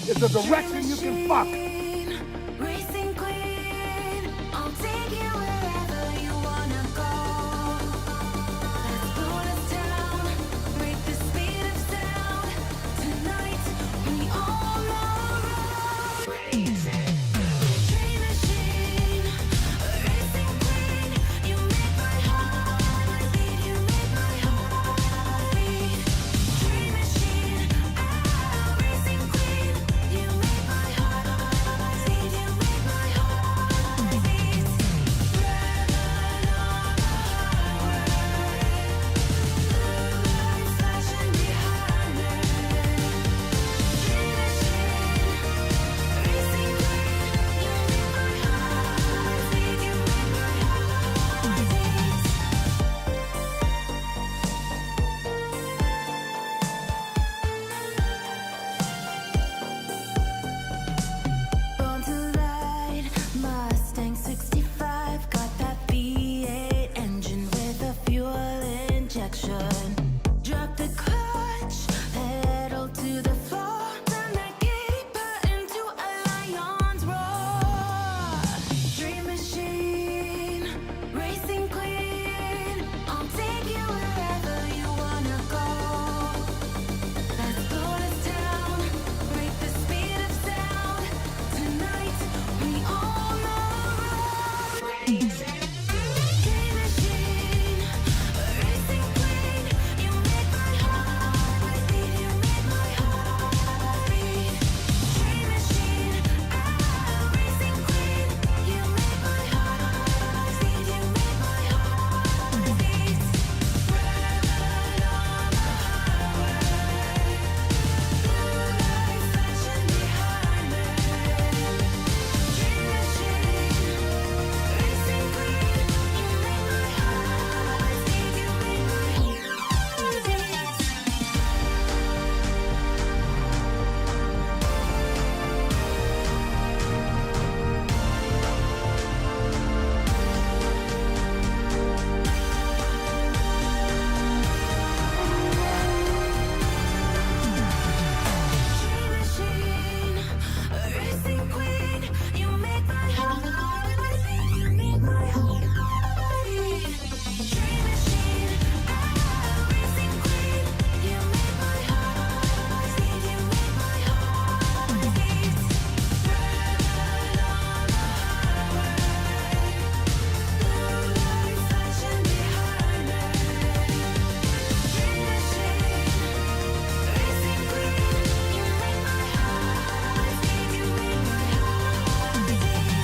is the direction you can fuck. Racing queen, I'll take you wherever you wanna go. Let's blow this town, break the speed of sound. Tonight, we all know racing. Dream machine, racing queen, you make my heart beat, you make my heart beat. Dream machine, racing queen, you make my heart beat, you make my heart beat. Driving on the highway, lights flashing behind me. Dream machine, racing queen, you make my heart beat, you make my heart beat. Born to ride, Mustang 65, got that V8 engine with a fuel injection. Drop the clutch, pedal to the floor, turn that caper into a lion's roar. Dream machine, racing queen, I'll take you wherever you wanna go. Let's blow this town, break the speed of sound. Tonight, we all know racing. Dream machine, racing queen, you make my heart beat, you make my heart beat. Dream machine, racing queen, you make my heart beat, you make my heart beat. Driving on the highway, lights flashing behind me. Dream machine, racing queen, you make my heart beat, you make my heart beat. Dream machine, racing queen, you make my heart beat, you make my heart beat. Dream machine, racing queen, you make my heart beat, you make my heart beat. Driving on the highway, lights flashing behind me. Dream machine, racing queen, you make my heart beat, you make my heart beat.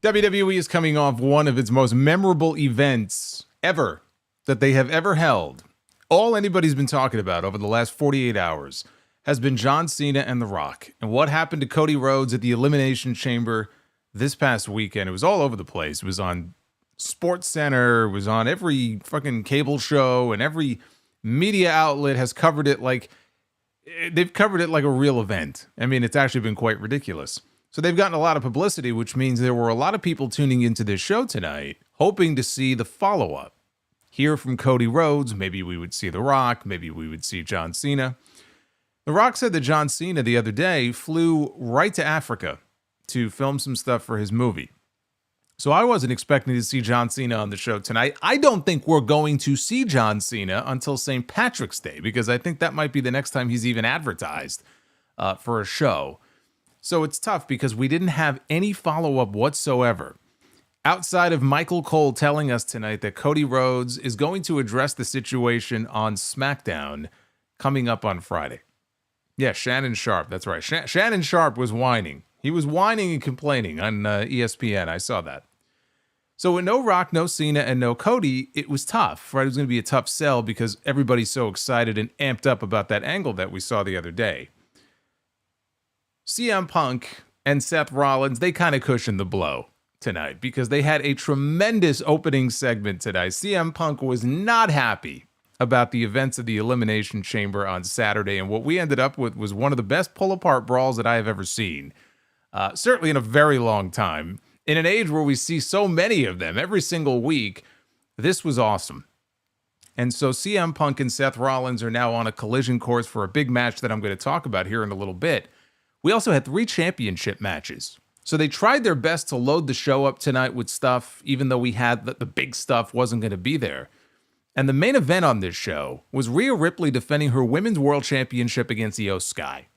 WWE is coming off one of its most memorable events ever that they have ever held. All anybody's been talking about over the last 48 hours has been John Cena and The Rock and what happened to Cody Rhodes at the Elimination Chamber this past weekend. It was all over the place. It was on Sports Center, it was on every fucking cable show, and every media outlet has covered it like they've covered it like a real event. I mean, it's actually been quite ridiculous. So they've gotten a lot of publicity, which means there were a lot of people tuning into this show tonight, hoping to see the follow-up. Hear from Cody Rhodes, maybe we would see The Rock, maybe we would see John Cena. The Rock said that John Cena the other day flew right to Africa to film some stuff for his movie. So I wasn't expecting to see John Cena on the show tonight. I don't think we're going to see John Cena until St. Patrick's Day, because I think that might be the next time he's even advertised for a show. So it's tough because we didn't have any follow-up whatsoever. Outside of Michael Cole telling us tonight that Cody Rhodes is going to address the situation on SmackDown coming up on Friday. Yeah, Shannon Sharp, that's right. Shannon Sharp was whining. He was whining and complaining on ESPN. I saw that. So with no Rock, no Cena, and no Cody, it was tough, right? It was going to be a tough sell because everybody's so excited and amped up about that angle that we saw the other day. CM Punk and Seth Rollins, they kind of cushioned the blow tonight because they had a tremendous opening segment tonight. CM Punk was not happy about the events of the Elimination Chamber on Saturday, and what we ended up with was one of the best pull-apart brawls that I have ever seen, certainly in a very long time. In an age where we see so many of them every single week, this was awesome. And so CM Punk and Seth Rollins are now on a collision course for a big match that I'm going to talk about here in a little bit. We also had 3 championship matches. So they tried their best to load the show up tonight with stuff, even though we had the big stuff wasn't going to be there. And the main event on this show was Rhea Ripley defending her Women's World Championship against IYO SKY.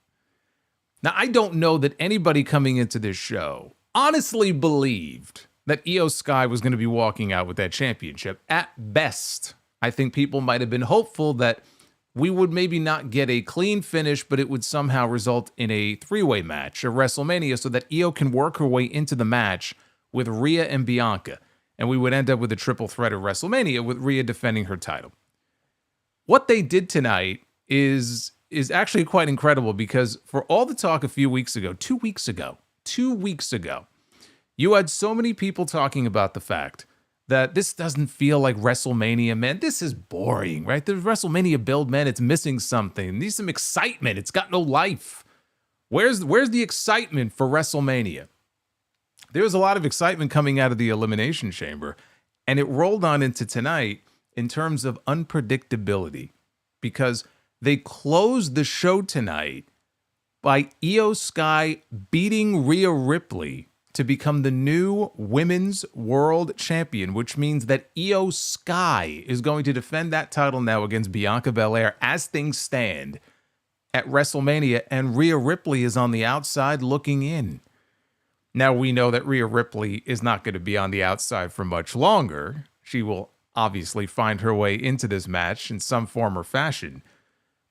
Now, I don't know that anybody coming into this show honestly believed that IYO SKY was going to be walking out with that championship. At best, I think people might have been hopeful that we would maybe not get a clean finish, but it would somehow result in a 3-way match at WrestleMania so that IYO can work her way into the match with Rhea and Bianca. And we would end up with a triple threat at WrestleMania with Rhea defending her title. What they did tonight is actually quite incredible because for all the talk a few weeks ago, 2 weeks ago, you had so many people talking about the fact that this doesn't feel like WrestleMania, man. This is boring, right? The WrestleMania build, man, it's missing something. It needs some excitement. It's got no life. Where's the excitement for WrestleMania? There was a lot of excitement coming out of the Elimination Chamber, and it rolled on into tonight in terms of unpredictability because they closed the show tonight by IYO SKY beating Rhea Ripley to become the new Women's World Champion, which means that IYO SKY is going to defend that title now against Bianca Belair as things stand at WrestleMania, and Rhea Ripley is on the outside looking in. Now, we know that Rhea Ripley is not going to be on the outside for much longer. She will obviously find her way into this match in some form or fashion.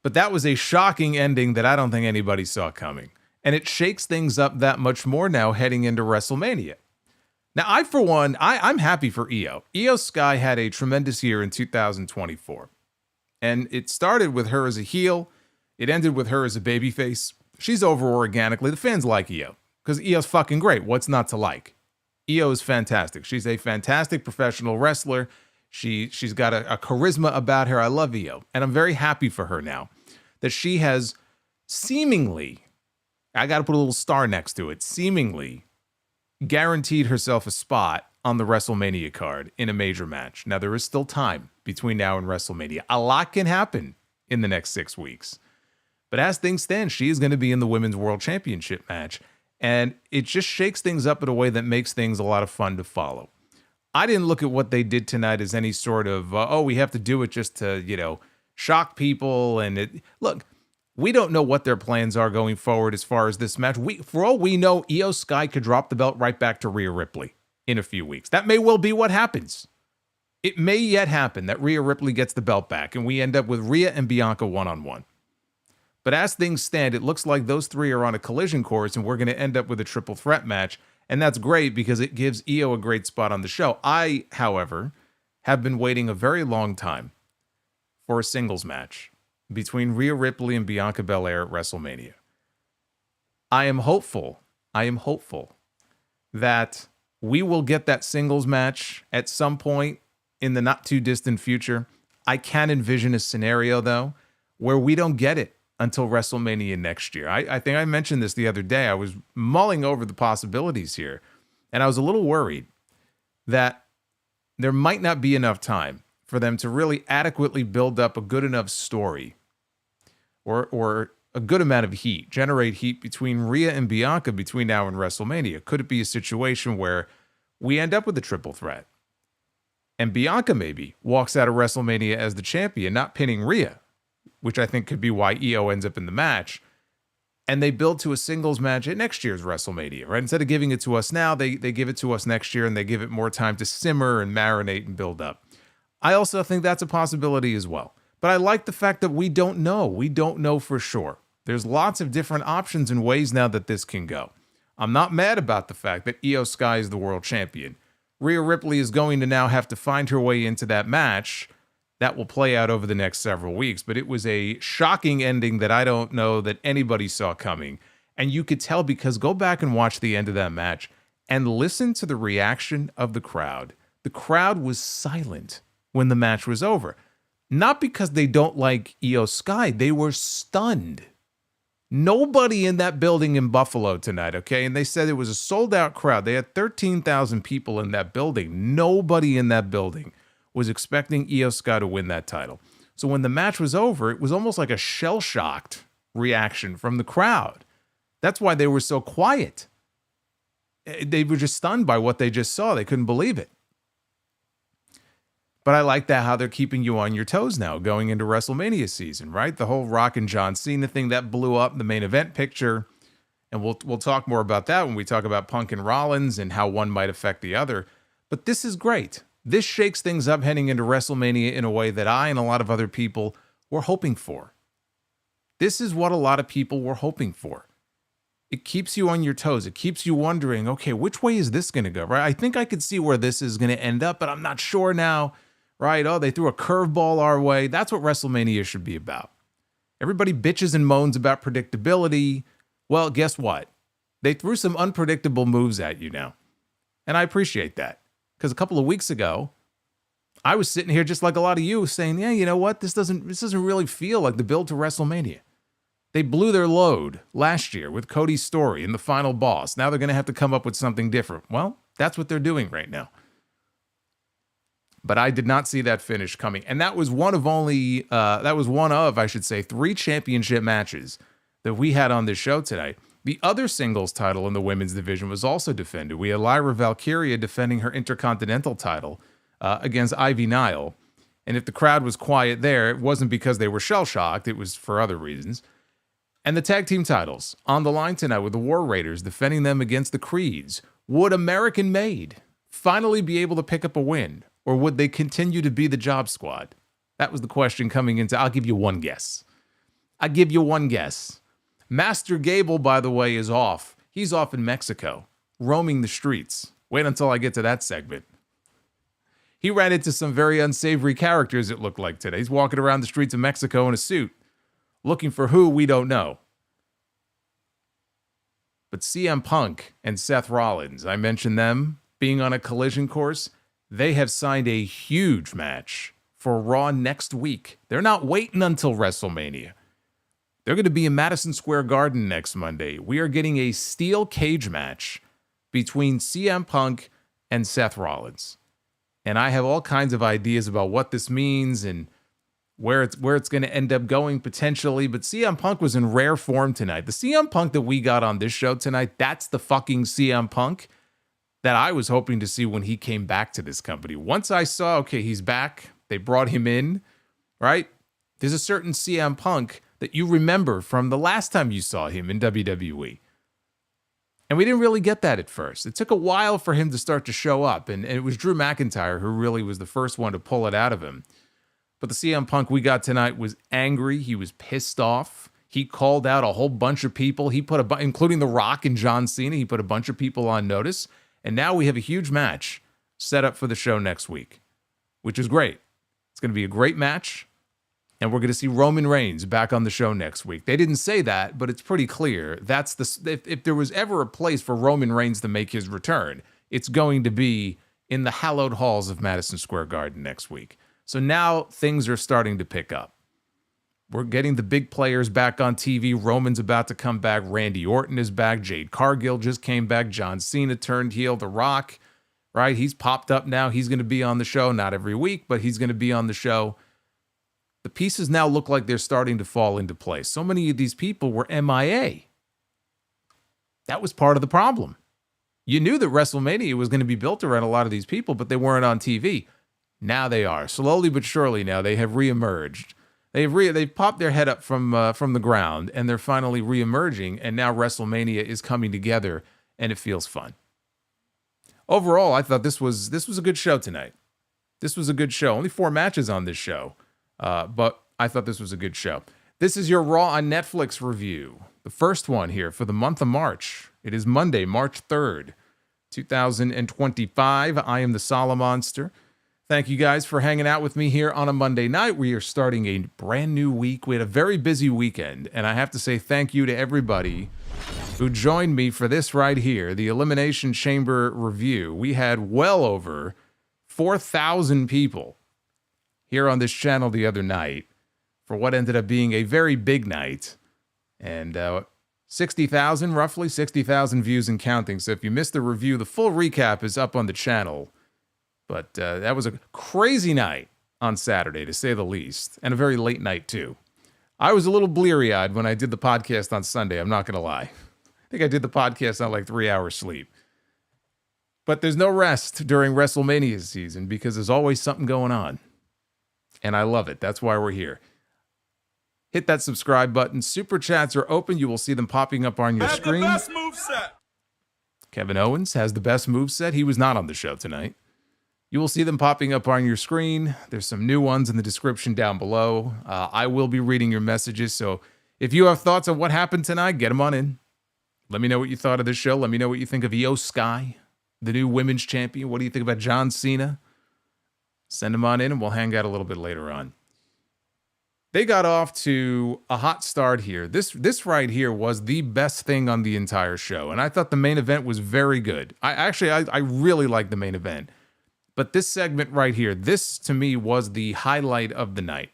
But that was a shocking ending that I don't think anybody saw coming. And it shakes things up that much more now heading into WrestleMania. Now, for one, I'm happy for IYO. IYO SKY had a tremendous year in 2024. And it started with her as a heel. It ended with her as a babyface. She's over organically. The fans like IYO because IYO's fucking great. What's not to like? IYO is fantastic. She's a fantastic professional wrestler. She's got a charisma about her. I love IYO. And I'm very happy for her now that she has seemingly, I got to put a little star next to it, seemingly guaranteed herself a spot on the WrestleMania card in a major match. Now, there is still time between now and WrestleMania. A lot can happen in the next 6 weeks. But as things stand, she is going to be in the Women's World Championship match. And it just shakes things up in a way that makes things a lot of fun to follow. I didn't look at what they did tonight as any sort of, we have to do it just to, shock people. And look, we don't know what their plans are going forward as far as this match. For all we know, IYO SKY could drop the belt right back to Rhea Ripley in a few weeks. That may well be what happens. It may yet happen that Rhea Ripley gets the belt back and we end up with Rhea and Bianca one-on-one. But as things stand, it looks like those 3 are on a collision course and we're going to end up with a triple threat match. And that's great because it gives IYO a great spot on the show. I, however, have been waiting a very long time for a singles match between Rhea Ripley and Bianca Belair at WrestleMania. I am hopeful that we will get that singles match at some point in the not too distant future. I can envision a scenario, though, where we don't get it until WrestleMania next year. I think I mentioned this the other day. I was mulling over the possibilities here, and I was a little worried that there might not be enough time for them to really adequately build up a good enough story or a good amount of heat, generate heat between Rhea and Bianca between now and WrestleMania. Could it be a situation where we end up with a triple threat and Bianca maybe walks out of WrestleMania as the champion, not pinning Rhea, which I think could be why IYO ends up in the match, and they build to a singles match at next year's WrestleMania, right? Instead of giving it to us now, they give it to us next year and they give it more time to simmer and marinate and build up. I also think that's a possibility as well. But I like the fact that we don't know. We don't know for sure. There's lots of different options and ways now that this can go. I'm not mad about the fact that IYO SKY is the world champion. Rhea Ripley is going to now have to find her way into that match. That will play out over the next several weeks. But it was a shocking ending that I don't know that anybody saw coming. And you could tell because go back and watch the end of that match and listen to the reaction of the crowd. The crowd was silent when the match was over. Not because they don't like IYO SKY. They were stunned. Nobody in that building in Buffalo tonight, okay? And they said it was a sold-out crowd. They had 13,000 people in that building. Nobody in that building was expecting IYO SKY to win that title. So when the match was over, it was almost like a shell-shocked reaction from the crowd. That's why they were so quiet. They were just stunned by what they just saw. They couldn't believe it. But I like that how they're keeping you on your toes now going into WrestleMania season, right? The whole Rock and John Cena thing that blew up, the main event picture. And we'll talk more about that when we talk about Punk and Rollins and how one might affect the other. But this is great. This shakes things up heading into WrestleMania in a way that I and a lot of other people were hoping for. This is what a lot of people were hoping for. It keeps you on your toes. It keeps you wondering, okay, which way is this going to go, right? I think I could see where this is going to end up, but I'm not sure now. Right? Oh, they threw a curveball our way. That's what WrestleMania should be about. Everybody bitches and moans about predictability. Well, guess what? They threw some unpredictable moves at you now. And I appreciate that. Because a couple of weeks ago, I was sitting here just like a lot of you saying, yeah, you know what? This doesn't really feel like the build to WrestleMania. They blew their load last year with Cody's story and the final boss. Now they're going to have to come up with something different. Well, that's what they're doing right now. But I did not see that finish coming. And that was one of, I should say, 3 championship matches that we had on this show tonight. The other singles title in the women's division was also defended. We had Lyra Valkyria defending her Intercontinental title against Ivy Nile. And if the crowd was quiet there, it wasn't because they were shell-shocked. It was for other reasons. And the tag team titles on the line tonight with the War Raiders defending them against the Creeds. Would American Made finally be able to pick up a win? Or would they continue to be the job squad? That was the question coming into. I'll give you one guess. Master Gable, by the way, is off. He's off in Mexico, roaming the streets. Wait until I get to that segment. He ran into some very unsavory characters, it looked like today. He's walking around the streets of Mexico in a suit, looking for who, we don't know. But CM Punk and Seth Rollins, I mentioned them being on a collision course. They have signed a huge match for Raw next week. They're not waiting until WrestleMania. They're going to be in Madison Square Garden next Monday. We are getting a steel cage match between CM Punk and Seth Rollins. And I have all kinds of ideas about what this means and where it's going to end up going potentially. But CM Punk was in rare form tonight. The CM Punk that we got on this show tonight, that's the fucking CM Punk that I was hoping to see when he came back to this company. Once I saw, okay, he's back, they brought him in, right? There's a certain CM Punk that you remember from the last time you saw him in WWE. And we didn't really get that at first. It took a while for him to start to show up, and it was Drew McIntyre who really was the first one to pull it out of him. But the CM Punk we got tonight was angry. He was pissed off. He called out a whole bunch of people. He put including The Rock and John Cena, he put a bunch of people on notice. And now we have a huge match set up for the show next week, which is great. It's going to be a great match, and we're going to see Roman Reigns back on the show next week. They didn't say that, but it's pretty clear. That's if there was ever a place for Roman Reigns to make his return, it's going to be in the hallowed halls of Madison Square Garden next week. So now things are starting to pick up. We're getting the big players back on TV. Roman's about to come back. Randy Orton is back. Jade Cargill just came back. John Cena turned heel. The Rock, right? He's popped up now. He's going to be on the show. Not every week, but he's going to be on the show. The pieces now look like they're starting to fall into place. So many of these people were MIA. That was part of the problem. You knew that WrestleMania was going to be built around a lot of these people, but they weren't on TV. Now they are. Slowly but surely now they have reemerged. They've popped their head up from the ground, and they're finally reemerging, and now WrestleMania is coming together, and it feels fun. Overall, I thought this was a good show tonight. This was a good show. Only 4 matches on this show, but I thought this was a good show. This is your Raw on Netflix review. The first one here for the month of March. It is Monday, March 3rd, 2025. I am the Solomonster. Thank you guys for hanging out with me here on a Monday night. We are starting a brand new week. We had a very busy weekend, and I have to say thank you to everybody who joined me for this right here, the Elimination Chamber review. We had well over 4,000 people here on this channel the other night for what ended up being a very big night. And 60,000, roughly 60,000 views and counting. So if you missed the review, the full recap is up on the channel. But that was a crazy night on Saturday, to say the least, and a very late night, too. I was a little bleary-eyed when I did the podcast on Sunday, I'm not going to lie. I think I did the podcast on like 3 hours sleep. But there's no rest during WrestleMania season because there's always something going on. And I love it. That's why we're here. Hit that subscribe button. Super chats are open. You will see them popping up on your screen. The best moveset. Kevin Owens has the best moveset. He was not on the show tonight. You will see them popping up on your screen. There's some new ones in the description down below. I will be reading your messages. So if you have thoughts on what happened tonight, get them on in. Let me know what you thought of this show. Let me know what you think of IYO SKY, the new women's champion. What do you think about John Cena? Send them on in and we'll hang out a little bit later on. They got off to a hot start here. This right here was the best thing on the entire show. And I thought the main event was very good. I really liked the main event. But this segment right here, this to me was the highlight of the night.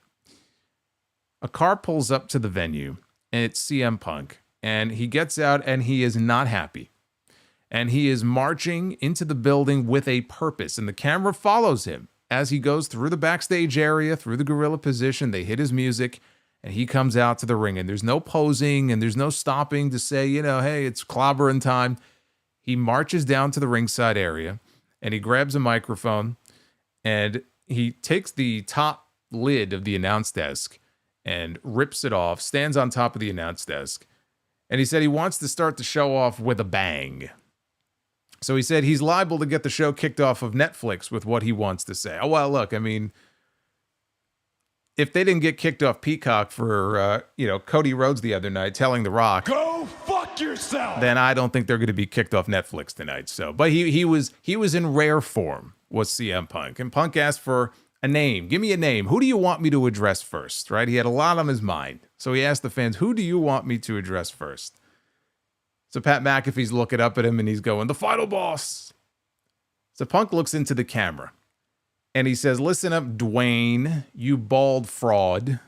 A car pulls up to the venue and it's CM Punk. And he gets out and he is not happy. And he is marching into the building with a purpose. And the camera follows him as he goes through the backstage area, through the gorilla position. They hit his music and he comes out to the ring. And there's no posing and there's no stopping to say, you know, hey, it's clobbering time. He marches down to the ringside area and he grabs a microphone and he takes the top lid of the announce desk and rips it off, stands on top of the announce desk. And he said he wants to start the show off with a bang. So he said he's liable to get the show kicked off of Netflix with what he wants to say. Oh, well, look, I mean, if they didn't get kicked off Peacock for, Cody Rhodes the other night telling The Rock, Go fuck yourself, then I don't think they're going to be kicked off Netflix tonight. So, but he was in rare form, was CM Punk. And Punk asked for a name. Give me a name. Who do you want me to address first, right? He had a lot on his mind. So he asked the fans, who do you want me to address first? So Pat McAfee's looking up at him and he's going, the final boss. So Punk looks into the camera and he says, listen up, Dwayne, you bald fraud.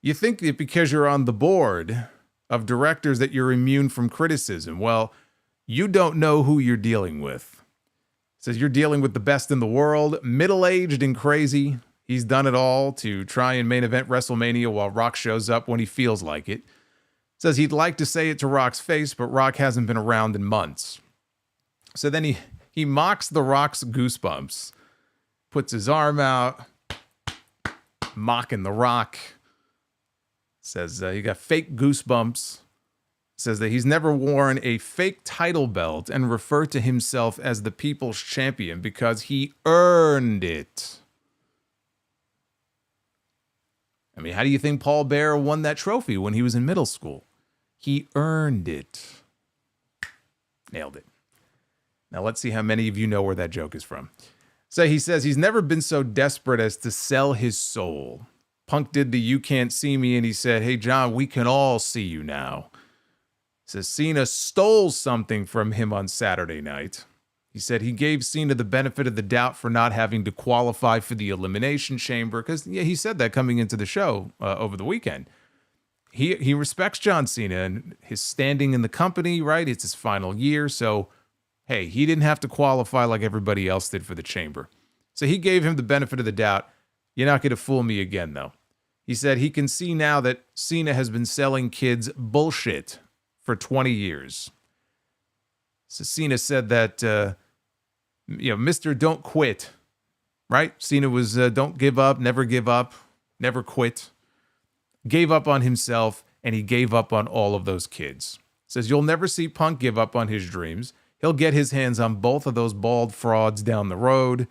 You think that because you're on the board of directors that you're immune from criticism. Well, you don't know who you're dealing with. Says you're dealing with the best in the world, middle-aged and crazy. He's done it all to try and main event WrestleMania while Rock shows up when he feels like it. Says he'd like to say it to Rock's face, but Rock hasn't been around in months. So then he mocks The Rock's goosebumps, puts his arm out, mocking The Rock. Says he got fake goosebumps. Says that he's never worn a fake title belt and referred to himself as the People's Champion because he earned it. I mean, how do you think Paul Bearer won that trophy when he was in middle school? He earned it. Nailed it. Now let's see how many of you know where that joke is from. So he says he's never been so desperate as to sell his soul. Punk did the you can't see me and he said, hey, John, we can all see you now. Says Cena stole something from him on Saturday night. He said he gave Cena the benefit of the doubt for not having to qualify for the Elimination Chamber because he said that coming into the show over the weekend. He respects John Cena and his standing in the company, right? It's his final year. So, hey, he didn't have to qualify like everybody else did for the Chamber. So he gave him the benefit of the doubt. You're not going to fool me again, though. He said he can see now that Cena has been selling kids bullshit for 20 years. So Cena said that, Mr. Don't Quit, right? Cena was don't give up, never quit. Gave up on himself, and he gave up on all of those kids. Says you'll never see Punk give up on his dreams. He'll get his hands on both of those bald frauds down the road,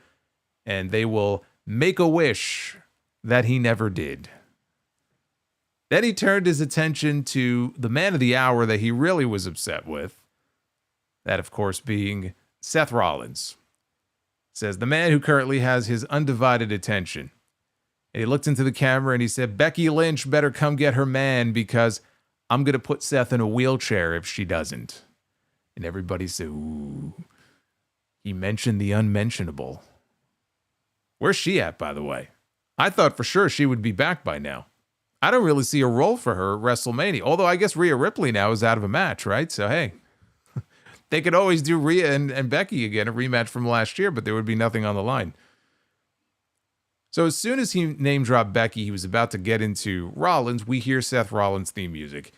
and they will make a wish that he never did. Then he turned his attention to the man of the hour that he really was upset with. That, of course, being Seth Rollins. Says the man who currently has his undivided attention. And he looked into the camera and he said, Becky Lynch better come get her man because I'm going to put Seth in a wheelchair if she doesn't. And everybody said, ooh, he mentioned the unmentionable. Where's she at, by the way? I thought for sure she would be back by now. I don't really see a role for her at WrestleMania. Although I guess Rhea Ripley now is out of a match, right? So, hey, they could always do Rhea and Becky again, a rematch from last year, but there would be nothing on the line. So as soon as he name-dropped Becky, he was about to get into Rollins, we hear Seth Rollins' theme music.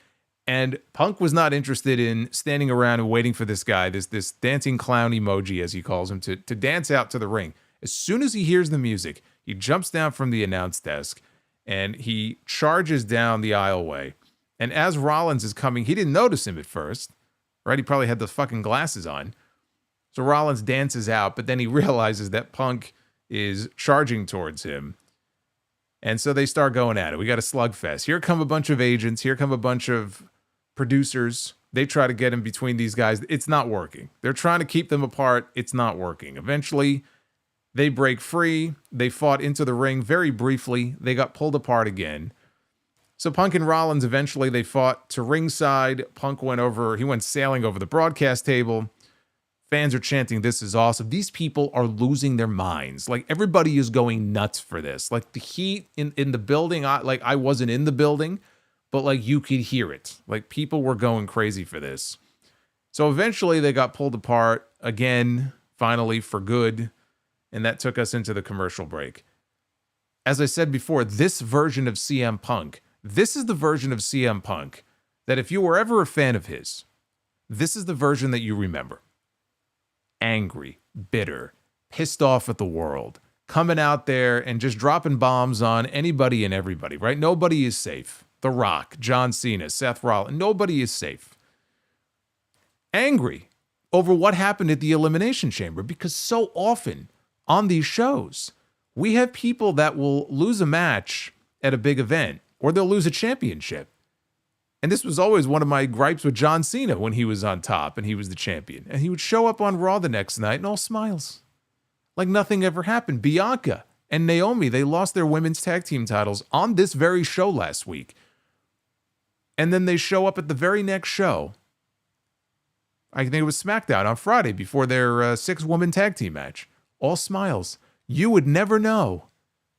And Punk was not interested in standing around and waiting for this guy, this dancing clown emoji, as he calls him, to dance out to the ring. As soon as he hears the music, he jumps down from the announce desk, and he charges down the aisleway. And as Rollins is coming, he didn't notice him at first, right? He probably had the fucking glasses on. So Rollins dances out, but then he realizes that Punk is charging towards him. And so they start going at it. We got a slugfest. Here come a bunch of agents. Here come a bunch of producers. They try to get in between these guys. It's not working. They're trying to keep them apart. It's not working. Eventually, they break free. They fought into the ring very briefly. They got pulled apart again. So Punk and Rollins, eventually they fought to ringside. Punk went sailing over the broadcast table. Fans are chanting, "This is awesome." These people are losing their minds. Like, everybody is going nuts for this. Like, the heat in the building, I wasn't in the building, but like you could hear it. Like, people were going crazy for this. So eventually they got pulled apart again, finally for good. And that took us into the commercial break. As I said before, this version of CM Punk, this is the version of CM Punk that if you were ever a fan of his, this is the version that you remember. Angry, bitter, pissed off at the world, coming out there and just dropping bombs on anybody and everybody, right? Nobody is safe. The Rock, John Cena, Seth Rollins, nobody is safe. Angry over what happened at the Elimination Chamber, because so often on these shows, we have people that will lose a match at a big event, or they'll lose a championship. And this was always one of my gripes with John Cena when he was on top and he was the champion. And he would show up on Raw the next night and all smiles, like nothing ever happened. Bianca and Naomi, they lost their women's tag team titles on this very show last week. And then they show up at the very next show. I think it was SmackDown on Friday before their 6-woman tag team match. All smiles. You would never know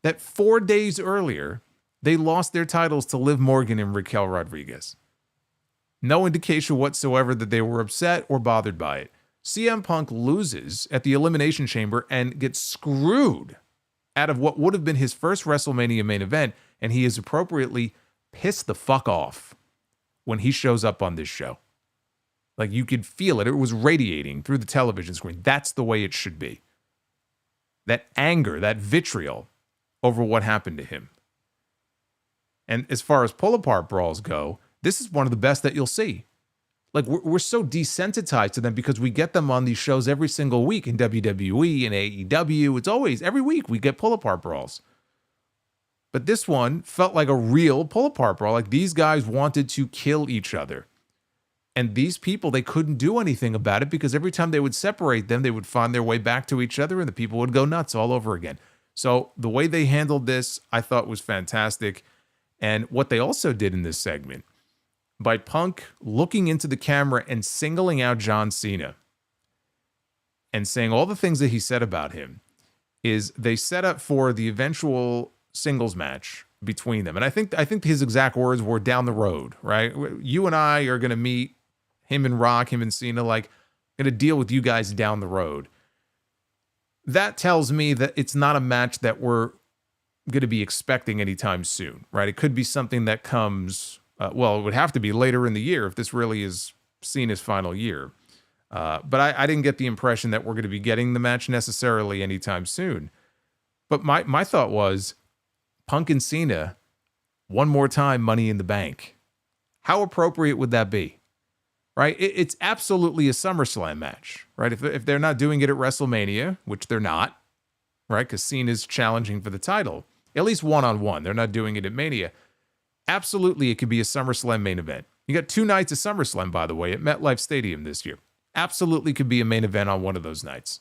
that 4 days earlier, they lost their titles to Liv Morgan and Raquel Rodriguez. No indication whatsoever that they were upset or bothered by it. CM Punk loses at the Elimination Chamber and gets screwed out of what would have been his first WrestleMania main event, and he is appropriately pissed the fuck off when he shows up on this show. Like, you could feel it. It was radiating through the television screen. That's the way it should be. That anger, that vitriol over what happened to him. And as far as pull-apart brawls go, this is one of the best that you'll see. Like, we're so desensitized to them because we get them on these shows every single week in WWE and AEW. It's always, every week we get pull-apart brawls. But this one felt like a real pull-apart brawl. Like, these guys wanted to kill each other. And these people, they couldn't do anything about it because every time they would separate them, they would find their way back to each other and the people would go nuts all over again. So the way they handled this, I thought was fantastic. And what they also did in this segment, by Punk looking into the camera and singling out John Cena and saying all the things that he said about him, is they set up for the eventual singles match between them. And I think his exact words were, down the road, right? You and I are going to meet, him and Rock, him and Cena, like, going to deal with you guys down the road. That tells me that it's not a match that we're going to be expecting anytime soon, right? It could be something that comes, it would have to be later in the year if this really is Cena's final year. But I didn't get the impression that we're going to be getting the match necessarily anytime soon. But my thought was, Punk and Cena, one more time, Money in the Bank. How appropriate would that be? Right? It's absolutely a SummerSlam match, right? If they're not doing it at WrestleMania, which they're not, right? Because Cena's challenging for the title, at least one-on-one. They're not doing it at Mania. Absolutely, it could be a SummerSlam main event. You got 2 nights of SummerSlam, by the way, at MetLife Stadium this year. Absolutely could be a main event on one of those nights.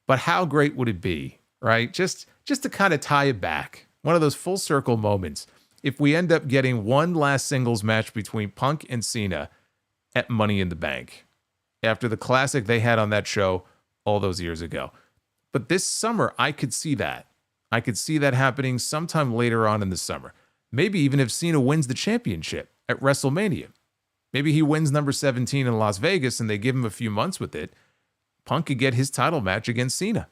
But how great would it be, right? Just to kind of tie it back. One of those full circle moments. if we end up getting one last singles match between Punk and Cena at Money in the Bank after the classic they had on that show all those years ago. But this summer, I could see that. I could see that happening sometime later on in the summer. Maybe even if Cena wins the championship at WrestleMania. Maybe he wins number 17 in Las Vegas and they give him a few months with it. Punk could get his title match against Cena,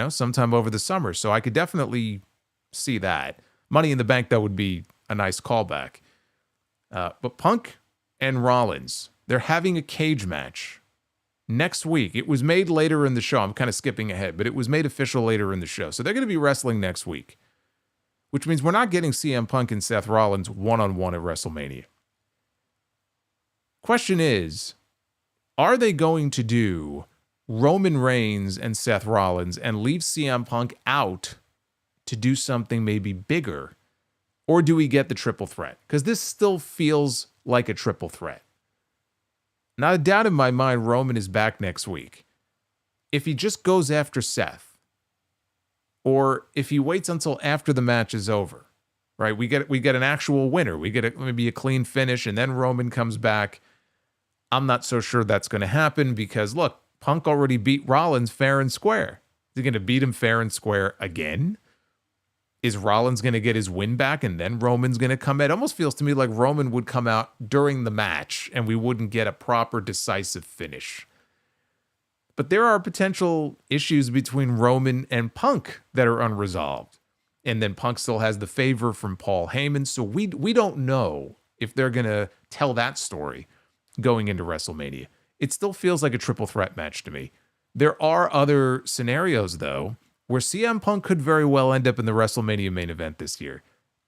sometime over the summer. So I could definitely see that. Money in the Bank, that would be a nice callback. But Punk and Rollins, they're having a cage match next week. It was made later in the show. I'm kind of skipping ahead, but it was made official later in the show. So they're going to be wrestling next week, which means we're not getting CM Punk and Seth Rollins one-on-one at WrestleMania. Question is, are they going to do Roman Reigns and Seth Rollins and leave CM Punk out to do something maybe bigger? Or do we get the triple threat? Because this still feels like a triple threat. Not a doubt in my mind Roman is back next week. If he just goes after Seth, or if he waits until after the match is over, right? We get an actual winner. We get maybe a clean finish, and then Roman comes back. I'm not so sure that's going to happen because, look, Punk already beat Rollins fair and square. Is he going to beat him fair and square again? Is Rollins going to get his win back and then Roman's going to come out? It almost feels to me like Roman would come out during the match and we wouldn't get a proper decisive finish. But there are potential issues between Roman and Punk that are unresolved. And then Punk still has the favor from Paul Heyman. So we don't know if they're going to tell that story going into WrestleMania. It still feels like a triple threat match to me. There are other scenarios, though, where CM Punk could very well end up in the WrestleMania main event this year,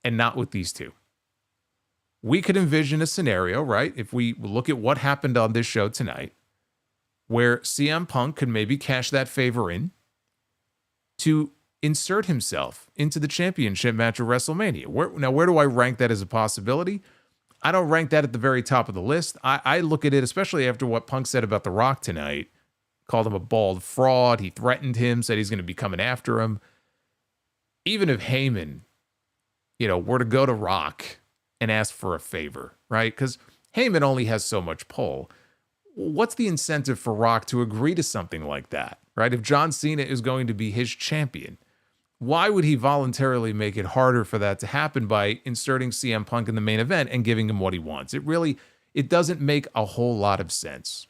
and not with these two. We could envision a scenario, right, if we look at what happened on this show tonight, where CM Punk could maybe cash that favor in to insert himself into the championship match of WrestleMania. Where do I rank that as a possibility? I don't rank that at the very top of the list. I look at it, especially after what Punk said about The Rock tonight, called him a bald fraud. He threatened him, said he's going to be coming after him. Even if Heyman, were to go to Rock and ask for a favor, right? Because Heyman only has so much pull. What's the incentive for Rock to agree to something like that, right? If John Cena is going to be his champion, why would he voluntarily make it harder for that to happen by inserting CM Punk in the main event and giving him what he wants? It doesn't make a whole lot of sense.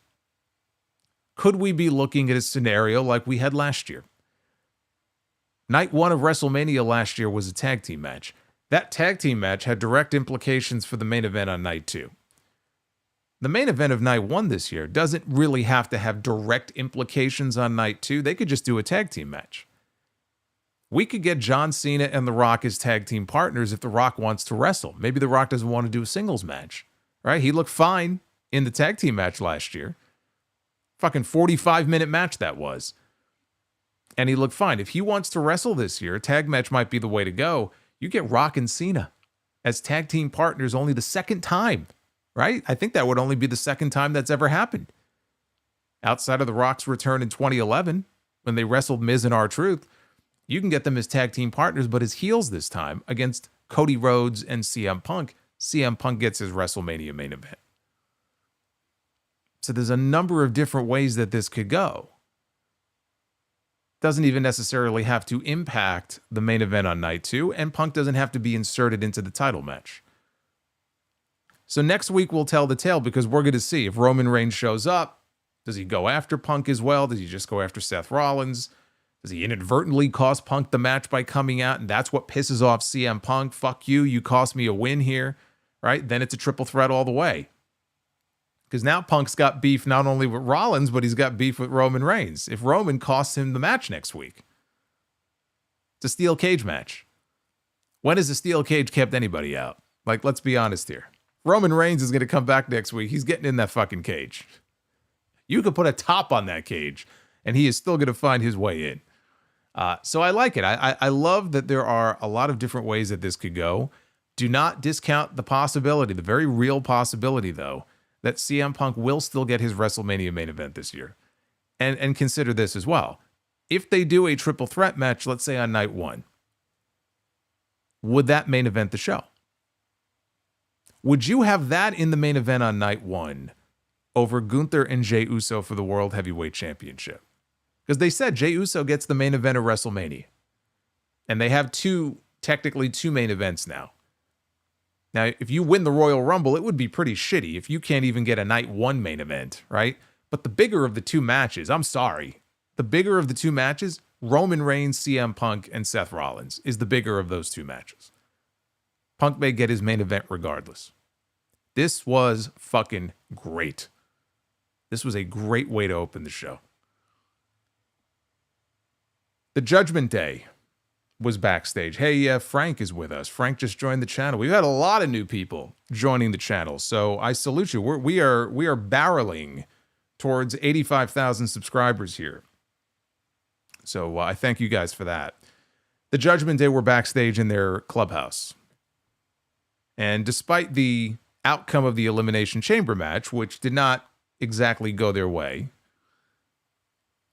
Could we be looking at a scenario like we had last year? Night one of WrestleMania last year was a tag team match. That tag team match had direct implications for the main event on night two. The main event of night one this year doesn't really have to have direct implications on night two. They could just do a tag team match. We could get John Cena and The Rock as tag team partners if The Rock wants to wrestle. Maybe The Rock doesn't want to do a singles match, right? He looked fine in the tag team match last year. Fucking 45-minute match that was. And he looked fine. If he wants to wrestle this year, a tag match might be the way to go. You get Rock and Cena as tag team partners only the second time, right? I think that would only be the second time that's ever happened. Outside of The Rock's return in 2011, when they wrestled Miz and R-Truth, you can get them as tag team partners, but as heels this time against Cody Rhodes and CM Punk. CM Punk gets his WrestleMania main event. So there's a number of different ways that this could go. Doesn't even necessarily have to impact the main event on night two, and Punk doesn't have to be inserted into the title match. So next week we'll tell the tale because we're going to see if Roman Reigns shows up. Does he go after Punk as well? Does he just go after Seth Rollins? Does he inadvertently cost Punk the match by coming out, and that's what pisses off CM Punk? Fuck you, you cost me a win here, right? Then it's a triple threat all the way. Because now Punk's got beef not only with Rollins, but he's got beef with Roman Reigns. If Roman costs him the match next week. It's a steel cage match. When has a steel cage kept anybody out? Like, let's be honest here. Roman Reigns is going to come back next week. He's getting in that fucking cage. You could put a top on that cage, and he is still going to find his way in. So I like it. I love that there are a lot of different ways that this could go. Do not discount the possibility, the very real possibility, though, that CM Punk will still get his WrestleMania main event this year. And consider this as well. If they do a triple threat match, let's say on night one, would that main event the show? Would you have that in the main event on night one over Gunther and Jey Uso for the World Heavyweight Championship? Because they said Jey Uso gets the main event of WrestleMania. And they have technically two main events now. Now, if you win the Royal Rumble, it would be pretty shitty if you can't even get a night one main event, right? But the bigger of the two matches, I'm sorry, the bigger of the two matches, Roman Reigns, CM Punk, and Seth Rollins is the bigger of those two matches. Punk may get his main event regardless. This was fucking great. This was a great way to open the show. The Judgment Day was backstage. Hey, Frank is with us. Frank just joined the channel. We've had a lot of new people joining the channel, so I salute you. We are barreling towards 85,000 subscribers here. So I thank you guys for that. The Judgment Day were backstage in their clubhouse. And despite the outcome of the Elimination Chamber match, which did not exactly go their way,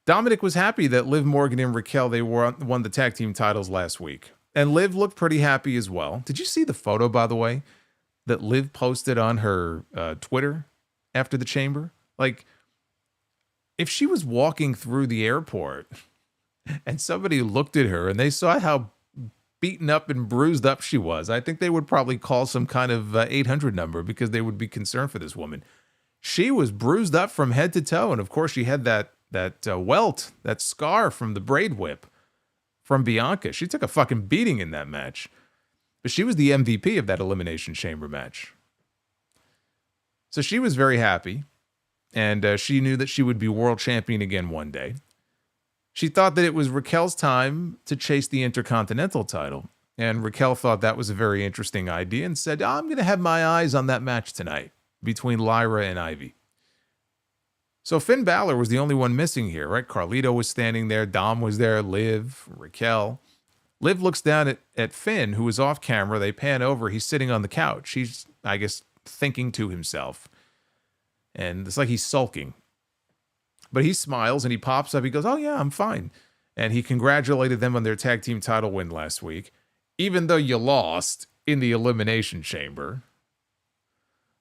Dominic was happy that Liv Morgan and Raquel, they won the tag team titles last week. And Liv looked pretty happy as well. Did you see the photo, by the way, that Liv posted on her Twitter after the Chamber? Like, if she was walking through the airport and somebody looked at her and they saw how beaten up and bruised up she was, I think they would probably call some kind of 800 number because they would be concerned for this woman. She was bruised up from head to toe. And of course, she had that welt, that scar from the braid whip from Bianca. She took a fucking beating in that match. But she was the MVP of that Elimination Chamber match. So she was very happy. And she knew that she would be world champion again one day. She thought that it was Raquel's time to chase the Intercontinental title. And Raquel thought that was a very interesting idea and said, I'm going to have my eyes on that match tonight between Lyra and Ivy. So Finn Balor was the only one missing here, right? Carlito was standing there. Dom was there. Liv, Raquel. Liv looks down at Finn, who is off camera. They pan over. He's sitting on the couch. He's, I guess, thinking to himself. And it's like he's sulking. But he smiles and he pops up. He goes, oh, yeah, I'm fine. And he congratulated them on their tag team title win last week. Even though you lost in the Elimination Chamber.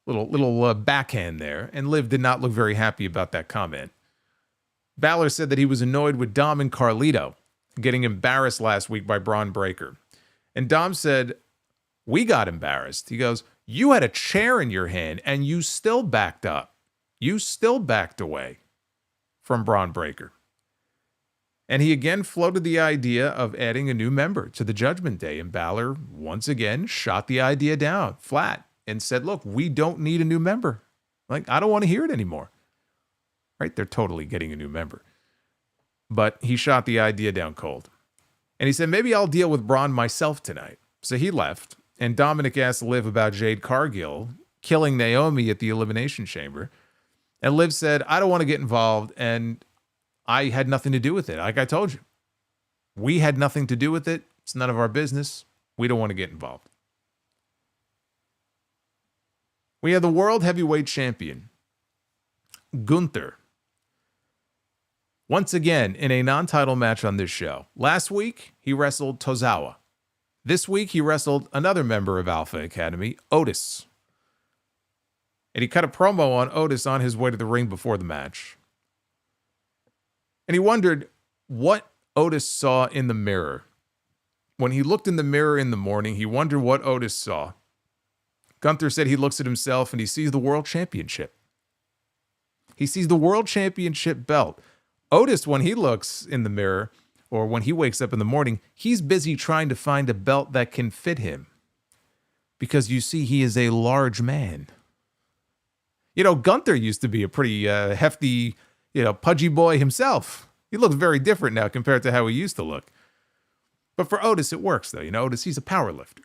Little backhand there. And Liv did not look very happy about that comment. Balor said that he was annoyed with Dom and Carlito getting embarrassed last week by Braun Breaker. And Dom said, we got embarrassed. He goes, you had a chair in your hand and you still backed up. You still backed away from Braun Breaker. And he again floated the idea of adding a new member to the Judgment Day. And Balor once again shot the idea down flat and said, look, we don't need a new member. Like, I don't want to hear it anymore. Right? They're totally getting a new member. But he shot the idea down cold. And he said, maybe I'll deal with Braun myself tonight. So he left. And Dominic asked Liv about Jade Cargill killing Naomi at the Elimination Chamber. And Liv said, I don't want to get involved. And I had nothing to do with it. Like I told you, we had nothing to do with it. It's none of our business. We don't want to get involved. We have the World Heavyweight Champion, Gunther. Once again, in a non-title match on this show. Last week, he wrestled Tozawa. This week, he wrestled another member of Alpha Academy, Otis. And he cut a promo on Otis on his way to the ring before the match. And he wondered what Otis saw in the mirror. When he looked in the mirror in the morning, he wondered what Otis saw. Gunther said he looks at himself and he sees the World Championship. He sees the World Championship belt. Otis, when he looks in the mirror, or when he wakes up in the morning, he's busy trying to find a belt that can fit him. Because you see, he is a large man. You know, Gunther used to be a pretty hefty, pudgy boy himself. He looks very different now compared to how he used to look. But for Otis, it works, though. Otis, he's a power lifter.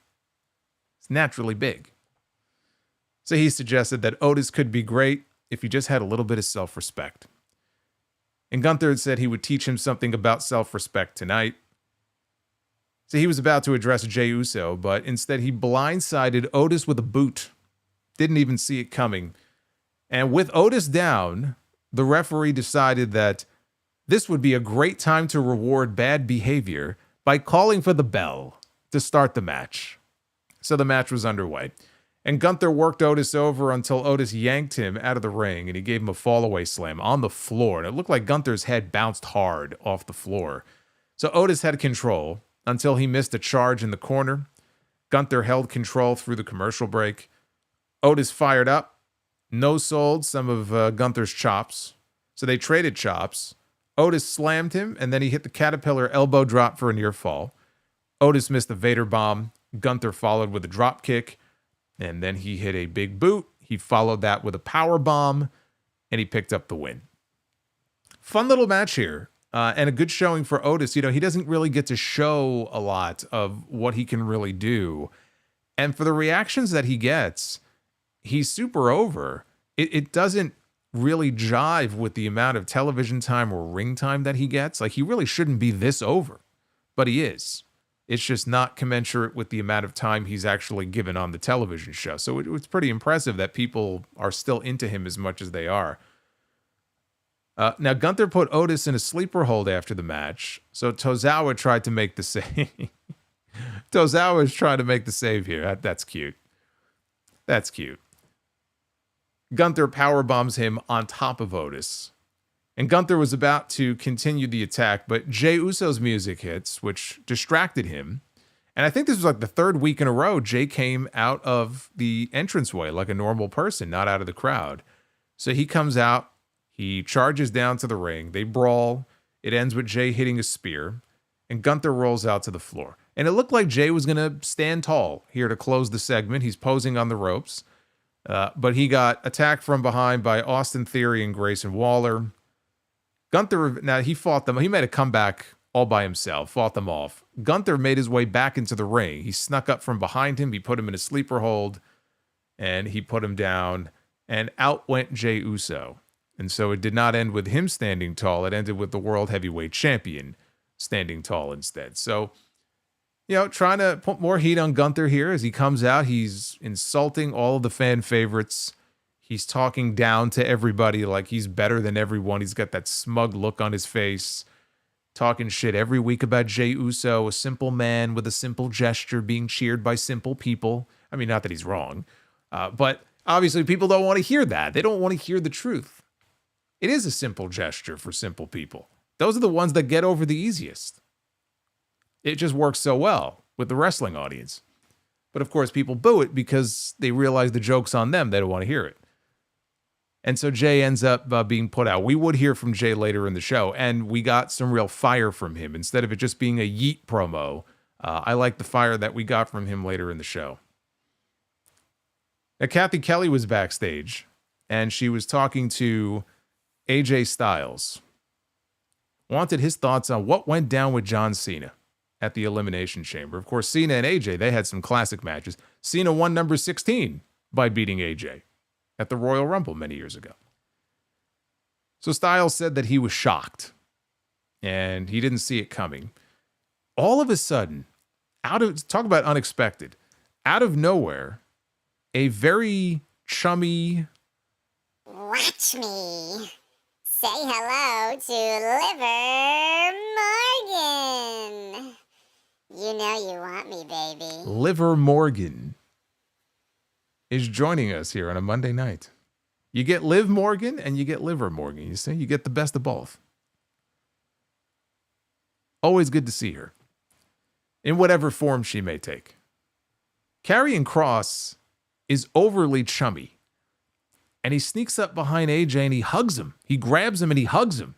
He's naturally big. So he suggested that Otis could be great if he just had a little bit of self-respect. And Gunther said he would teach him something about self-respect tonight. So he was about to address Jey Uso, but instead he blindsided Otis with a boot. Didn't even see it coming. And with Otis down, the referee decided that this would be a great time to reward bad behavior by calling for the bell to start the match. So the match was underway. And Gunther worked Otis over until Otis yanked him out of the ring and he gave him a fallaway slam on the floor. And it looked like Gunther's head bounced hard off the floor. So Otis had control until he missed a charge in the corner. Gunther held control through the commercial break. Otis fired up, no-sold some of Gunther's chops. So they traded chops. Otis slammed him, and then he hit the Caterpillar elbow drop for a near fall. Otis missed the Vader bomb. Gunther followed with a drop kick, and then he hit a big boot. He followed that with a power bomb, and he picked up the win. Fun little match here, and a good showing for Otis. You know, he doesn't really get to show a lot of what he can really do. And for the reactions that he gets, he's super over. It doesn't really jive with the amount of television time or ring time that he gets. Like, he really shouldn't be this over, but he is. It's just not commensurate with the amount of time he's actually given on the television show. So it's pretty impressive that people are still into him as much as they are. Now, Gunther put Otis in a sleeper hold after the match. So Tozawa tried to make the save. Tozawa is trying to make the save here. That's cute. That's cute. Gunther powerbombs him on top of Otis. And Gunther was about to continue the attack, but Jey Uso's music hits, which distracted him. And I think this was like the third week in a row Jey came out of the entranceway like a normal person, not out of the crowd. So he comes out, he charges down to the ring, they brawl. It ends with Jey hitting a spear, and Gunther rolls out to the floor. And it looked like Jey was going to stand tall here to close the segment. He's posing on the ropes. But he got attacked from behind by Austin Theory and Grayson Waller. Gunther, now he fought them. He made a comeback all by himself, fought them off. Gunther made his way back into the ring. He snuck up from behind him. He put him in a sleeper hold, and he put him down, and out went Jey Uso. And so it did not end with him standing tall. It ended with the World Heavyweight Champion standing tall instead. So, you know, trying to put more heat on Gunther here as he comes out. He's insulting all of the fan favorites. He's talking down to everybody like he's better than everyone. He's got that smug look on his face, talking shit every week about Jey Uso, a simple man with a simple gesture being cheered by simple people. I mean, not that he's wrong, but obviously people don't want to hear that. They don't want to hear the truth. It is a simple gesture for simple people. Those are the ones that get over the easiest. It just works so well with the wrestling audience. But of course, people boo it because they realize the joke's on them. They don't want to hear it. And so Jey ends up being put out. We would hear from Jey later in the show, and we got some real fire from him. Instead of it just being a yeet promo, I like the fire that we got from him later in the show. Now, Kathy Kelly was backstage, and she was talking to AJ Styles. Wanted his thoughts on what went down with John Cena at the Elimination Chamber. Of course, Cena and AJ, they had some classic matches. Cena won number 16 by beating AJ at the Royal Rumble many years ago. So Styles said that he was shocked and he didn't see it coming. All of a sudden, talk about unexpected, out of nowhere, a very chummy... Watch me say hello to Liver Morgan. You know you want me, baby. Liver Morgan is joining us here on a Monday night. You get Liv Morgan and you get Liver Morgan. You see, you get the best of both. Always good to see her, in whatever form she may take. Karrion Kross is overly chummy, and he sneaks up behind AJ and he hugs him. He grabs him and he hugs him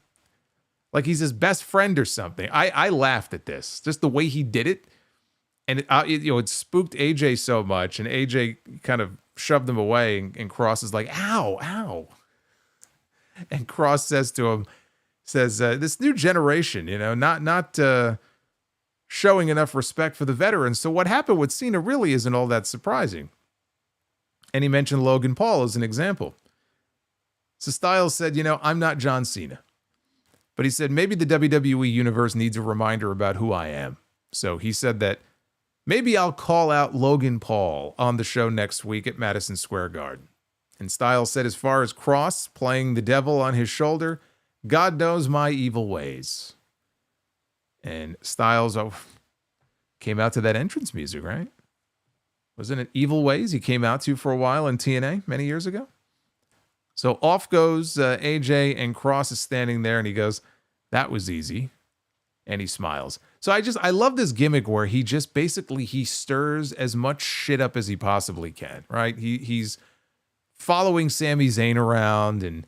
like he's his best friend or something. I laughed at this, just the way he did it. And it spooked AJ so much, and AJ kind of shoved him away, and Kross is like, ow, ow. And Kross says to him, this new generation, not showing enough respect for the veterans. So what happened with Cena really isn't all that surprising. And he mentioned Logan Paul as an example. So Styles said, I'm not John Cena. But he said, maybe the WWE universe needs a reminder about who I am. So he said that maybe I'll call out Logan Paul on the show next week at Madison Square Garden. And Styles said, as far as Kross playing the devil on his shoulder, God knows my evil ways. And Styles came out to that entrance music, right? wasn't it Evil Ways he came out to for a while in TNA many years ago? So off goes AJ, and Cross is standing there, and he goes, "That was easy." And he smiles. So I love this gimmick where he just basically, he stirs as much shit up as he possibly can, right? He's following Sami Zayn around and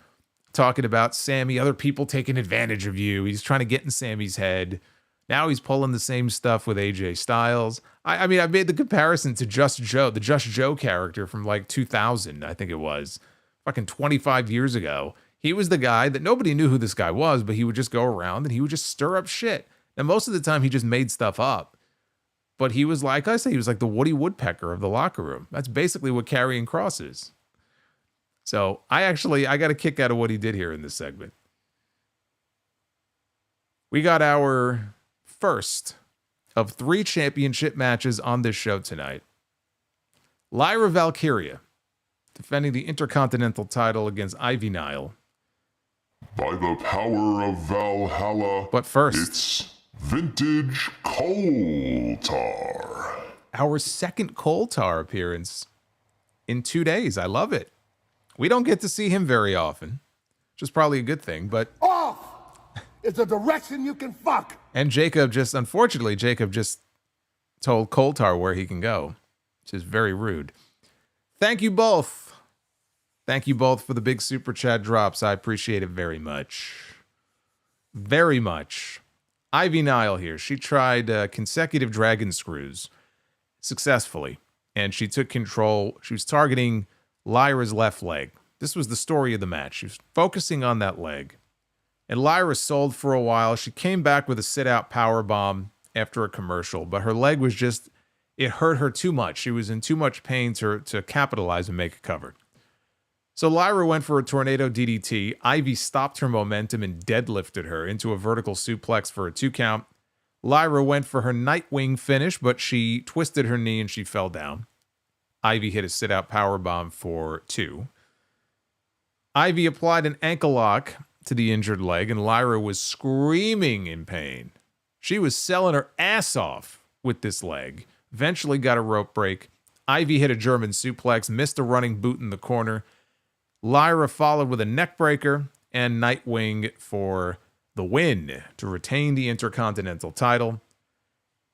talking about Sammy, other people taking advantage of you. He's trying to get in Sammy's head. Now he's pulling the same stuff with AJ Styles. I mean, I made the comparison to Just Joe, the Just Joe character from like 2000, I think it was. Fucking 25 years ago. He was the guy that nobody knew who this guy was, but he would just go around and he would just stir up shit. Now, most of the time he just made stuff up. But he was like, I say, he was like the Woody Woodpecker of the locker room. That's basically what Karrion Kross is. So I got a kick out of what he did here in this segment. We got our first of 3 championship matches on this show tonight. Lyra Valkyria defending the Intercontinental title against Ivy Nile. By the power of Valhalla, But first, it's Vintage Coal Tar. our second Coal Tar appearance in 2 days. I love it. We don't get to see him very often, which is probably a good thing, but... Off is a direction you can fuck. And unfortunately, Jacob just told Coal Tar where he can go, which is very rude. Thank you both. Thank you both for the big super chat drops. I appreciate it very much. Very much. Ivy Nile here. She tried consecutive dragon screws successfully, and she took control. She was targeting Lyra's left leg. This was the story of the match. She was focusing on that leg. And Lyra sold for a while. She came back with a sit-out powerbomb after a commercial, but her leg was just, it hurt her too much. She was in too much pain to capitalize and make a cover. So Lyra went for a tornado DDT. Ivy stopped her momentum and deadlifted her into a vertical suplex for a 2 count. Lyra went for her Nightwing finish, but she twisted her knee and she fell down. Ivy hit a sit-out powerbomb for 2. Ivy applied an ankle lock to the injured leg, and Lyra was screaming in pain. She was selling her ass off with this leg. Eventually got a rope break. Ivy hit a German suplex, missed a running boot in the corner. Lyra followed with a neck breaker and Nightwing for the win to retain the Intercontinental title.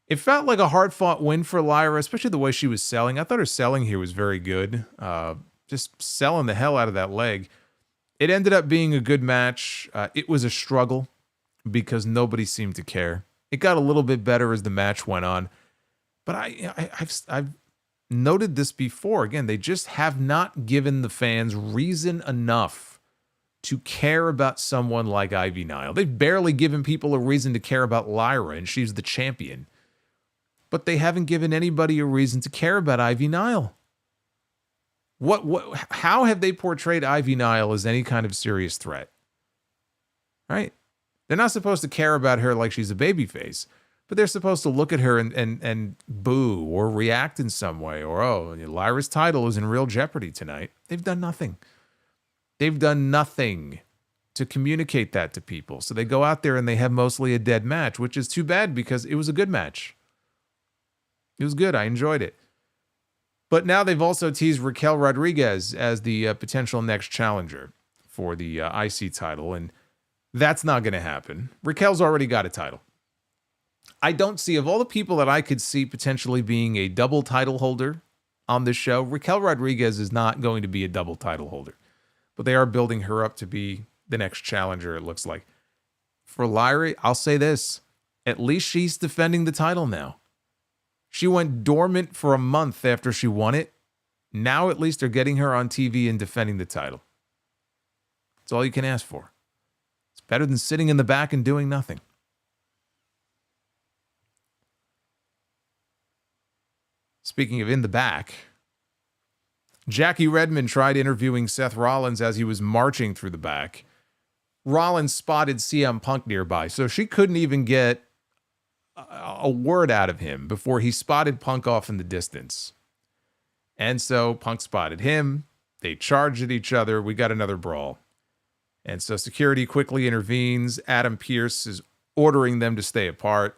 It felt like a hard-fought win for Lyra, especially the way she was selling. I thought her selling here was very good. Just selling the hell out of that leg. It ended up being a good match. It was a struggle because nobody seemed to care. It got a little bit better as the match went on. But I've noted this before. Again, they just have not given the fans reason enough to care about someone like Ivy Nile. They've barely given people a reason to care about Lyra, and she's the champion. But they haven't given anybody a reason to care about Ivy Nile. How have they portrayed Ivy Nile as any kind of serious threat? Right? They're not supposed to care about her like she's a babyface, but they're supposed to look at her and boo or react in some way, or, oh, Lyra's title is in real jeopardy tonight. They've done nothing. They've done nothing to communicate that to people. So they go out there and they have mostly a dead match, which is too bad because it was a good match. It was good. I enjoyed it. But now they've also teased Raquel Rodriguez as the potential next challenger for the IC title, and that's not going to happen. Raquel's already got a title. I don't see, of all the people that I could see potentially being a double title holder on this show, Raquel Rodriguez is not going to be a double title holder. But they are building her up to be the next challenger, it looks like. For Lyra, I'll say this. At least she's defending the title now. She went dormant for a month after she won it. Now at least they're getting her on TV and defending the title. That's all you can ask for. It's better than sitting in the back and doing nothing. Speaking of in the back, Jackie Redmond tried interviewing Seth Rollins as he was marching through the back. Rollins spotted CM Punk nearby, so she couldn't even get a word out of him before he spotted Punk off in the distance. And so Punk spotted him. They charged at each other. We got another brawl. And so security quickly intervenes. Adam Pearce is ordering them to stay apart.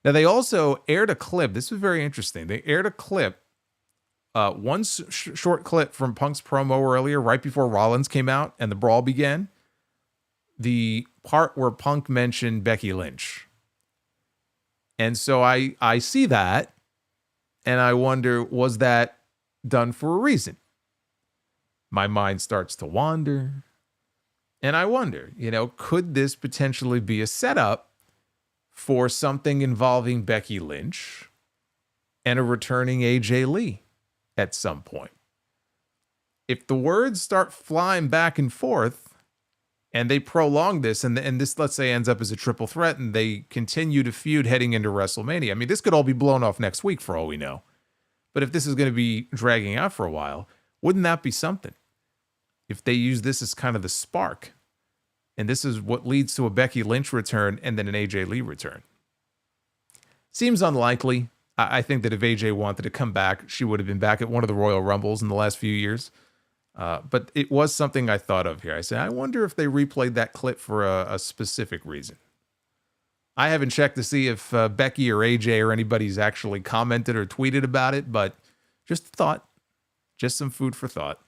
Now, they also aired a clip. This was very interesting. They aired a clip one short clip from Punk's promo earlier, right before Rollins came out and the brawl began. The part where Punk mentioned Becky Lynch. And so I see that, and I wonder, was that done for a reason? My mind starts to wander, and I wonder, could this potentially be a setup for something involving Becky Lynch and a returning AJ Lee at some point? If the words start flying back and forth, and they prolong this, and this, let's say, ends up as a triple threat, and they continue to feud heading into WrestleMania. I mean, this could all be blown off next week for all we know. But if this is going to be dragging out for a while, wouldn't that be something? If they use this as kind of the spark, and this is what leads to a Becky Lynch return and then an AJ Lee return. Seems unlikely. I think that if AJ wanted to come back, she would have been back at one of the Royal Rumbles in the last few years. But it was something I thought of here. I said, I wonder if they replayed that clip for a specific reason. I haven't checked to see if Becky or AJ or anybody's actually commented or tweeted about it, but just thought, just some food for thought.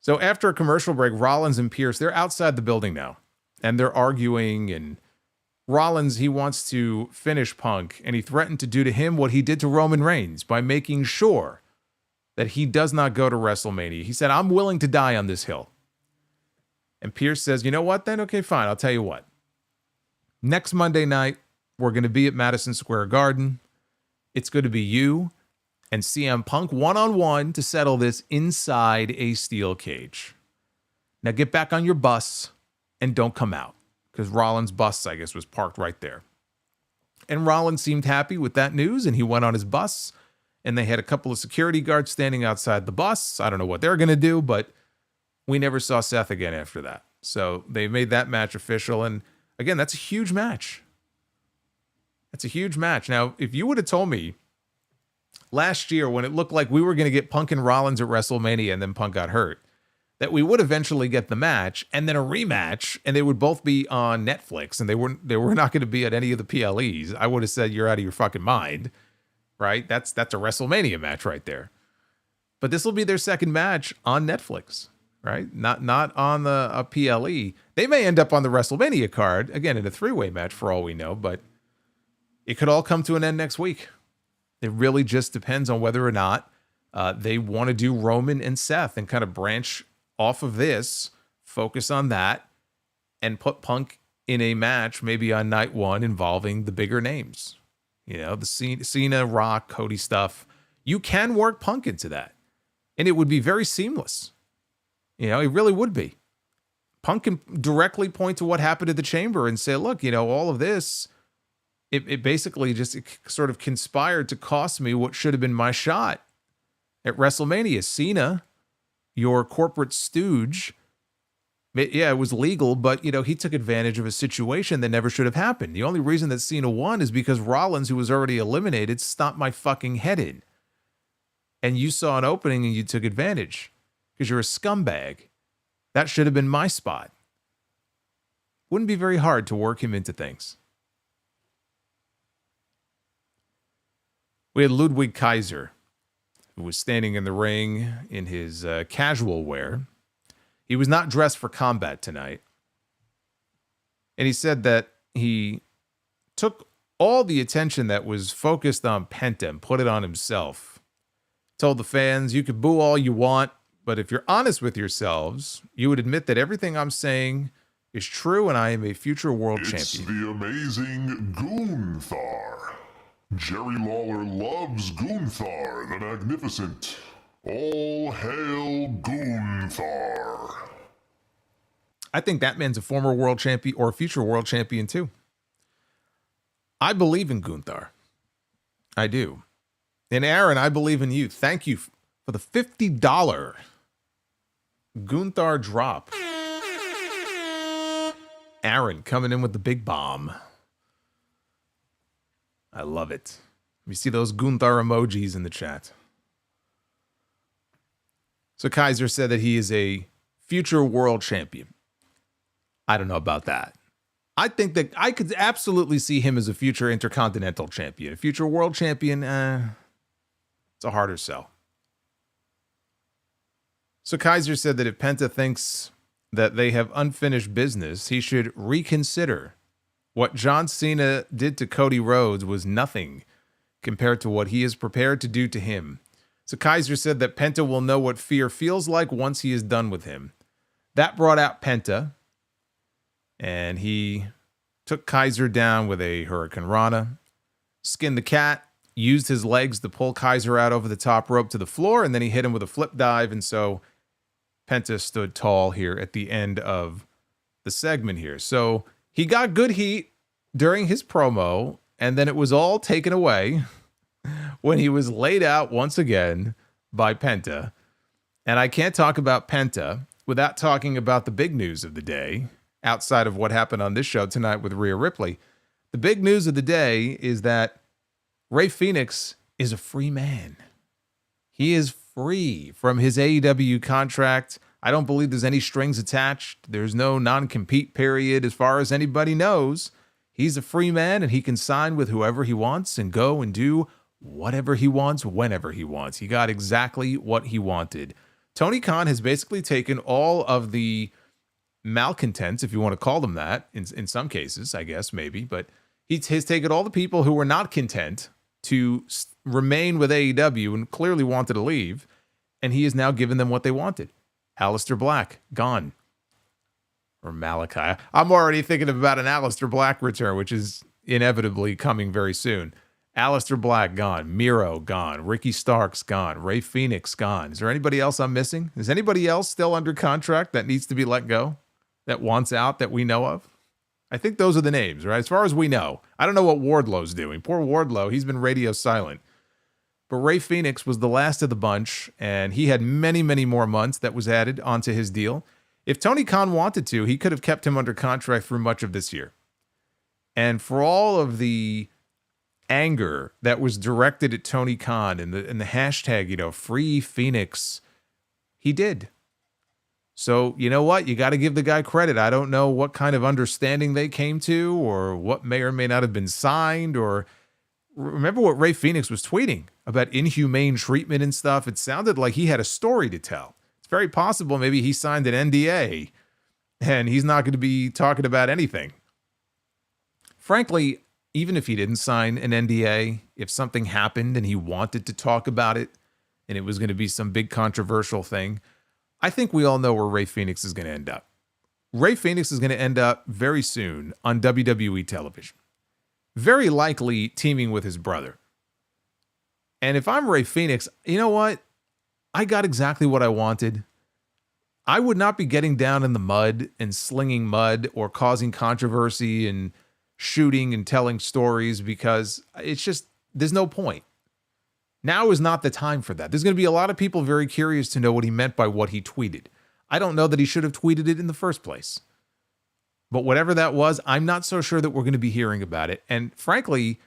So after a commercial break, Rollins and Pierce, they're outside the building now, and they're arguing, and Rollins, he wants to finish Punk, and he threatened to do to him what he did to Roman Reigns by making sure that he does not go to WrestleMania. He said, I'm willing to die on this hill. And Pierce says, you know what then? Okay, fine. I'll tell you what. Next Monday night, we're going to be at Madison Square Garden. It's going to be you and CM Punk one-on-one to settle this inside a steel cage. Now get back on your bus and don't come out, because Rollins' bus, I guess, was parked right there. And Rollins seemed happy with that news, and he went on his bus. And they had a couple of security guards standing outside the bus. I don't know what they're going to do, but we never saw Seth again after that. So they made that match official. And again, that's a huge match. That's a huge match. Now, if you would have told me last year when it looked like we were going to get Punk and Rollins at WrestleMania and then Punk got hurt, that we would eventually get the match and then a rematch, and they would both be on Netflix, and they were not going to be at any of the PLEs, I would have said, you're out of your fucking mind. Right? That's a WrestleMania match right there. But this will be their second match on Netflix, right? Not on a PLE. They may end up on the WrestleMania card, again, in a three-way match for all we know, but it could all come to an end next week. It really just depends on whether or not they want to do Roman and Seth and kind of branch off of this, focus on that, and put Punk in a match maybe on night one involving the bigger names. The Cena, Rock, Cody stuff. You can work Punk into that. And it would be very seamless. It really would be. Punk can directly point to what happened at the Chamber and say, look, all of this, it basically just sort of conspired to cost me what should have been my shot at WrestleMania. Cena, your corporate stooge, yeah, it was legal, but, he took advantage of a situation that never should have happened. The only reason that Cena won is because Rollins, who was already eliminated, stomped my fucking head in. And you saw an opening and you took advantage because you're a scumbag. That should have been my spot. Wouldn't be very hard to work him into things. We had Ludwig Kaiser, who was standing in the ring in his casual wear. He was not dressed for combat tonight. And he said that he took all the attention that was focused on Penta and put it on himself. Told the fans, you can boo all you want, but if you're honest with yourselves, you would admit that everything I'm saying is true and I am a future world champion. It's the amazing Gunther. Jerry Lawler loves Gunther the Magnificent. All hail Gunther. I think that man's a former world champion or a future world champion too. I believe in Gunther. I do. And Aaron, I believe in you. Thank you for the $50 Gunther drop. Aaron coming in with the big bomb. I love it. Let me see those Gunther emojis in the chat. So Kaiser said that he is a future world champion. I don't know about that. I think that I could absolutely see him as a future Intercontinental champion. A future world champion, it's It's a harder sell. So Kaiser said that if Penta thinks that they have unfinished business, he should reconsider. What John Cena did to Cody Rhodes was nothing compared to what he is prepared to do to him. So Kaiser said that Penta will know what fear feels like once he is done with him. That brought out Penta, and he took Kaiser down with a Hurricane Rana, skinned the cat, used his legs to pull Kaiser out over the top rope to the floor, and then he hit him with a flip dive, and so Penta stood tall here at the end of the segment here. So he got good heat during his promo, and then it was all taken away when he was laid out once again by Penta. And I can't talk about Penta without talking about the big news of the day, outside of what happened on this show tonight with Rhea Ripley. The big news of the day is that Rey Fenix is a free man. He is free from his AEW contract. I don't believe there's any strings attached. There's no non-compete period as far as anybody knows. He's a free man, and he can sign with whoever he wants and go and do whatever he wants, whenever he wants. He got exactly what he wanted. Tony Khan has basically taken all of the malcontents, if you want to call them that, in some cases, I guess, maybe, but he's taken all the people who were not content to remain with AEW and clearly wanted to leave, and he has now given them what they wanted. Aleister Black, gone. Or Malachi. I'm already thinking about an Aleister Black return, which is inevitably coming very soon. Aleister Black, gone. Miro, gone. Ricky Starks, gone. Rey Fenix, gone. Is there anybody else I'm missing? Is anybody else still under contract that needs to be let go? That wants out that we know of? I think those are the names, right? As far as we know. I don't know what Wardlow's doing. Poor Wardlow, he's been radio silent. But Rey Fenix was the last of the bunch, and he had many, many more months that was added onto his deal. If Tony Khan wanted to, he could have kept him under contract through much of this year. And for all of the anger that was directed at Tony Khan and the hashtag, free Phoenix, he did. So, you know what? You got to give the guy credit. I don't know what kind of understanding they came to or what may or may not have been signed. Or remember what Rey Fenix was tweeting about inhumane treatment and stuff. It sounded like he had a story to tell. It's very possible maybe he signed an NDA and he's not going to be talking about anything. Frankly, even if he didn't sign an NDA, if something happened and he wanted to talk about it and it was going to be some big controversial thing, I think we all know where Rey Fenix is going to end up. Rey Fenix is going to end up very soon on WWE television. Very likely teaming with his brother. And if I'm Rey Fenix, you know what? I got exactly what I wanted. I would not be getting down in the mud and slinging mud or causing controversy and shooting and telling stories because it's just, there's no point. Now is not the time for that. There's going to be a lot of people very curious to know what he meant by what he tweeted. I don't know that he should have tweeted it in the first place. But whatever that was, I'm not so sure that we're going to be hearing about it. And frankly,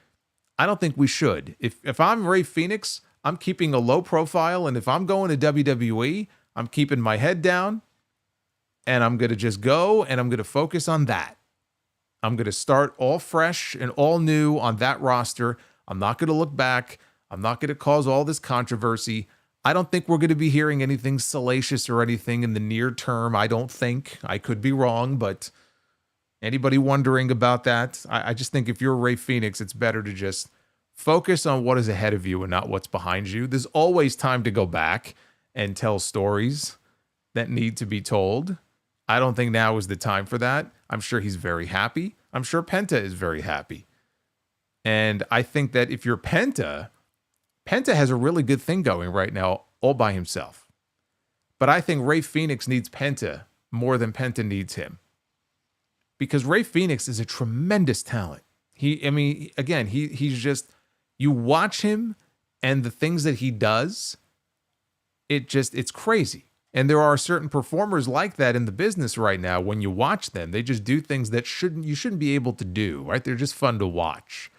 I don't think we should. If I'm Rey Fenix, I'm keeping a low profile. And if I'm going to WWE, I'm keeping my head down. And I'm going to just go and I'm going to focus on that. I'm going to start all fresh and all new on that roster. I'm not going to look back. I'm not going to cause all this controversy. I don't think we're going to be hearing anything salacious or anything in the near term. I don't think. I could be wrong, but anybody wondering about that? I just think if you're Rey Fenix, it's better to just focus on what is ahead of you and not what's behind you. There's always time to go back and tell stories that need to be told. I don't think now is the time for that. I'm sure he's very happy. I'm sure Penta is very happy. And I think that if you're Penta has a really good thing going right now all by himself. But I think Rey Fenix needs Penta more than Penta needs him. Because Rey Fenix is a tremendous talent. He's just, you watch him and the things that he does, it's crazy. And there are certain performers like that in the business right now. When you watch them, they just do things that you shouldn't be able to do, right? They're just fun to watch.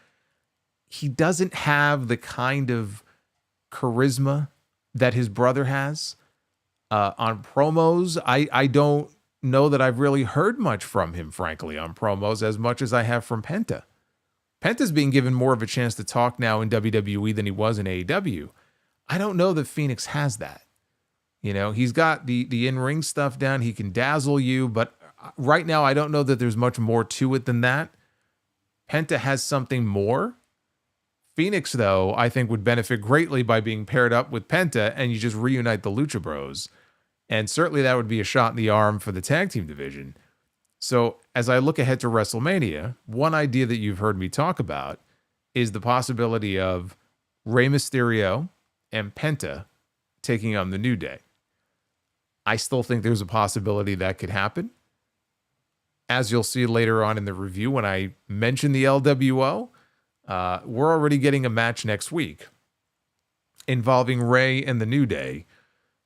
He doesn't have the kind of charisma that his brother has on promos. I don't know that I've really heard much from him, frankly, on promos as much as I have from Penta. Penta's being given more of a chance to talk now in WWE than he was in AEW. I don't know that Phoenix has that. You know, he's got the in-ring stuff down. He can dazzle you, but right now I don't know that there's much more to it than that. Penta has something more. Phoenix, though, I think would benefit greatly by being paired up with Penta and you just reunite the Lucha Bros. And certainly that would be a shot in the arm for the tag team division. So as I look ahead to WrestleMania, one idea that you've heard me talk about is the possibility of Rey Mysterio and Penta taking on the New Day. I still think there's a possibility that could happen. As you'll see later on in the review when I mention the LWO, we're already getting a match next week involving Rey and the New Day.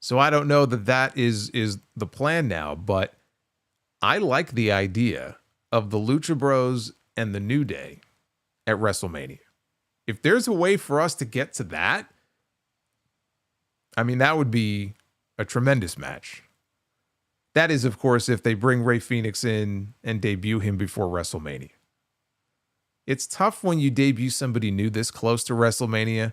So I don't know that that is the plan now, but I like the idea of the Lucha Bros and the New Day at WrestleMania. If there's a way for us to get to that, I mean, that would be a tremendous match. That is, of course, if they bring Rey Fenix in and debut him before WrestleMania. It's tough when you debut somebody new this close to WrestleMania.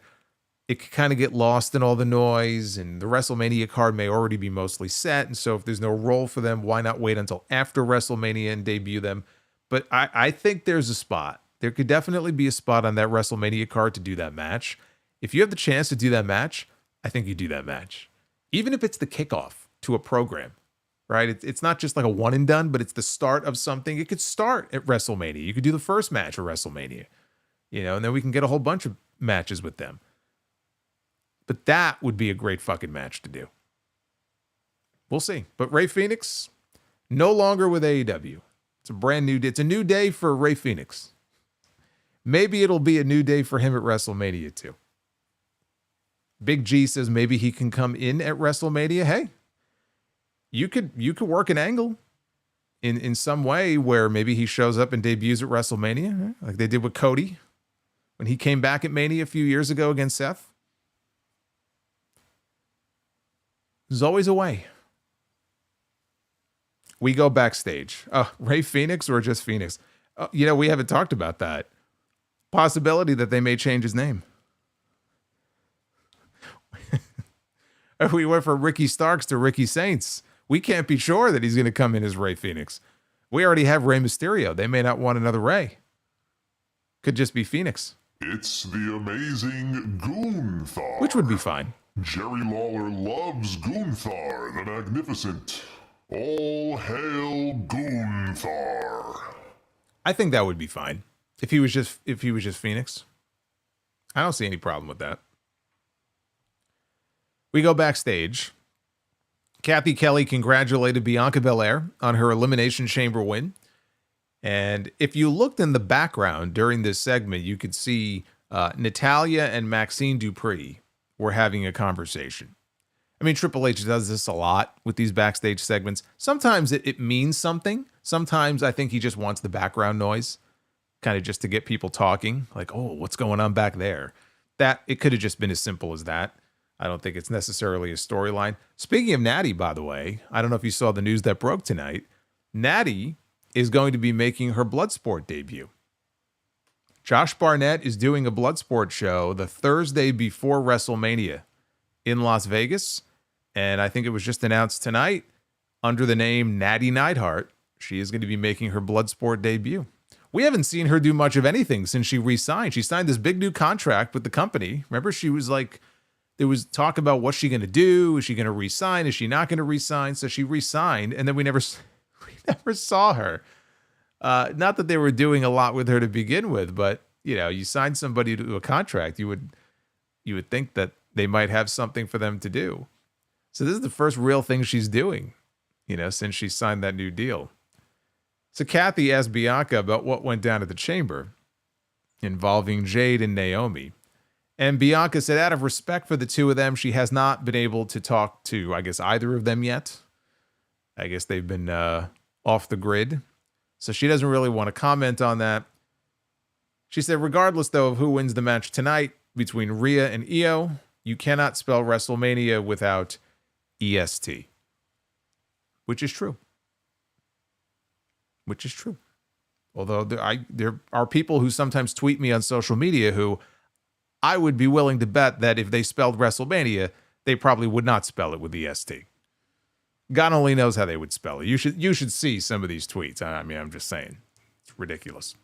It could kind of get lost in all the noise, and the WrestleMania card may already be mostly set. And so if there's no role for them, why not wait until after WrestleMania and debut them? But I think there's a spot. There could definitely be a spot on that WrestleMania card to do that match. If you have the chance to do that match, I think you do that match. Even if it's the kickoff to a program, right? It's not just like a one and done, but it's the start of something. It could start at WrestleMania. You could do the first match at WrestleMania, you know, and then we can get a whole bunch of matches with them. But that would be a great fucking match to do. We'll see. But Rey Fenix, no longer with AEW. It's a brand new day. It's a new day for Rey Fenix. Maybe it'll be a new day for him at WrestleMania too. Big G says maybe he can come in at WrestleMania. Hey, you could work an angle in some way where maybe he shows up and debuts at WrestleMania, like they did with Cody when he came back at Mania a few years ago against Seth. There's always a way. We go backstage. Rey Fenix or just Phoenix? You know, we haven't talked about that. Possibility that they may change his name. We went from Ricky Starks to Ricky Saints. We can't be sure that he's going to come in as Rey Fenix. We already have Rey Mysterio. They may not want another Rey. Could just be Phoenix. It's the amazing Gunther. Which would be fine. Jerry Lawler loves Gunther the Magnificent. All hail Gunther. I think that would be fine. If he was just Phoenix. I don't see any problem with that. We go backstage. Kathy Kelly congratulated Bianca Belair on her Elimination Chamber win. And if you looked in the background during this segment, you could see Natalya and Maxine Dupree were having a conversation. I mean, Triple H does this a lot with these backstage segments. Sometimes it means something. Sometimes I think he just wants the background noise, kind of just to get people talking. Like, oh, what's going on back there? That it could have just been as simple as that. I don't think it's necessarily a storyline. Speaking of Natty, by the way, I don't know if you saw the news that broke tonight. Natty is going to be making her Bloodsport debut. Josh Barnett is doing a Bloodsport show the Thursday before WrestleMania in Las Vegas. And I think it was just announced tonight under the name Natty Neidhart. She is going to be making her Bloodsport debut. We haven't seen her do much of anything since she re-signed. She signed this big new contract with the company. Remember, she was like, there was talk about what's she going to do? Is she going to re-sign? Is she not going to re-sign? So she re-signed, and then we never saw her. Not that they were doing a lot with her to begin with, but you know, you sign somebody to a contract, you would think that they might have something for them to do. So this is the first real thing she's doing, you know, since she signed that new deal. So Kathy asked Bianca about what went down at the Chamber involving Jade and Naomi. And Bianca said out of respect for the two of them, she has not been able to talk to, I guess, either of them yet. I guess they've been off the grid. So she doesn't really want to comment on that. She said, regardless, though, of who wins the match tonight between Rhea and IYO, you cannot spell WrestleMania without EST. Which is true. Which is true. Although there are people who sometimes tweet me on social media who I would be willing to bet that if they spelled WrestleMania, they probably would not spell it with the ST. God only knows how they would spell it. You should see some of these tweets. I mean, I'm just saying. It's ridiculous.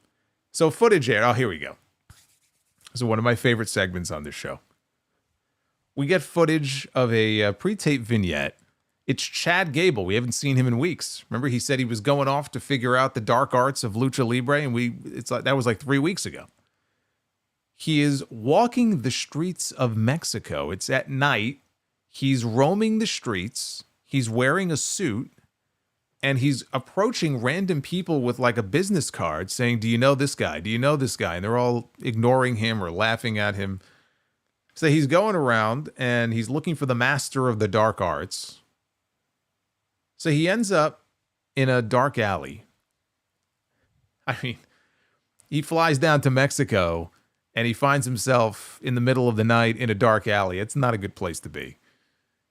So footage here. Oh, here we go. This is one of my favorite segments on this show. We get footage of a pre-tape vignette. It's Chad Gable. We haven't seen him in weeks. Remember, he said he was going off to figure out the dark arts of Lucha Libre, and that was like 3 weeks ago. He is walking the streets of Mexico. It's at night. He's roaming the streets. He's wearing a suit, and he's approaching random people with like a business card saying, "Do you know this guy? Do you know this guy?" And they're all ignoring him or laughing at him. So he's going around and he's looking for the master of the dark arts. So he ends up in a dark alley. I mean, he flies down to Mexico and he finds himself in the middle of the night in a dark alley. It's not a good place to be.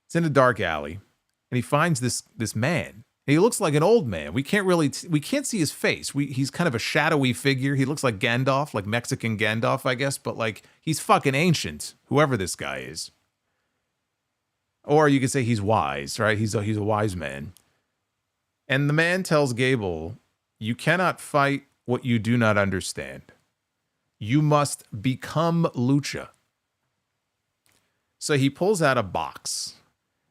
It's in a dark alley. And he finds this man. He looks like an old man. We can't see his face. He's kind of a shadowy figure. He looks like Gandalf, like Mexican Gandalf, I guess, but like he's fucking ancient, whoever this guy is. Or you could say he's wise, right? He's a wise man. And the man tells Gable, "You cannot fight what you do not understand. You must become Lucha." So he pulls out a box.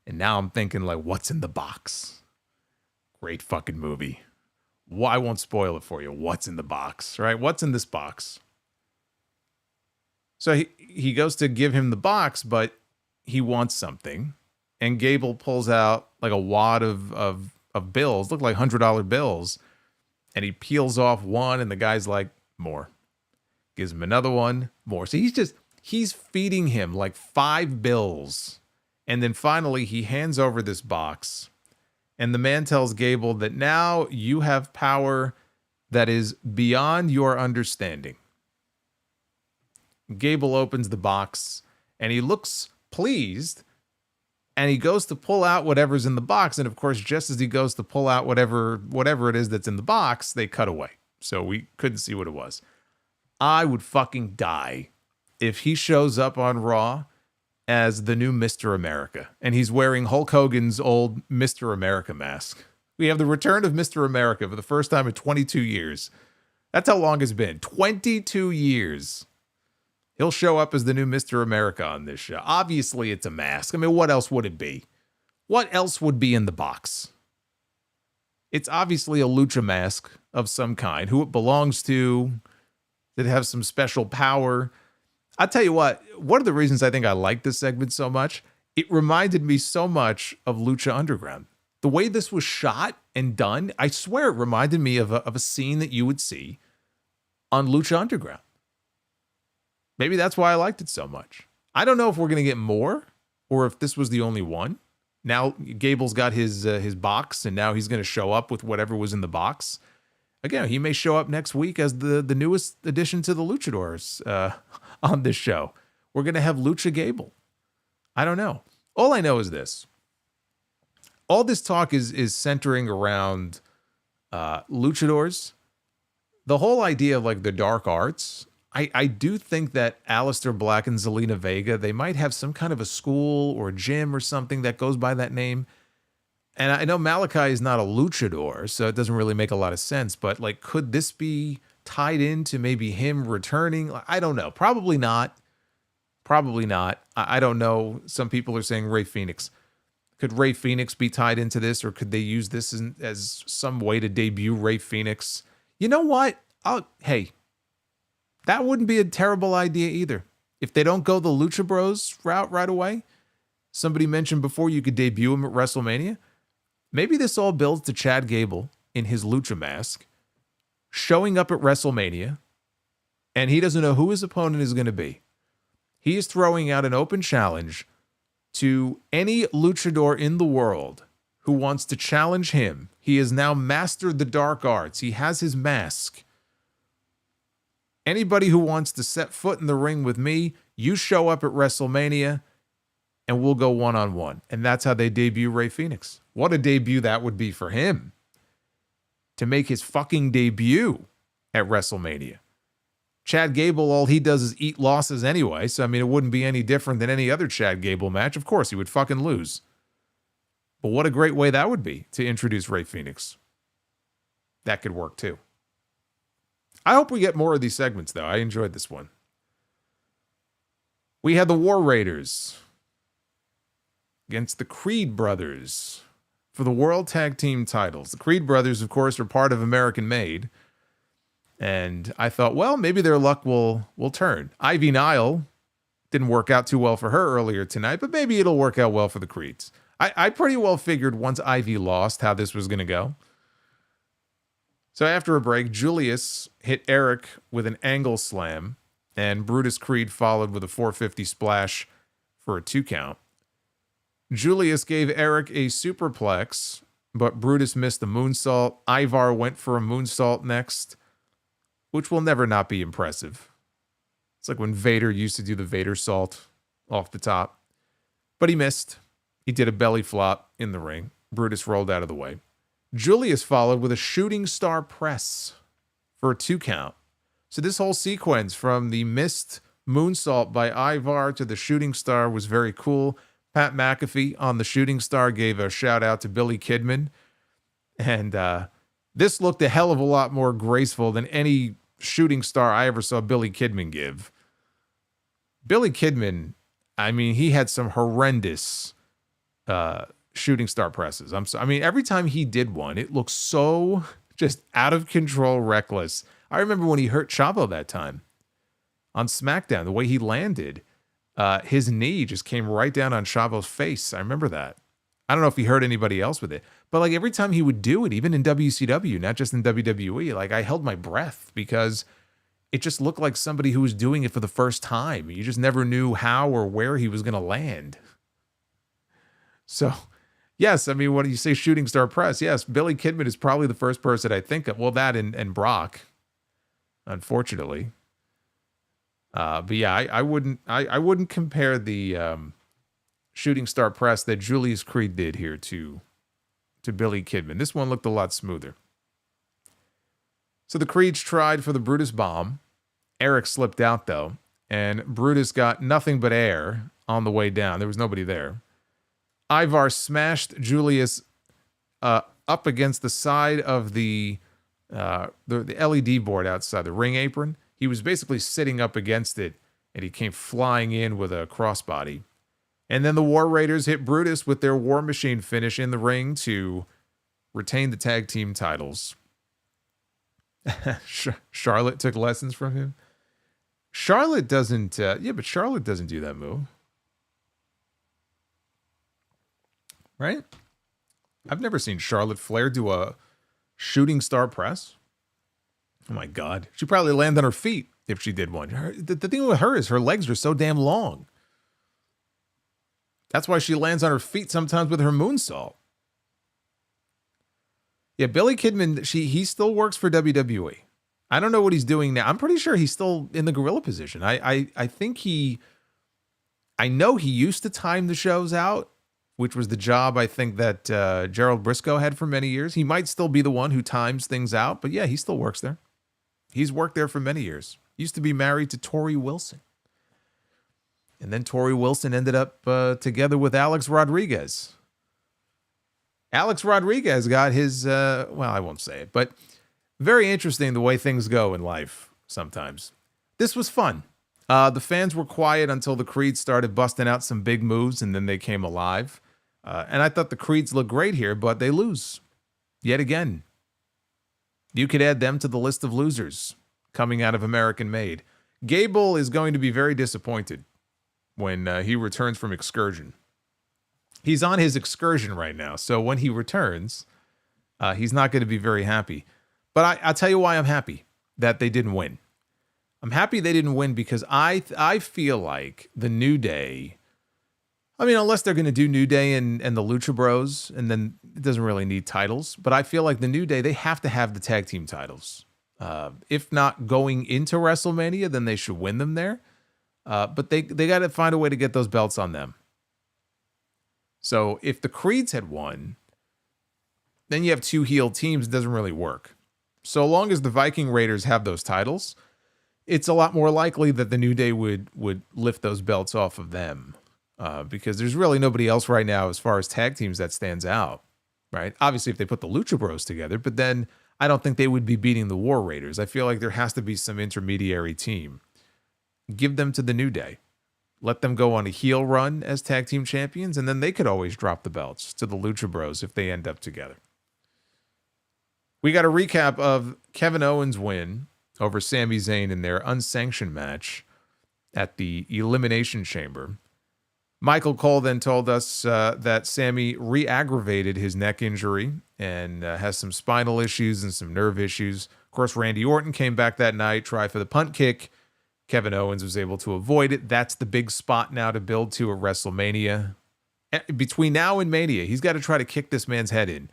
And now I'm thinking, like, what's in the box? Great fucking movie. I won't spoil it for you. What's in the box, right? What's in this box? So he goes to give him the box, but he wants something. And Gable pulls out like a wad of bills, look like $100 bills. And he peels off one, and the guy's like, "More." Gives him another one, more. So he's feeding him like 5 bills. And then finally, he hands over this box, and the man tells Gable that now you have power that is beyond your understanding. Gable opens the box, and he looks pleased, and he goes to pull out whatever's in the box, and of course, just as he goes to pull out whatever it is that's in the box, they cut away. So we couldn't see what it was. I would fucking die if he shows up on Raw as the new Mr. America, and he's wearing Hulk Hogan's old Mr. America mask. We have the return of Mr. America for the first time in 22 years. That's how long it's been. 22 years. He'll show up as the new Mr. America on this show. Obviously, it's a mask. I mean, what else would it be? What else would be in the box? It's obviously a lucha mask of some kind. Who it belongs to, that have some special power. I'll tell you what, one of the reasons I think I like this segment so much, it reminded me so much of Lucha Underground. The way this was shot and done, I swear it reminded me of a scene that you would see on Lucha Underground. Maybe that's why I liked it so much. I don't know if we're going to get more or if this was the only one. Now Gable's got his box, and now he's going to show up with whatever was in the box. Again, he may show up next week as the newest addition to the Luchadors on this show. We're going to have Lucha Gable. I don't know. All I know is this. All this talk is centering around luchadors. The whole idea of like the dark arts, I do think that Aleister Black and Zelina Vega, they might have some kind of a school or gym or something that goes by that name. And I know Malachi is not a luchador, so it doesn't really make a lot of sense. But like, could this be tied into maybe him returning? I don't know. Probably not. Probably not. I don't know. Some people are saying Rey Fenix. Could Rey Fenix be tied into this, or could they use this as some way to debut Rey Fenix? You know what? Hey, that wouldn't be a terrible idea either. If they don't go the Lucha Bros route right away, somebody mentioned before you could debut him at WrestleMania. Maybe this all builds to Chad Gable in his Lucha mask, showing up at WrestleMania, and he doesn't know who his opponent is going to be. He is throwing out an open challenge to any luchador in the world who wants to challenge him. He has now mastered the dark arts. He has his mask. Anybody who wants to set foot in the ring with me, you show up at WrestleMania, and we'll go one-on-one. And that's how they debut Rey Fenix. What a debut that would be for him. To make his fucking debut at WrestleMania. Chad Gable, all he does is eat losses anyway. So, I mean, it wouldn't be any different than any other Chad Gable match. Of course, he would fucking lose. But what a great way that would be to introduce Rey Fenix. That could work too. I hope we get more of these segments, though. I enjoyed this one. We had the War Raiders against the Creed Brothers for the World Tag Team titles. The Creed Brothers, of course, are part of American Made. And I thought, well, maybe their luck will turn. Ivy Nile didn't work out too well for her earlier tonight, but maybe it'll work out well for the Creeds. I pretty well figured once Ivy lost how this was going to go. So after a break, Julius hit Eric with an angle slam, and Brutus Creed followed with a 450 splash for a 2 count. Julius gave Eric a superplex, but Brutus missed the moonsault. Ivar went for a moonsault next, which will never not be impressive. It's like when Vader used to do the Vader salt off the top. But he missed. He did a belly flop in the ring. Brutus rolled out of the way. Julius followed with a shooting star press for a 2 count. So this whole sequence from the missed moonsault by Ivar to the shooting star was very cool. Pat McAfee on the shooting star gave a shout out to Billy Kidman. And this looked a hell of a lot more graceful than any shooting star I ever saw Billy Kidman give. Billy Kidman, I mean, he had some horrendous shooting star presses. I mean, every time he did one, it looked so just out of control, reckless. I remember when he hurt Chavo that time on SmackDown, the way he landed, his knee just came right down on Chavo's face. I remember that. I don't know if he hurt anybody else with it, but like every time he would do it, even in WCW, not just in WWE, like I held my breath because it just looked like somebody who was doing it for the first time. You just never knew how or where he was going to land. So, yes, I mean, when you say shooting star press, yes, Billy Kidman is probably the first person I think of. Well, that and Brock, unfortunately. But yeah, I wouldn't compare the shooting star press that Julius Creed did here to Billy Kidman. This one looked a lot smoother. So the Creeds tried for the Brutus bomb. Eric slipped out though, and Brutus got nothing but air on the way down. There was nobody there. Ivar smashed Julius up against the side of the LED board outside the ring apron. He was basically sitting up against it, and he came flying in with a crossbody. And then the War Raiders hit Brutus with their War Machine finish in the ring to retain the tag team titles. Charlotte took lessons from him. Charlotte doesn't, but Charlotte doesn't do that move. Right? I've never seen Charlotte Flair do a shooting star press. Oh my God. She'd probably land on her feet if she did one. The thing with her is her legs are so damn long. That's why she lands on her feet sometimes with her moonsault. Yeah, Billy Kidman, he still works for WWE. I don't know what he's doing now. I'm pretty sure he's still in the gorilla position. I think I know he used to time the shows out, which was the job I think that Gerald Briscoe had for many years. He might still be the one who times things out, but yeah, he still works there. He's worked there for many years. Used to be married to Tori Wilson. And then Tori Wilson ended up together with Alex Rodriguez. Alex Rodriguez got his, well, I won't say it, but very interesting the way things go in life sometimes. This was fun. The fans were quiet until the Creeds started busting out some big moves, and then they came alive. And I thought the Creeds looked great here, but they lose. Yet again. You could add them to the list of losers coming out of American Made. Gable is going to be very disappointed when he returns from excursion. He's on his excursion right now, so when he returns, he's not going to be very happy. But I'll tell you why I'm happy that they didn't win. I'm happy they didn't win because I feel like the New Day, I mean, unless they're going to do New Day and the Lucha Bros, and then it doesn't really need titles, but I feel like the New Day, they have to have the tag team titles. If not going into WrestleMania, then they should win them there. But they got to find a way to get those belts on them. So if the Creeds had won, then you have 2 heel teams. It doesn't really work. So long as the Viking Raiders have those titles, it's a lot more likely that the New Day would lift those belts off of them, because there's really nobody else right now as far as tag teams that stands out, right? Obviously, if they put the Lucha Bros together, but then I don't think they would be beating the War Raiders. I feel like there has to be some intermediary team. Give them to the New Day. Let them go on a heel run as tag team champions, and then they could always drop the belts to the Lucha Bros if they end up together. We got a recap of Kevin Owens' win over Sami Zayn in their unsanctioned match at the Elimination Chamber. Michael Cole then told us that Sami re-aggravated his neck injury and has some spinal issues and some nerve issues. Of course, Randy Orton came back that night, tried for the punt kick. Kevin Owens was able to avoid it. That's the big spot now to build to at WrestleMania. Between now and Mania, he's got to try to kick this man's head in,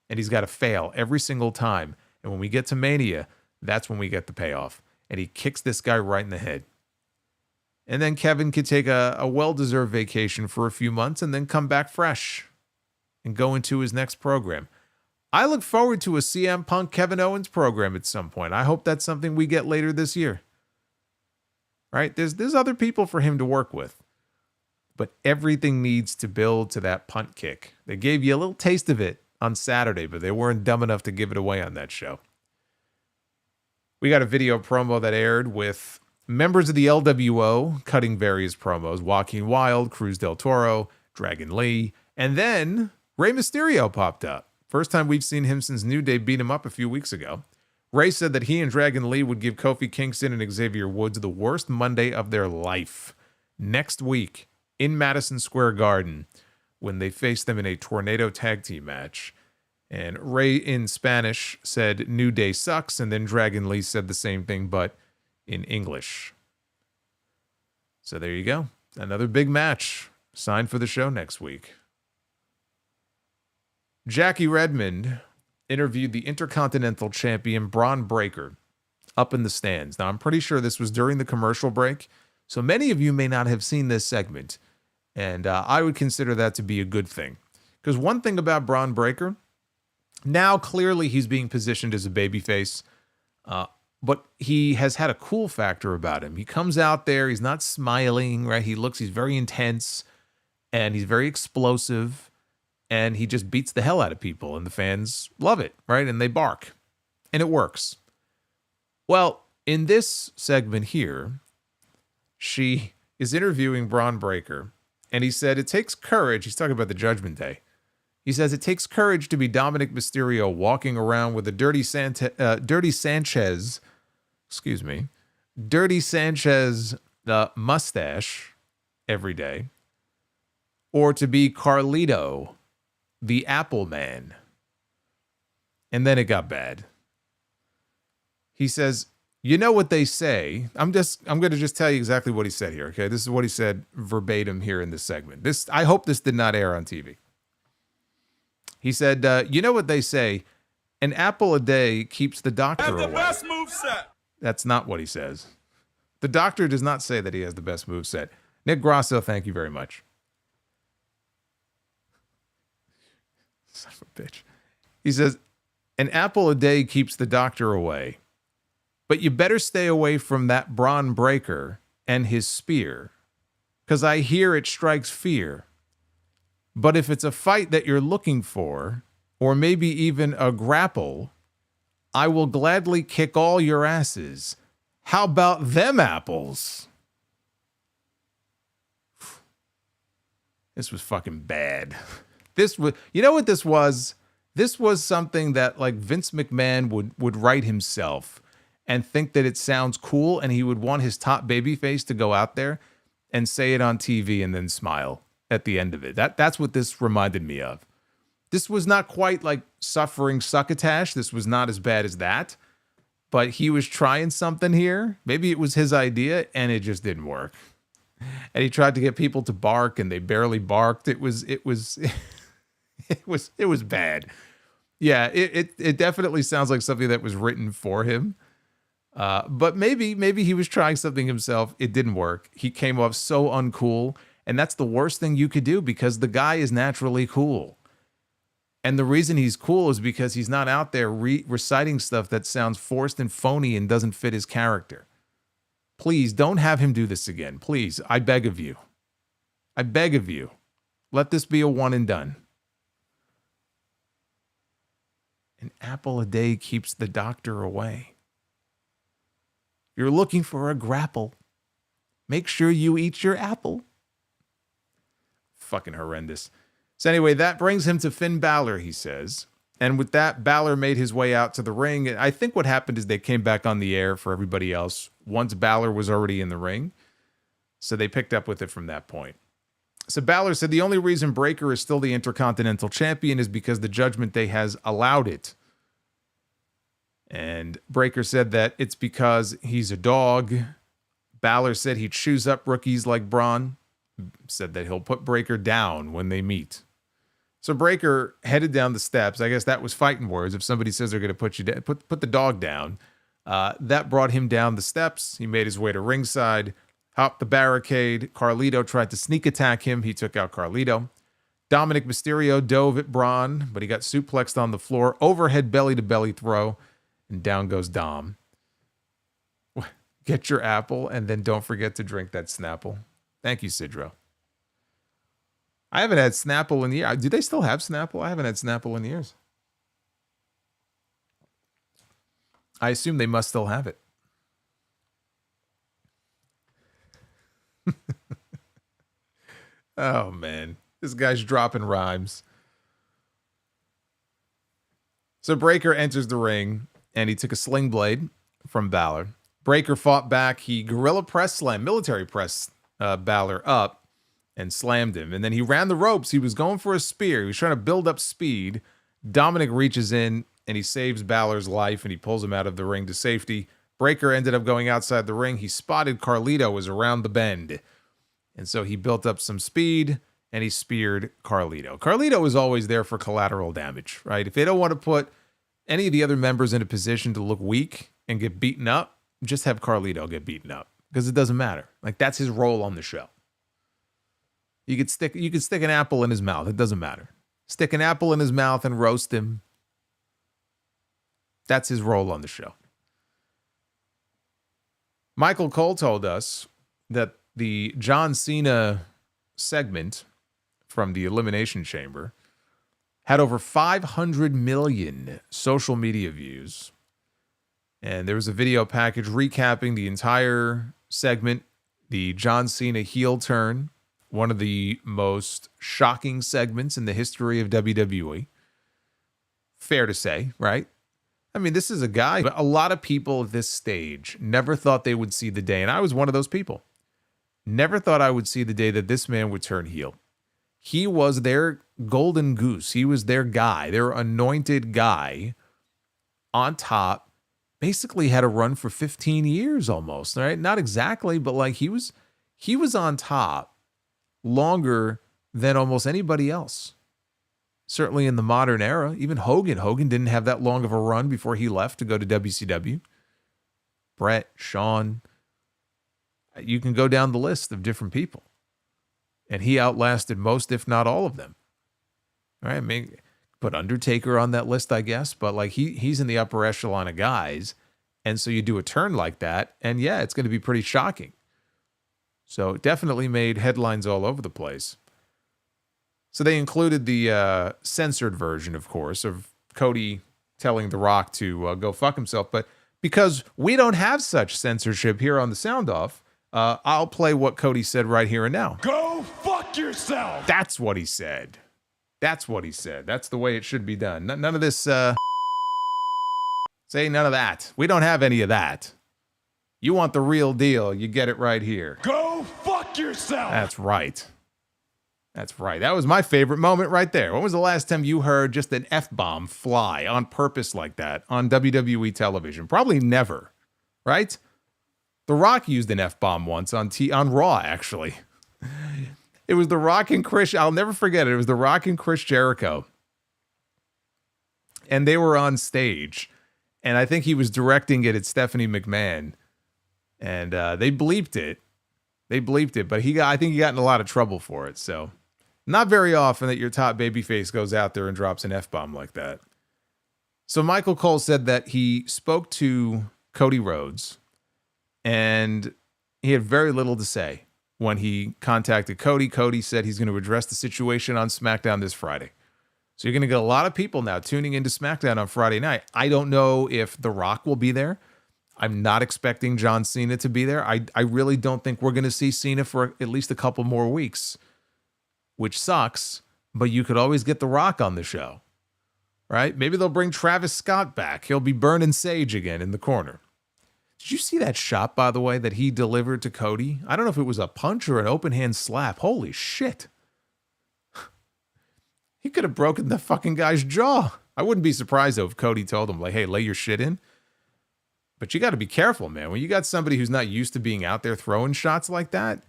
and he's got to fail every single time. And when we get to Mania, that's when we get the payoff. And he kicks this guy right in the head. And then Kevin could take a well-deserved vacation for a few months and then come back fresh and go into his next program. I look forward to a CM Punk Kevin Owens program at some point. I hope that's something we get later this year. Right? There's other people for him to work with. But everything needs to build to that punt kick. They gave you a little taste of it on Saturday, but they weren't dumb enough to give it away on that show. We got a video promo that aired with members of the LWO cutting various promos. Joaquin Wilde, Cruz del Toro, Dragon Lee, and then Rey Mysterio popped up. First time we've seen him since New Day beat him up a few weeks ago. Ray said that he and Dragon Lee would give Kofi Kingston and Xavier Woods the worst Monday of their life next week in Madison Square Garden when they face them in a tornado tag team match. And Ray in Spanish said New Day sucks, and then Dragon Lee said the same thing, but in English. So there you go. Another big match signed for the show next week. Jackie Redmond interviewed the Intercontinental Champion Braun Breaker up in the stands. Now, I'm pretty sure this was during the commercial break, so many of you may not have seen this segment, and I would consider that to be a good thing. Because one thing about Braun Breaker, now clearly he's being positioned as a babyface, but he has had a cool factor about him. He comes out there, he's not smiling, right? He's very intense, and he's very explosive, and he just beats the hell out of people, and the fans love it, right? And they bark, and it works. Well, in this segment here, she is interviewing Braun Breaker, and he said it takes courage. He's talking about the Judgment Day. He says it takes courage to be Dominic Mysterio walking around with a Dirty Sanchez mustache every day, or to be Carlito, the Apple Man. And then it got bad. He says, you know what they say. I'm going to just tell you exactly what he said here, okay? This is what he said verbatim here in this segment. I hope this did not air on TV. He said, you know what they say, an apple a day keeps the doctor away. Have the best moveset. That's not what he says. The doctor does not say that he has the best moveset. Nick Grasso, thank you very much. Son of a bitch. He says, an apple a day keeps the doctor away. But you better stay away from that Braun Breaker and his spear, because I hear it strikes fear. But if it's a fight that you're looking for, or maybe even a grapple, I will gladly kick all your asses. How about them apples? This was fucking bad. This was, you know what this was? This was something that like Vince McMahon would write himself and think that it sounds cool, and he would want his top babyface to go out there and say it on TV and then smile at the end of it. That's what this reminded me of. This was not quite like Suffering Succotash. This was not as bad as that, but he was trying something here. Maybe it was his idea and it just didn't work. And he tried to get people to bark and they barely barked. It was bad. Yeah, it definitely sounds like something that was written for him. But maybe he was trying something himself. It didn't work. He came off so uncool, and that's the worst thing you could do because the guy is naturally cool. And the reason he's cool is because he's not out there reciting stuff that sounds forced and phony and doesn't fit his character. Please don't have him do this again. Please, I beg of you. I beg of you. Let this be a one and done. An apple a day keeps the doctor away. If you're looking for a grapple, make sure you eat your apple. Fucking horrendous. So anyway, that brings him to Finn Balor, he says. And with that, Balor made his way out to the ring. I think what happened is they came back on the air for everybody else once Balor was already in the ring. So they picked up with it from that point. So Balor said the only reason Breaker is still the Intercontinental Champion is because the Judgment Day has allowed it. And Breaker said that it's because he's a dog. Balor said he'd choose up rookies like Braun. Said that he'll put Breaker down when they meet. So Breaker headed down the steps. I guess that was fighting words. If somebody says they're going to put you down, put the dog down. That brought him down the steps. He made his way to ringside, hopped the barricade. Carlito tried to sneak attack him. He took out Carlito. Dominic Mysterio dove at Braun, but he got suplexed on the floor. Overhead belly-to-belly throw, and down goes Dom. Get your apple, and then don't forget to drink that Snapple. Thank you, Sidro. I haven't had Snapple in years. Do they still have Snapple? I haven't had Snapple in years. I assume they must still have it. Oh, man. This guy's dropping rhymes. So Breaker enters the ring, and he took a sling blade from Balor. Breaker fought back. He gorilla press slam, military press Balor up and slammed him. And then he ran the ropes. He was going for a spear. He was trying to build up speed. Dominic reaches in, and he saves Balor's life, and he pulls him out of the ring to safety. Breaker ended up going outside the ring. He spotted Carlito was around the bend. And so he built up some speed, and he speared Carlito. Carlito is always there for collateral damage, right? If they don't want to put any of the other members in a position to look weak and get beaten up, just have Carlito get beaten up, because it doesn't matter. Like, that's his role on the show. You could stick an apple in his mouth. It doesn't matter. Stick an apple in his mouth and roast him. That's his role on the show. Michael Cole told us that the John Cena segment from the Elimination Chamber had over 500 million social media views. And there was a video package recapping the entire segment, the John Cena heel turn, one of the most shocking segments in the history of WWE. Fair to say, right? I mean, this is a guy, but a lot of people at this stage never thought they would see the day, and I was one of those people. Never thought I would see the day that this man would turn heel. He was their golden goose. He was their guy, their anointed guy on top. Basically had a run for 15 years almost, right? Not exactly, but like he was on top longer than almost anybody else. Certainly in the modern era. Even Hogan didn't have that long of a run before he left to go to WCW. Brett, Shawn. You can go down the list of different people. And he outlasted most, if not all of them. All right, I mean, put Undertaker on that list, I guess, but like he's in the upper echelon of guys. And so you do a turn like that, and yeah, it's going to be pretty shocking. So it definitely made headlines all over the place. So they included the censored version, of course, of Cody telling The Rock to go fuck himself. But because we don't have such censorship here on the Sound Off, I'll play what Cody said right here and now. Go fuck yourself! That's what he said. That's what he said. That's the way it should be done. None of this, say none of that. We don't have any of that. You want the real deal, you get it right here. Go fuck yourself! That's right. That's right. That was my favorite moment right there. When was the last time you heard just an F-bomb fly on purpose like that on WWE television? Probably never, right? The Rock used an F-bomb once on Raw, actually. It was The Rock and Chris. I'll never forget it. It was The Rock and Chris Jericho. And they were on stage. And I think he was directing it at Stephanie McMahon. And they bleeped it. But I think he got in a lot of trouble for it. So not very often that your top babyface goes out there and drops an F-bomb like that. So Michael Cole said that he spoke to Cody Rhodes. And he had very little to say when he contacted Cody. Cody said he's going to address the situation on SmackDown this Friday. So you're going to get a lot of people now tuning into SmackDown on Friday night. I don't know if The Rock will be there. I'm not expecting John Cena to be there. I really don't think we're going to see Cena for at least a couple more weeks, which sucks, but you could always get The Rock on the show, right? Maybe they'll bring Travis Scott back. He'll be burning sage again in the corner. Did you see that shot, by the way, that he delivered to Cody? I don't know if it was a punch or an open hand slap. Holy shit. He could have broken the fucking guy's jaw. I wouldn't be surprised, though, if Cody told him, like, hey, lay your shit in. But you got to be careful, man. When you got somebody who's not used to being out there throwing shots like that,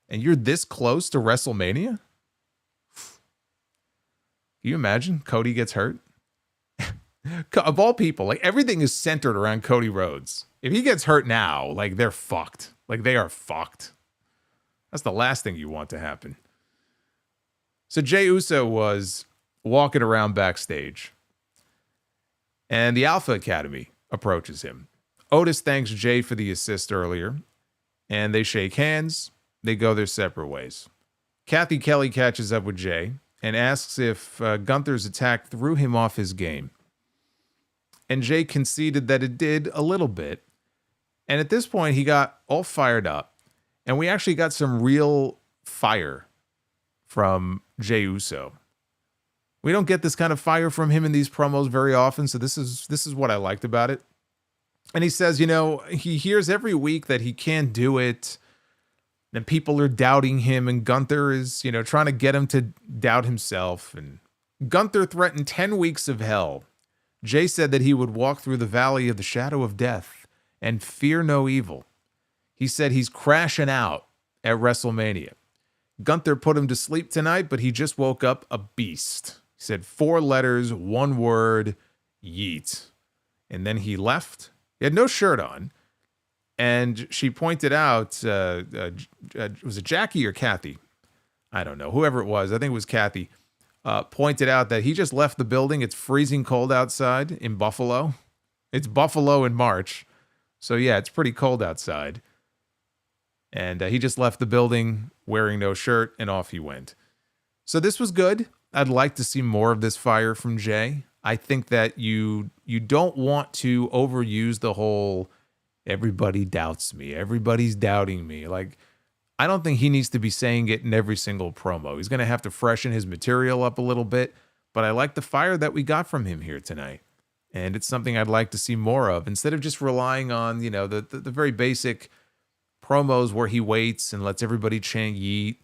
and you're this close to WrestleMania, can you imagine Cody gets hurt? Of all people, like everything is centered around Cody Rhodes. If he gets hurt now, like they're fucked. Like they are fucked. That's the last thing you want to happen. So Jey Uso was walking around backstage, and the Alpha Academy approaches him. Otis thanks Jey for the assist earlier, and they shake hands. They go their separate ways. Kathy Kelly catches up with Jey and asks if Gunther's attack threw him off his game. And Jey conceded that it did a little bit. And at this point, he got all fired up. And we actually got some real fire from Jey Uso. We don't get this kind of fire from him in these promos very often, so this is what I liked about it. And he says, you know, he hears every week that he can't do it, and people are doubting him, and Gunther is, you know, trying to get him to doubt himself. And Gunther threatened 10 weeks of hell. Jey said that he would walk through the valley of the shadow of death and fear no evil. He said he's crashing out at WrestleMania. Gunther put him to sleep tonight, but he just woke up a beast. He said 4 letters, 1 word, yeet. And then he left. He had no shirt on. And she pointed out, was it Jackie or Kathy? I don't know. Whoever it was, I think it was Kathy, pointed out that he just left the building. It's freezing cold outside in Buffalo. It's Buffalo in March. So yeah, it's pretty cold outside. And he just left the building wearing no shirt, and off he went. So this was good. I'd like to see more of this fire from Jey. I think that you don't want to overuse the whole everybody doubts me, everybody's doubting me. Like, I don't think he needs to be saying it in every single promo. He's going to have to freshen his material up a little bit, but I like the fire that we got from him here tonight. And it's something I'd like to see more of, instead of just relying on, you know, the very basic promos where he waits and lets everybody chant yeet.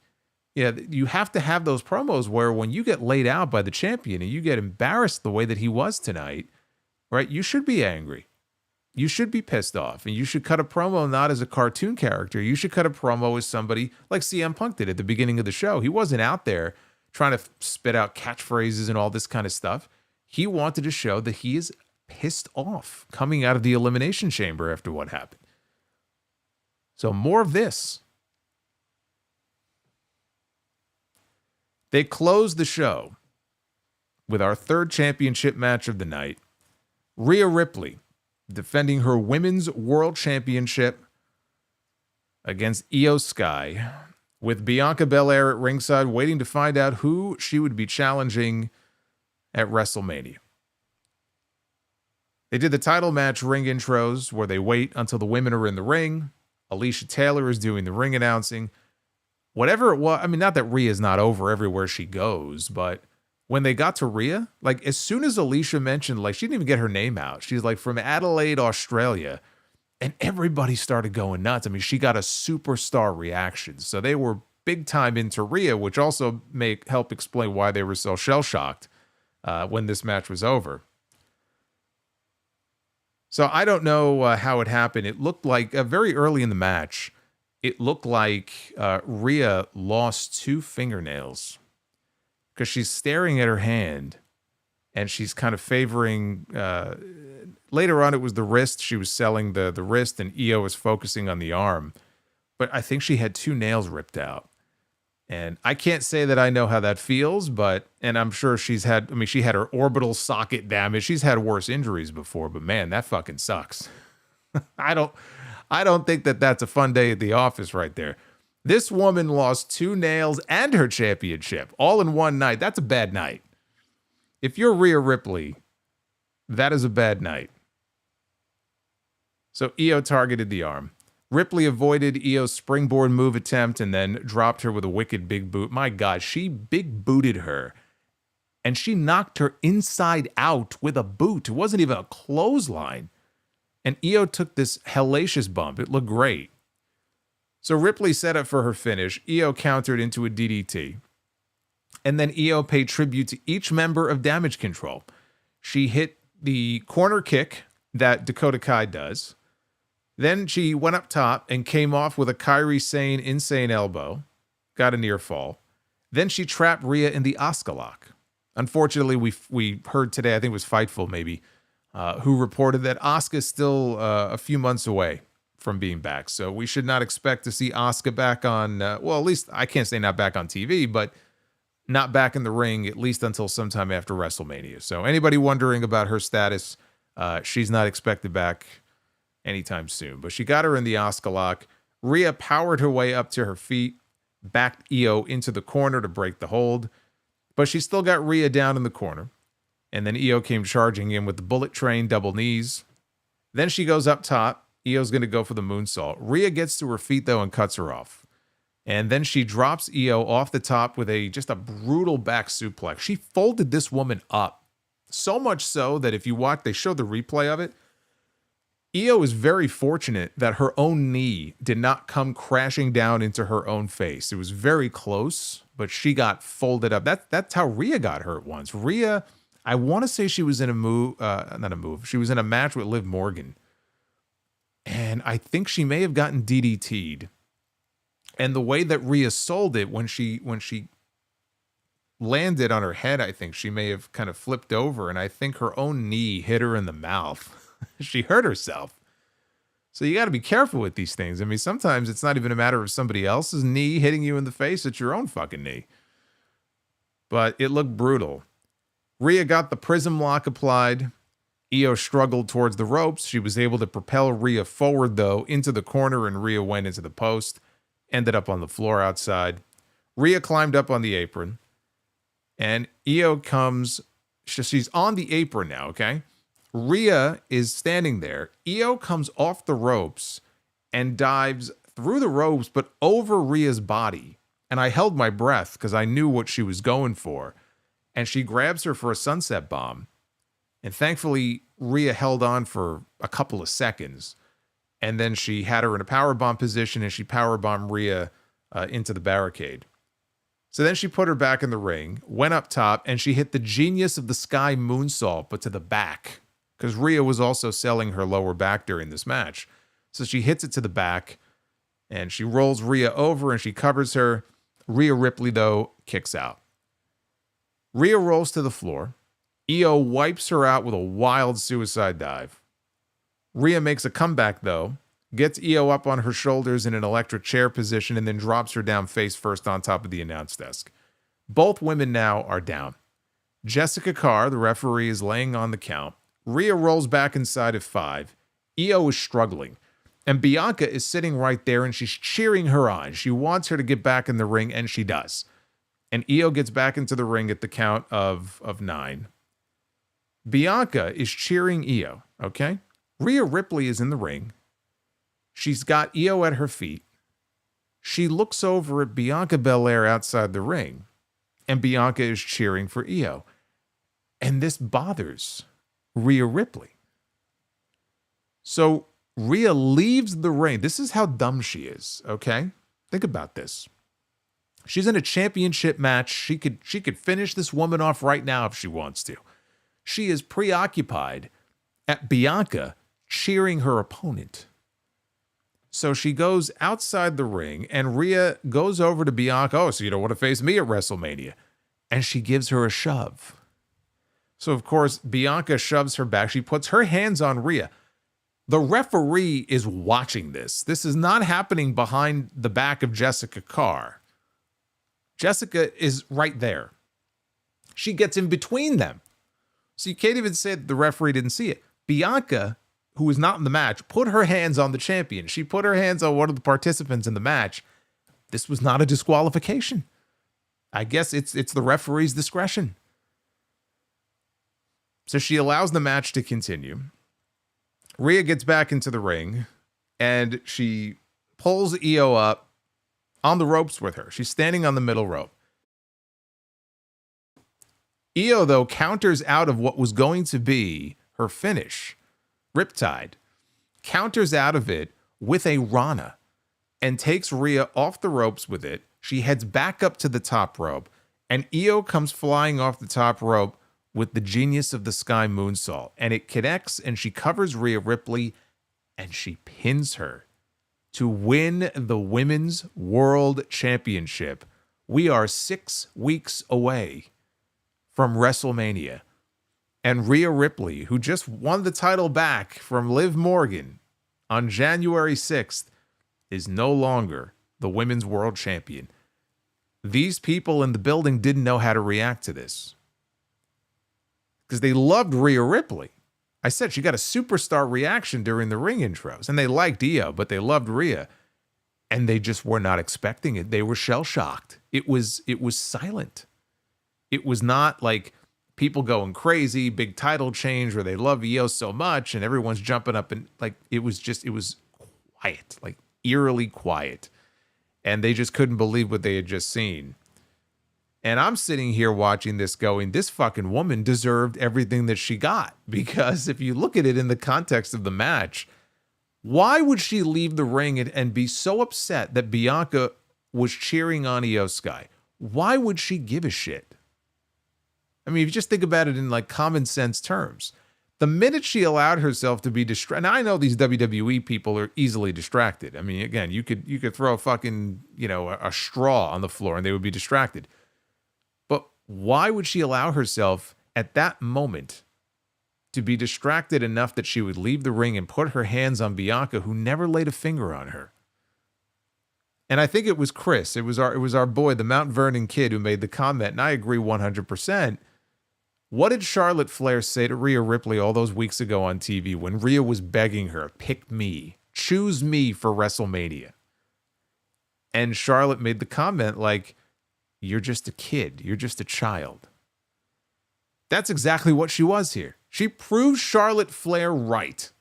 Yeah, you have to have those promos where when you get laid out by the champion and you get embarrassed the way that he was tonight, right, you should be angry. You should be pissed off, and you should cut a promo not as a cartoon character. You should cut a promo as somebody like CM Punk did at the beginning of the show. He wasn't out there trying to spit out catchphrases and all this kind of stuff. He wanted to show that he is pissed off coming out of the Elimination Chamber after what happened. So more of this. They closed the show with our 3rd championship match of the night. Rhea Ripley defending her Women's World Championship against IYO SKY, with Bianca Belair at ringside waiting to find out who she would be challenging at WrestleMania. They did the title match ring intros where they wait until the women are in the ring. Alicia Taylor is doing the ring announcing. Whatever it was, I mean, not that Rhea's not over everywhere she goes, but when they got to Rhea, like as soon as Alicia mentioned, like she didn't even get her name out. She's like from Adelaide, Australia, and everybody started going nuts. I mean, she got a superstar reaction. So they were big time into Rhea, which also may help explain why they were so shell-shocked when this match was over. So I don't know how it happened. It looked like very early in the match, it looked like Rhea lost 2 fingernails because she's staring at her hand and she's kind of favoring. Later on, it was the wrist. She was selling the wrist, and IYO was focusing on the arm. But I think she had 2 nails ripped out. And I can't say that I know how that feels, and I'm sure she had her orbital socket damage. She's had worse injuries before, but man, that fucking sucks. I I don't think that that's a fun day at the office right there. This woman lost 2 nails and her championship all in one night. That's a bad night. If you're Rhea Ripley, that is a bad night. So Io targeted the arm. Ripley avoided Io's springboard move attempt and then dropped her with a wicked big boot. My God, she big booted her. And she knocked her inside out with a boot. It wasn't even a clothesline. And Io took this hellacious bump. It looked great. So Ripley set up for her finish. Io countered into a DDT. And then Io paid tribute to each member of Damage Control. She hit the corner kick that Dakota Kai does. Then she went up top and came off with a Kairi Sane insane elbow. Got a near fall. Then she trapped Rhea in the Asuka lock. Unfortunately, we heard today, I think it was Fightful maybe, who reported that Asuka is still a few months away from being back. So we should not expect to see Asuka back on, well, at least I can't say not back on TV, but not back in the ring, at least until sometime after WrestleMania. So anybody wondering about her status, she's not expected back anytime soon. But she got her in the Asuka lock. Rhea powered her way up to her feet, backed Io into the corner to break the hold, but she still got Rhea down in the corner. And then Io came charging in with the bullet train double knees. Then she goes up top. Io's going to go for the moonsault. Rhea gets to her feet, though, and cuts her off. And then she drops Io off the top with just a brutal back suplex. She folded this woman up. So much so that if you watch, they show the replay of it. Io is very fortunate that her own knee did not come crashing down into her own face. It was very close, but she got folded up. That's how Rhea got hurt once. Rhea, I want to say she was in she was in a match with Liv Morgan. And I think she may have gotten DDT'd. And the way that Rhea sold it, when she landed on her head, I think she may have kind of flipped over. And I think her own knee hit her in the mouth. She hurt herself. So you got to be careful with these things. I mean, sometimes it's not even a matter of somebody else's knee hitting you in the face. It's your own fucking knee. But it looked brutal. Rhea got the prism lock applied. Io struggled towards the ropes. She was able to propel Rhea forward, though, into the corner, and Rhea went into the post. Ended up on the floor outside. Rhea climbed up on the apron. And Io comes. She's on the apron now, okay? Rhea is standing there. Io comes off the ropes and dives through the ropes, but over Rhea's body. And I held my breath because I knew what she was going for. And she grabs her for a sunset bomb. And thankfully, Rhea held on for a couple of seconds. And then she had her in a powerbomb position, and she powerbombed Rhea into the barricade. So then she put her back in the ring, went up top, and she hit the Genius of the Sky moonsault, but to the back. Because Rhea was also selling her lower back during this match. So she hits it to the back, and she rolls Rhea over, and she covers her. Rhea Ripley, though, kicks out. Rhea rolls to the floor. Io wipes her out with a wild suicide dive. Rhea makes a comeback, though, gets Io up on her shoulders in an electric chair position, and then drops her down face first on top of the announce desk. Both women now are down. Jessica Carr, the referee, is laying on the count. Rhea rolls back inside of 5. Io is struggling. And Bianca is sitting right there, and she's cheering her on. She wants her to get back in the ring, and she does. And Io gets back into the ring at the count of 9. Bianca is cheering Io, okay? Rhea Ripley is in the ring. She's got Io at her feet. She looks over at Bianca Belair outside the ring, and Bianca is cheering for Io. And this bothers Rhea Ripley. So Rhea leaves the ring. This is how dumb she is, okay? Think about this. She's in a championship match. She could finish this woman off right now if she wants to. She is preoccupied at Bianca cheering her opponent. So she goes outside the ring, and Rhea goes over to Bianca. Oh, so you don't want to face me at WrestleMania. And she gives her a shove. So, of course, Bianca shoves her back. She puts her hands on Rhea. The referee is watching this. This is not happening behind the back of Jessica Carr. Jessica is right there. She gets in between them. So you can't even say that the referee didn't see it. Bianca, who was not in the match, put her hands on the champion. She put her hands on one of the participants in the match. This was not a disqualification. I guess it's the referee's discretion. So she allows the match to continue. Rhea gets back into the ring, and she pulls Io up on the ropes with her. She's standing on the middle rope. Io, though, counters out of what was going to be her finish, Riptide, counters out of it with a Rana and takes Rhea off the ropes with it. She heads back up to the top rope, and Io comes flying off the top rope with the Genius of the Sky moonsault, and it connects, and she covers Rhea Ripley, and she pins her to win the Women's World Championship. We are 6 weeks away from WrestleMania, and Rhea Ripley, who just won the title back from Liv Morgan on January 6th, is no longer the Women's World Champion. These people in the building didn't know how to react to this, because they loved Rhea Ripley. I said she got a superstar reaction during the ring intros, and they liked Io, but they loved Rhea, and they just were not expecting it. They were shell-shocked. It was silent. It was not like people going crazy, big title change where they love Io so much and everyone's jumping up, and like it was quiet, like eerily quiet, and they just couldn't believe what they had just seen. And I'm sitting here watching this going, this fucking woman deserved everything that she got. Because if you look at it in the context of the match, why would she leave the ring and be so upset that Bianca was cheering on IYO SKY? Why would she give a shit? I mean, if you just think about it in like common sense terms, the minute she allowed herself to be distracted, and I know these WWE people are easily distracted. I mean, again, you could throw a fucking, a straw on the floor and they would be distracted. Why would she allow herself at that moment to be distracted enough that she would leave the ring and put her hands on Bianca, who never laid a finger on her? And I think it was Chris. It was our boy, the Mount Vernon kid, who made the comment, and I agree 100%. What did Charlotte Flair say to Rhea Ripley all those weeks ago on TV when Rhea was begging her, pick me, choose me for WrestleMania? And Charlotte made the comment like, you're just a kid. You're just a child. That's exactly what she was here. She proved Charlotte Flair right.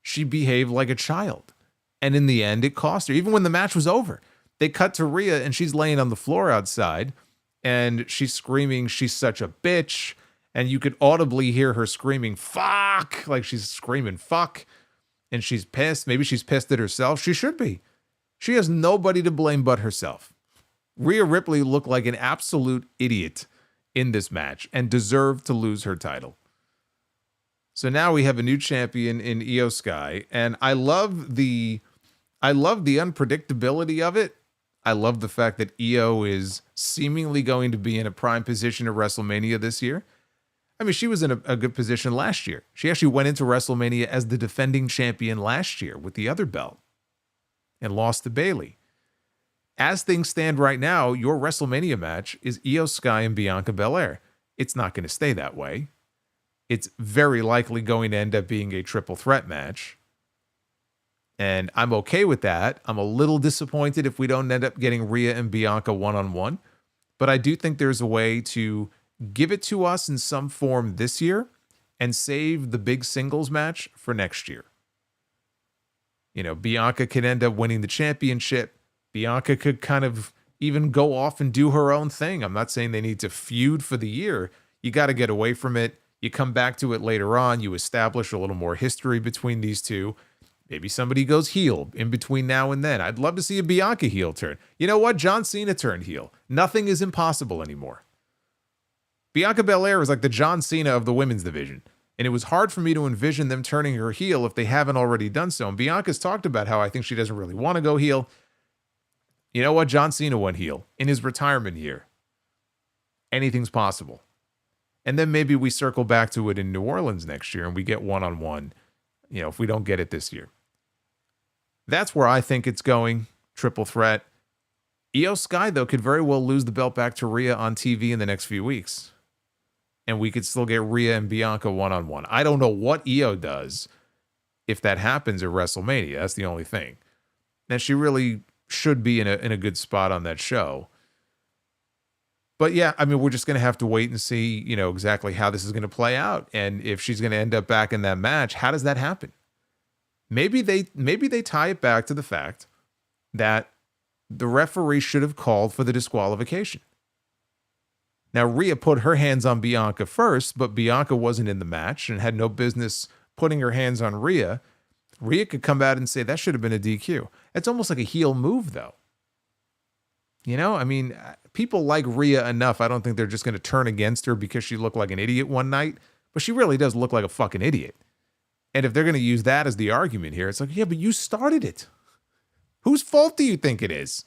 She behaved like a child. And in the end, it cost her. Even when the match was over, they cut to Rhea and she's laying on the floor outside and she's screaming, she's such a bitch. And you could audibly hear her screaming, fuck, like she's screaming, fuck. And she's pissed. Maybe she's pissed at herself. She should be. She has nobody to blame but herself. Rhea Ripley looked like an absolute idiot in this match and deserved to lose her title. So now we have a new champion in IYO SKY, and I love the unpredictability of it. I love the fact that Io is seemingly going to be in a prime position at WrestleMania this year. I mean, she was in a good position last year. She actually went into WrestleMania as the defending champion last year with the other belt and lost to Bayley. As things stand right now, your WrestleMania match is IYO SKY and Bianca Belair. It's not going to stay that way. It's very likely going to end up being a triple threat match. And I'm okay with that. I'm a little disappointed if we don't end up getting Rhea and Bianca one-on-one. But I do think there's a way to give it to us in some form this year and save the big singles match for next year. Bianca could end up winning the championship. Bianca could kind of even go off and do her own thing. I'm not saying they need to feud for the year. You got to get away from it. You come back to it later on. You establish a little more history between these two. Maybe somebody goes heel in between now and then. I'd love to see a Bianca heel turn. You know what? John Cena turned heel. Nothing is impossible anymore. Bianca Belair is like the John Cena of the women's division. And it was hard for me to envision them turning her heel if they haven't already done so. And Bianca's talked about how I think she doesn't really want to go heel. You know what? John Cena went heel in his retirement year. Anything's possible. And then maybe we circle back to it in New Orleans next year and we get one-on-one, if we don't get it this year. That's where I think it's going. Triple threat. IYO SKY, though, could very well lose the belt back to Rhea on TV in the next few weeks. And we could still get Rhea and Bianca one-on-one. I don't know what IYO does if that happens at WrestleMania. That's the only thing. And she really should be in a good spot on that show. But yeah, I mean, we're just going to have to wait and see, exactly how this is going to play out. And if she's going to end up back in that match, how does that happen? Maybe they tie it back to the fact that the referee should have called for the disqualification. Now, Rhea put her hands on Bianca first, but Bianca wasn't in the match and had no business putting her hands on Rhea. Rhea could come out and say that should have been a DQ. It's almost like a heel move, though. I mean, people like Rhea enough. I don't think they're just going to turn against her because she looked like an idiot one night, but she really does look like a fucking idiot. And if they're going to use that as the argument here, it's like, yeah, but you started it. Whose fault do you think it is?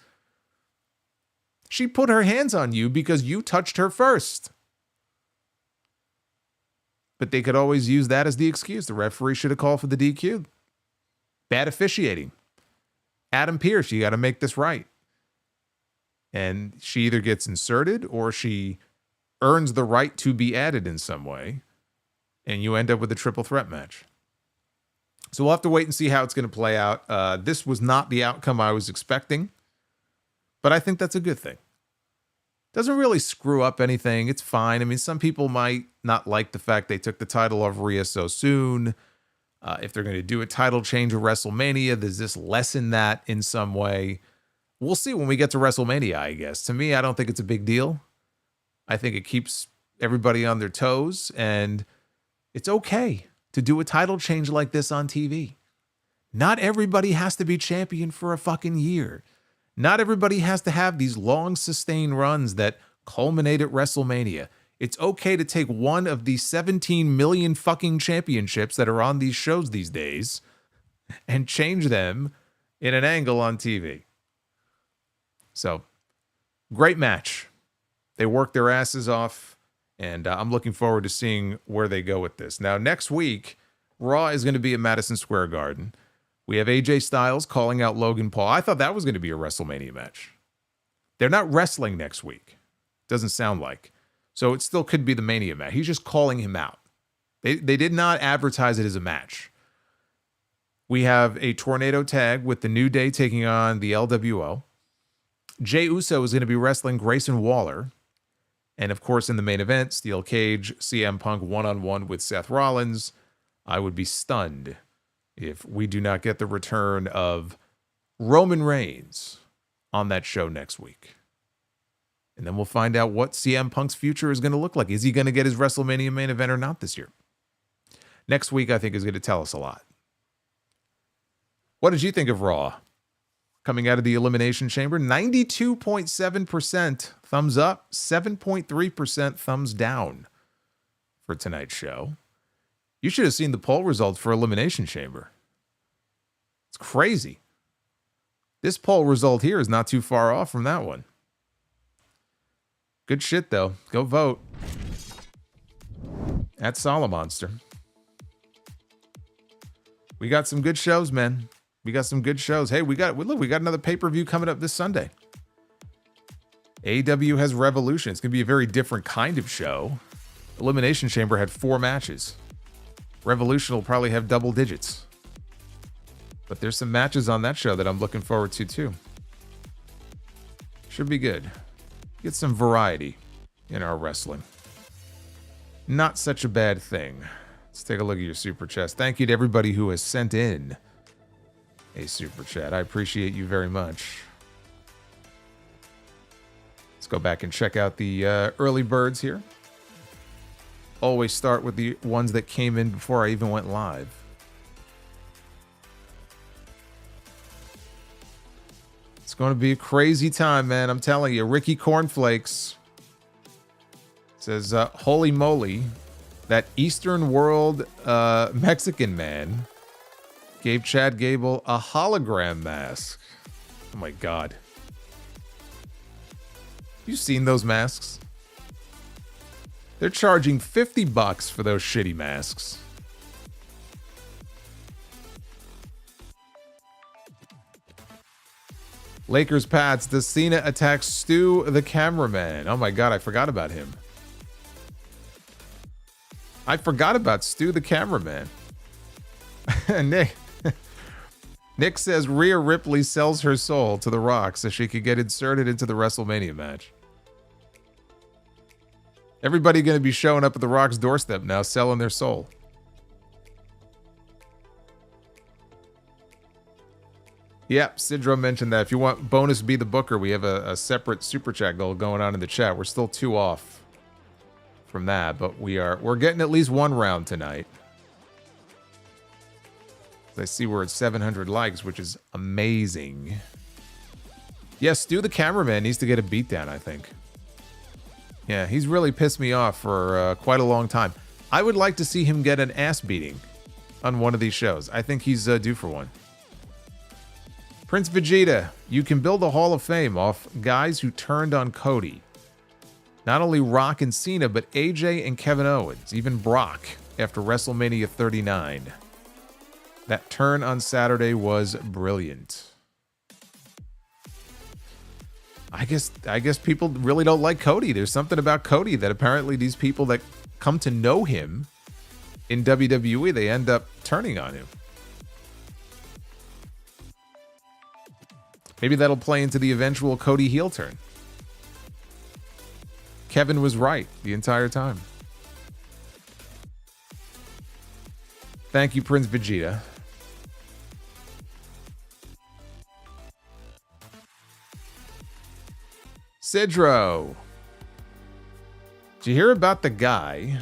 She put her hands on you because you touched her first. But they could always use that as the excuse. The referee should have called for the DQ. Bad officiating. Adam Pearce, you got to make this right. And she either gets inserted or she earns the right to be added in some way. And you end up with a triple threat match. So we'll have to wait and see how it's going to play out. This was not the outcome I was expecting, but I think that's a good thing. Doesn't really screw up anything. It's fine. I mean, some people might not like the fact they took the title off Rhea so soon. If they're going to do a title change at WrestleMania, does this lessen that in some way? We'll see when we get to WrestleMania, I guess. To me, I don't think it's a big deal. I think it keeps everybody on their toes, and it's okay to do a title change like this on TV. Not everybody has to be champion for a fucking year. Not everybody has to have these long sustained runs that culminate at WrestleMania. It's okay to take one of the 17 million fucking championships that are on these shows these days and change them in an angle on TV. So, great match. They worked their asses off. And I'm looking forward to seeing where they go with this. Now, next week, Raw is going to be at Madison Square Garden. We have AJ Styles calling out Logan Paul. I thought that was going to be a WrestleMania match. They're not wrestling next week. Doesn't sound like. So it still could be the Mania match. He's just calling him out. They did not advertise it as a match. We have a tornado tag with the New Day taking on the LWO. Jey Uso is going to be wrestling Grayson Waller. And of course, in the main event, Steel Cage, CM Punk one-on-one with Seth Rollins. I would be stunned if we do not get the return of Roman Reigns on that show next week. And then we'll find out what CM Punk's future is going to look like. Is he going to get his WrestleMania main event or not this year? Next week, I think, is going to tell us a lot. What did you think of Raw? Coming out of the Elimination Chamber, 92.7% thumbs up, 7.3% thumbs down for tonight's show. You should have seen the poll results for Elimination Chamber. It's crazy. This poll result here is not too far off from that one. Good shit, though. Go vote. At Solomonster. We got some good shows, man. We got some good shows. Hey, we got another pay-per-view coming up this Sunday. AEW has Revolution. It's going to be a very different kind of show. Elimination Chamber had 4 matches. Revolution will probably have double digits. But there's some matches on that show that I'm looking forward to, too. Should be good. Get some variety in our wrestling. Not such a bad thing. Let's take a look at your super chats. Thank you to everybody who has sent in a super chat. I appreciate you very much. Let's go back and check out the early birds here. Always start with the ones that came in before I even went live. It's going to be a crazy time, man. I'm telling you. Ricky Cornflakes says, holy moly, that Eastern World Mexican man gave Chad Gable a hologram mask. Oh my God. You seen those masks? They're charging $50 for those shitty masks. Lakers Pats, does Cena attack Stu the cameraman? Oh my God, I forgot about him. I forgot about Stu the cameraman. Nick. Nick says Rhea Ripley sells her soul to The Rock so she could get inserted into the WrestleMania match. Everybody going to be showing up at The Rock's doorstep now, selling their soul. Yep, Sidro mentioned that. If you want bonus Be the Booker, we have a separate super chat goal going on in the chat. We're still 2 off from that, but we're getting at least 1 round tonight. I see we're at 700 likes, which is amazing. Yeah, Stu the cameraman needs to get a beatdown, I think. Yeah, he's really pissed me off for quite a long time. I would like to see him get an ass beating on one of these shows. I think he's due for one. Prince Vegeta, you can build a Hall of Fame off guys who turned on Cody. Not only Rock and Cena, but AJ and Kevin Owens, even Brock after WrestleMania 39. That turn on Saturday was brilliant. I guess people really don't like Cody. There's something about Cody that apparently these people that come to know him in WWE, they end up turning on him. Maybe that'll play into the eventual Cody heel turn. Kevin was right the entire time. Thank you, Prince Vegeta. Sidro. Did you hear about the guy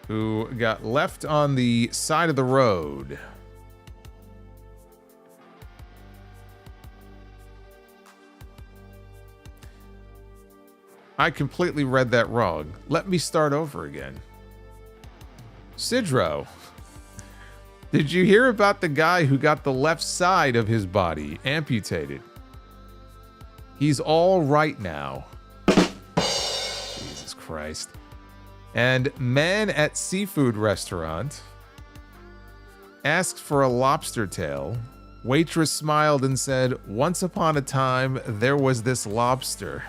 who got left on the side of the road? I completely read that wrong. Let me start over again. Sidro, did you hear about the guy who got the left side of his body amputated? He's all right now. Jesus Christ. And man at seafood restaurant asks for a lobster tail. Waitress smiled and said, "Once upon a time, there was this lobster."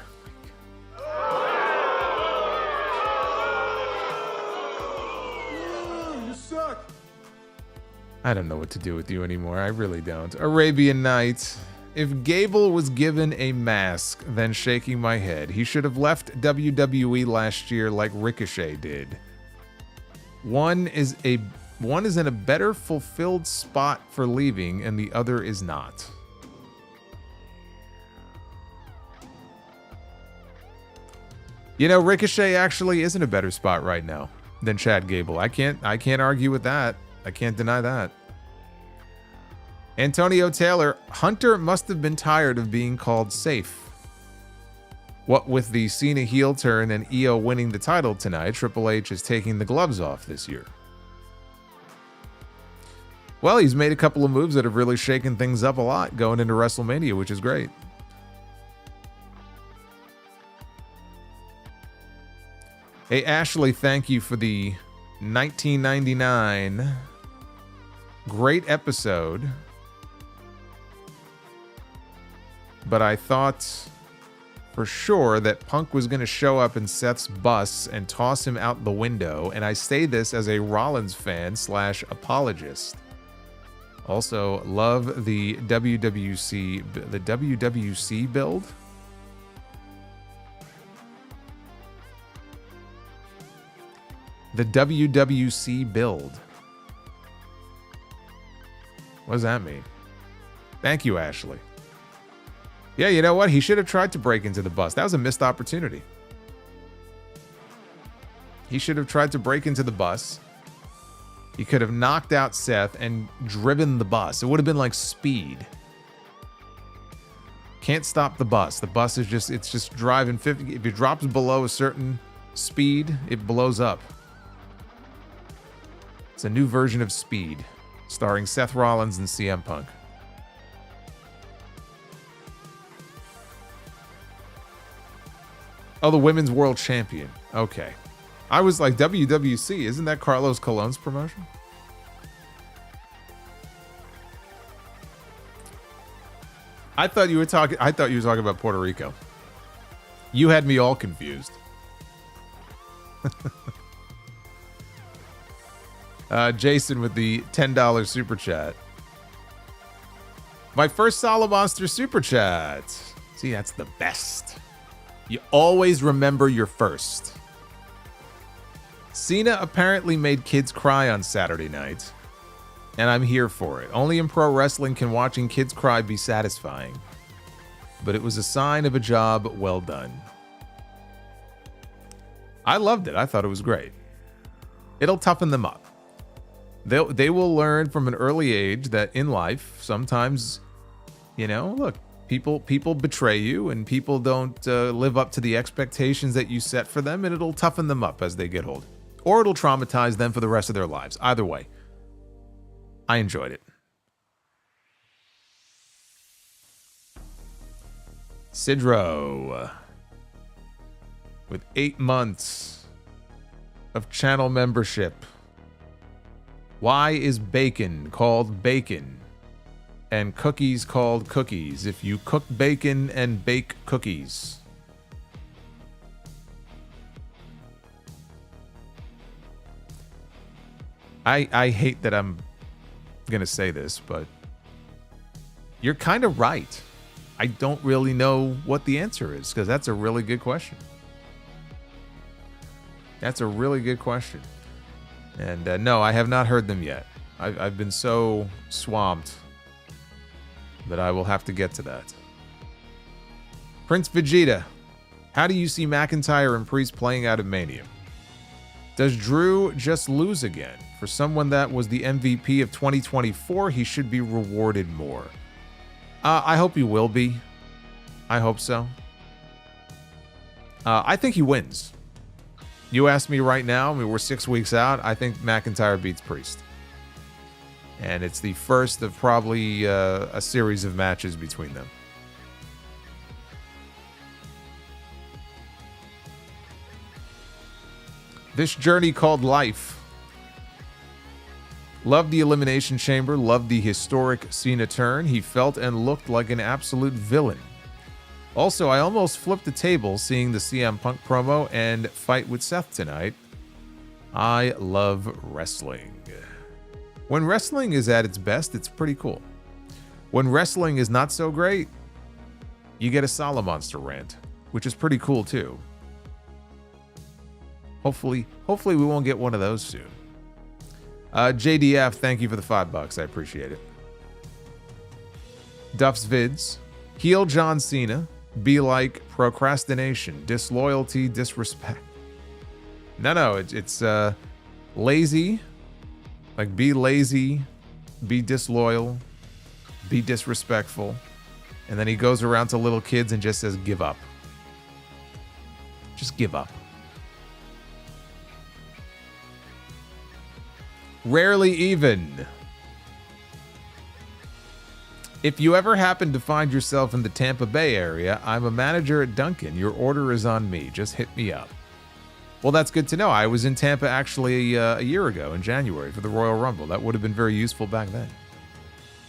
I don't know what to do with you anymore. I really don't. Arabian Night. If Gable was given a mask, then shaking my head. He should have left WWE last year like Ricochet did. One is in a better fulfilled spot for leaving, and the other is not. You know, Ricochet actually is in a better spot right now than Chad Gable. I can't argue with that. I can't deny that. Antonio Taylor, Hunter must have been tired of being called safe. What with the Cena heel turn and Io winning the title tonight, Triple H is taking the gloves off this year. Well, he's made a couple of moves that have really shaken things up a lot going into WrestleMania, which is great. Hey, Ashley, thank you for the 1999 great episode. But I thought for sure that Punk was going to show up in Seth's bus and toss him out the window, and I say this as a Rollins fan / apologist. Also, love the WWC build. The WWC build. What does that mean? Thank you, Ashley. Yeah, you know what? He should have tried to break into the bus. That was a missed opportunity. He should have tried to break into the bus. He could have knocked out Seth and driven the bus. It would have been like Speed. Can't stop the bus. The bus is just driving 50. If it drops below a certain speed, it blows up. It's a new version of Speed, starring Seth Rollins and CM Punk. Oh, the Women's World Champion. Okay. I was like, WWC, isn't that Carlos Colon's promotion? I thought you were talking about Puerto Rico. You had me all confused. Jason with the $10 super chat. My first Solomonster super chat. See, that's the best. You always remember your first. Cena apparently made kids cry on Saturday night, and I'm here for it. Only in pro wrestling can watching kids cry be satisfying. But it was a sign of a job well done. I loved it. I thought it was great. It'll toughen them up. They will learn from an early age that in life, sometimes, look, people betray you and people don't live up to the expectations that you set for them, and it'll toughen them up as they get older. Or it'll traumatize them for the rest of their lives. Either way, I enjoyed it. Sidro with 8 months of channel membership. Why is bacon called bacon and cookies called cookies if you cook bacon and bake cookies? I hate that I'm going to say this, but you're kind of right. I don't really know what the answer is because that's a really good question. That's a really good question. And no, I have not heard them yet. I've been so swamped that I will have to get to that. Prince Vegeta, how do you see McIntyre and Priest playing out of Mania? Does Drew just lose again? For someone that was the MVP of 2024, he should be rewarded more. I hope he will be. I hope so. I think he wins. You ask me right now, we're 6 weeks out, I think McIntyre beats Priest. And it's the first of probably a series of matches between them. This journey called life. Loved the Elimination Chamber, loved the historic Cena turn. He felt and looked like an absolute villain. Also, I almost flipped the table seeing the CM Punk promo and fight with Seth tonight. I love wrestling. When wrestling is at its best, it's pretty cool. When wrestling is not so great, you get a Solomonster rant, which is pretty cool too. Hopefully we won't get one of those soon. JDF, thank you for the $5. I appreciate it. Duff's Vids. Heel John Cena. Be like procrastination, disloyalty, disrespect. No, it's lazy. Like be lazy, be disloyal, be disrespectful. And then he goes around to little kids and just says, give up. Just give up. Rarely even. If you ever happen to find yourself in the Tampa Bay area, I'm a manager at Dunkin'. Your order is on me. Just hit me up. Well, that's good to know. I was in Tampa actually a year ago in January for the Royal Rumble. That would have been very useful back then.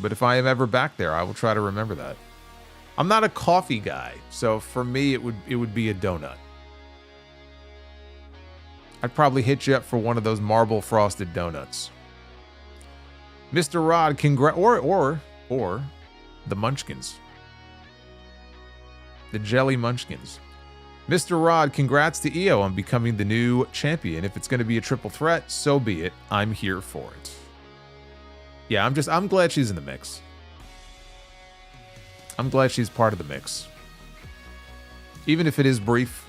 But if I am ever back there, I will try to remember that. I'm not a coffee guy, so for me it would be a donut. I'd probably hit you up for one of those marble frosted donuts. Mr. Rod, or the Munchkins. The Jelly Munchkins. Mr. Rod, congrats to EO on becoming the new champion. If it's going to be a triple threat, so be it. I'm here for it. Yeah, I'm glad she's in the mix. I'm glad she's part of the mix. Even if it is brief.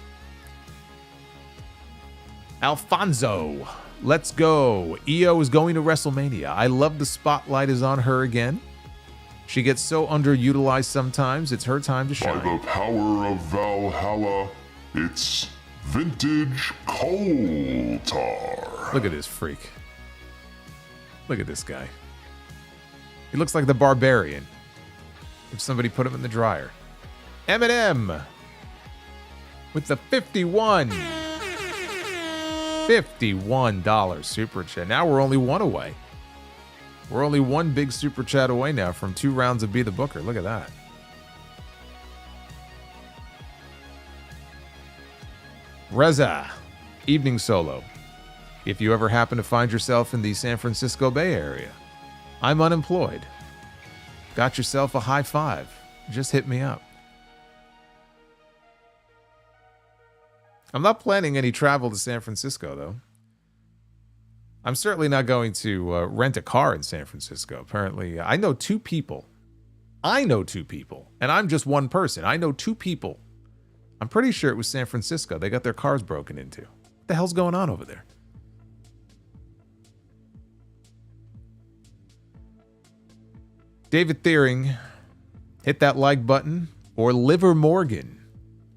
Alfonso, let's go. EO is going to WrestleMania. I love the spotlight is on her again. She gets so underutilized sometimes. It's her time to shine. By the power of Valhalla, it's vintage coal tar. Look at this freak. Look at this guy. He looks like the Barbarian. If somebody put him in the dryer. Eminem with the $51 super chat. Now we're only one away. We're only one big super chat away now from 2 rounds of Be the Booker. Look at that. Reza, evening solo. if you ever happen to find yourself in the San Francisco Bay Area. I'm unemployed. Got yourself a high five. Just hit me up. I'm not planning any travel to San Francisco, though. I'm certainly not going to rent a car in San Francisco. Apparently, I know two people. And I'm just one person. I know two people. I'm pretty sure it was San Francisco. They got their cars broken into. What the hell's going on over there? David Thiering, hit that like button, or Liver Morgan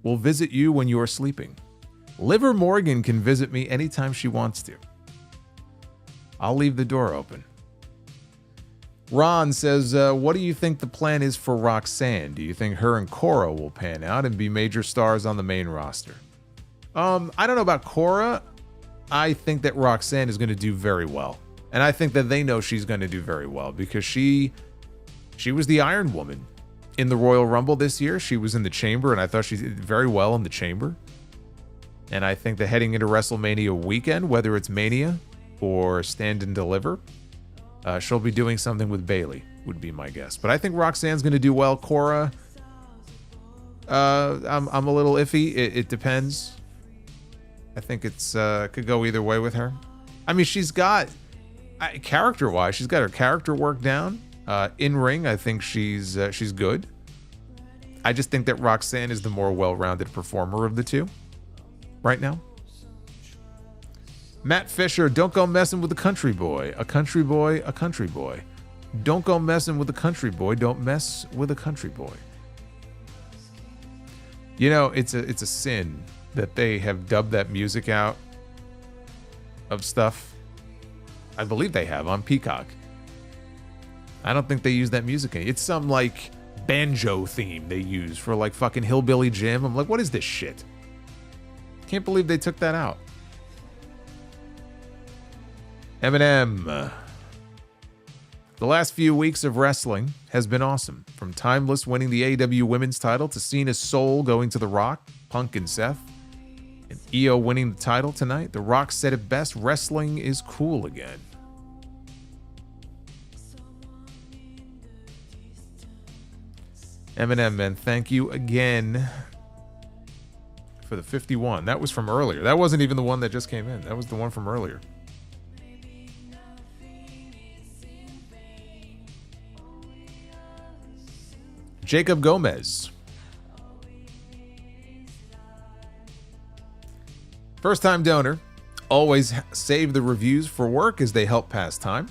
will visit you when you are sleeping. Liver Morgan can visit me anytime she wants to. I'll leave the door open. Ron says, what do you think the plan is for Roxanne? Do you think her and Cora will pan out and be major stars on the main roster? I don't know about Cora. I think that Roxanne is going to do very well. And I think that they know she's going to do very well because she was the Iron Woman in the Royal Rumble this year. She was in the Chamber, and I thought she did very well in the Chamber. And I think that heading into WrestleMania weekend, whether it's Mania or Stand and Deliver, she'll be doing something with Bayley, would be my guess. But I think Roxanne's going to do well. Cora, I'm a little iffy. It depends. I think it's could go either way with her. I mean, she's got, character-wise, she's got her character work down. In ring, I think she's good. I just think that Roxanne is the more well-rounded performer of the two right now. Matt Fisher, don't go messing with the country boy. A country boy, a country boy. Don't go messing with the country boy. Don't mess with a country boy. You know, it's a sin that they have dubbed that music out of stuff. I believe they have on Peacock. I don't think they use that music. It's some like banjo theme they use for like fucking Hillbilly Jim. I'm like, what is this shit? Can't believe they took that out. Eminem. The last few weeks of wrestling has been awesome. From Timeless winning the AEW Women's title to Cena's Soul going to The Rock, Punk and Seth, and Io winning the title tonight, The Rock said it best, wrestling is cool again. Eminem, man, thank you again for the 51. That was from earlier. That wasn't even the one that just came in. That was the one from earlier. Jacob Gomez. First-time donor. Always save the reviews for work as they help pass time.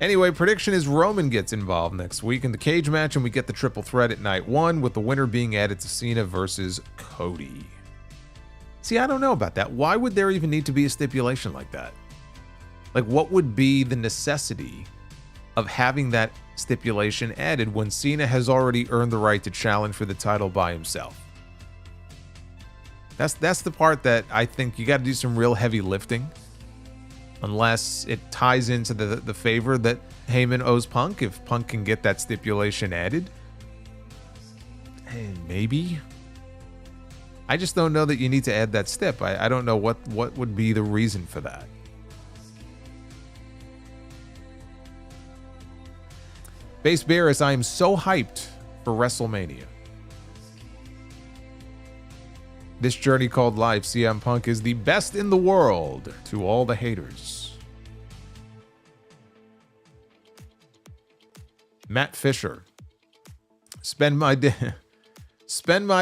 Anyway, prediction is Roman gets involved next week in the cage match, and we get the triple threat at night one, with the winner being added to Cena versus Cody. See, I don't know about that. Why would there even need to be a stipulation like that? Like, what would be the necessity of having that stipulation added when Cena has already earned the right to challenge for the title by himself? That's the part that I think you got to do some real heavy lifting. Unless it ties into the favor that Heyman owes Punk. If Punk can get that stipulation added, maybe. I just don't know that you need to add that stip. I don't know what would be the reason for that. Base Beerus, I am so hyped for WrestleMania. This journey called life, CM Punk is the best in the world to all the haters. Matt Fisher. Spend my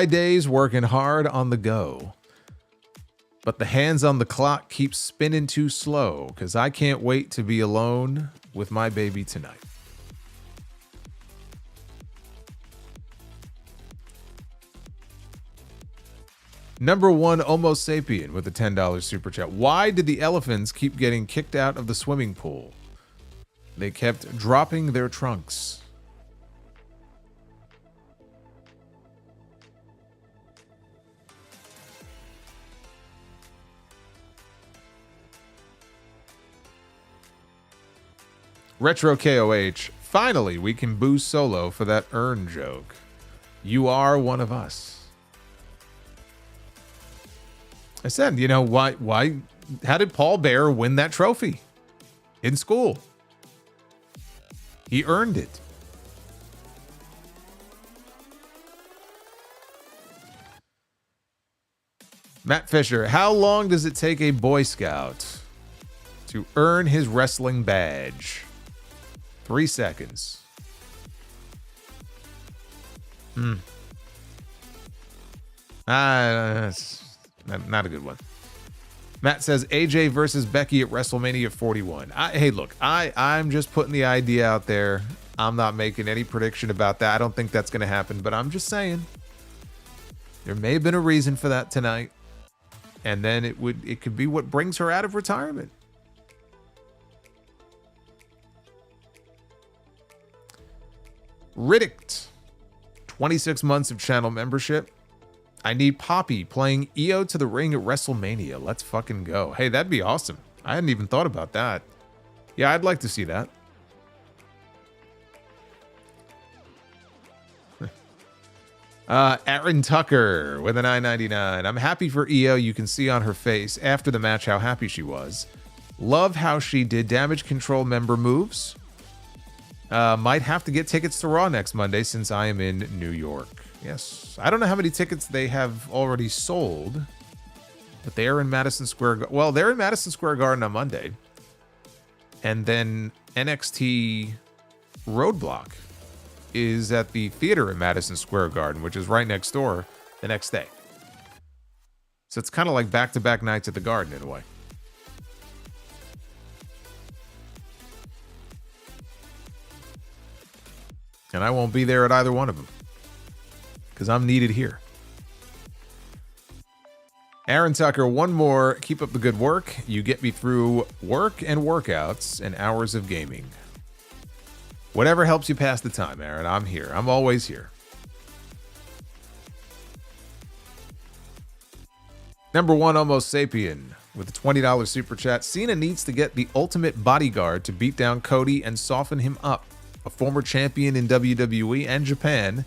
days working hard on the go. But the hands on the clock keep spinning too slow because I can't wait to be alone with my baby tonight. Number one, Homo Sapien with a $10 super chat. Why did the elephants keep getting kicked out of the swimming pool? They kept dropping their trunks. Retro KOH. Finally, we can boo Solo for that earn joke. You are one of us. I said, you know, why did Paul Bearer win that trophy? In school. He earned it. Matt Fisher, how long does it take a Boy Scout to earn his wrestling badge? 3 seconds. That's not a good one. Matt says AJ versus Becky at WrestleMania 41. Hey, look, I'm just putting the idea out there. I'm not making any prediction about that. I don't think that's going to happen, but I'm just saying there may have been a reason for that tonight, and then it could be what brings her out of retirement. Riddick, 26 months of channel membership. I need Poppy playing EO to the ring at WrestleMania. Let's fucking go. Hey, that'd be awesome. I hadn't even thought about that. Yeah, I'd like to see that. Aaron Tucker with a $9.99. I'm happy for EO. You can see on her face after the match how happy she was. Love how she did damage control member moves. Might have to get tickets to Raw next Monday since I am in New York. Yes. I don't know how many tickets they have already sold, but they are in Madison Square. Well, they're in Madison Square Garden on Monday. And then NXT Roadblock is at the theater in Madison Square Garden, which is right next door, the next day. So it's kind of like back-to-back nights at the Garden in a way. And I won't be there at either one of them because I'm needed here. Aaron Tucker, one more. Keep up the good work. You get me through work and workouts and hours of gaming. Whatever helps you pass the time, Aaron. I'm here. I'm always here. Number one, Almost Sapien with a $20 super chat. Cena needs to get the ultimate bodyguard to beat down Cody and soften him up. A former champion in WWE and Japan.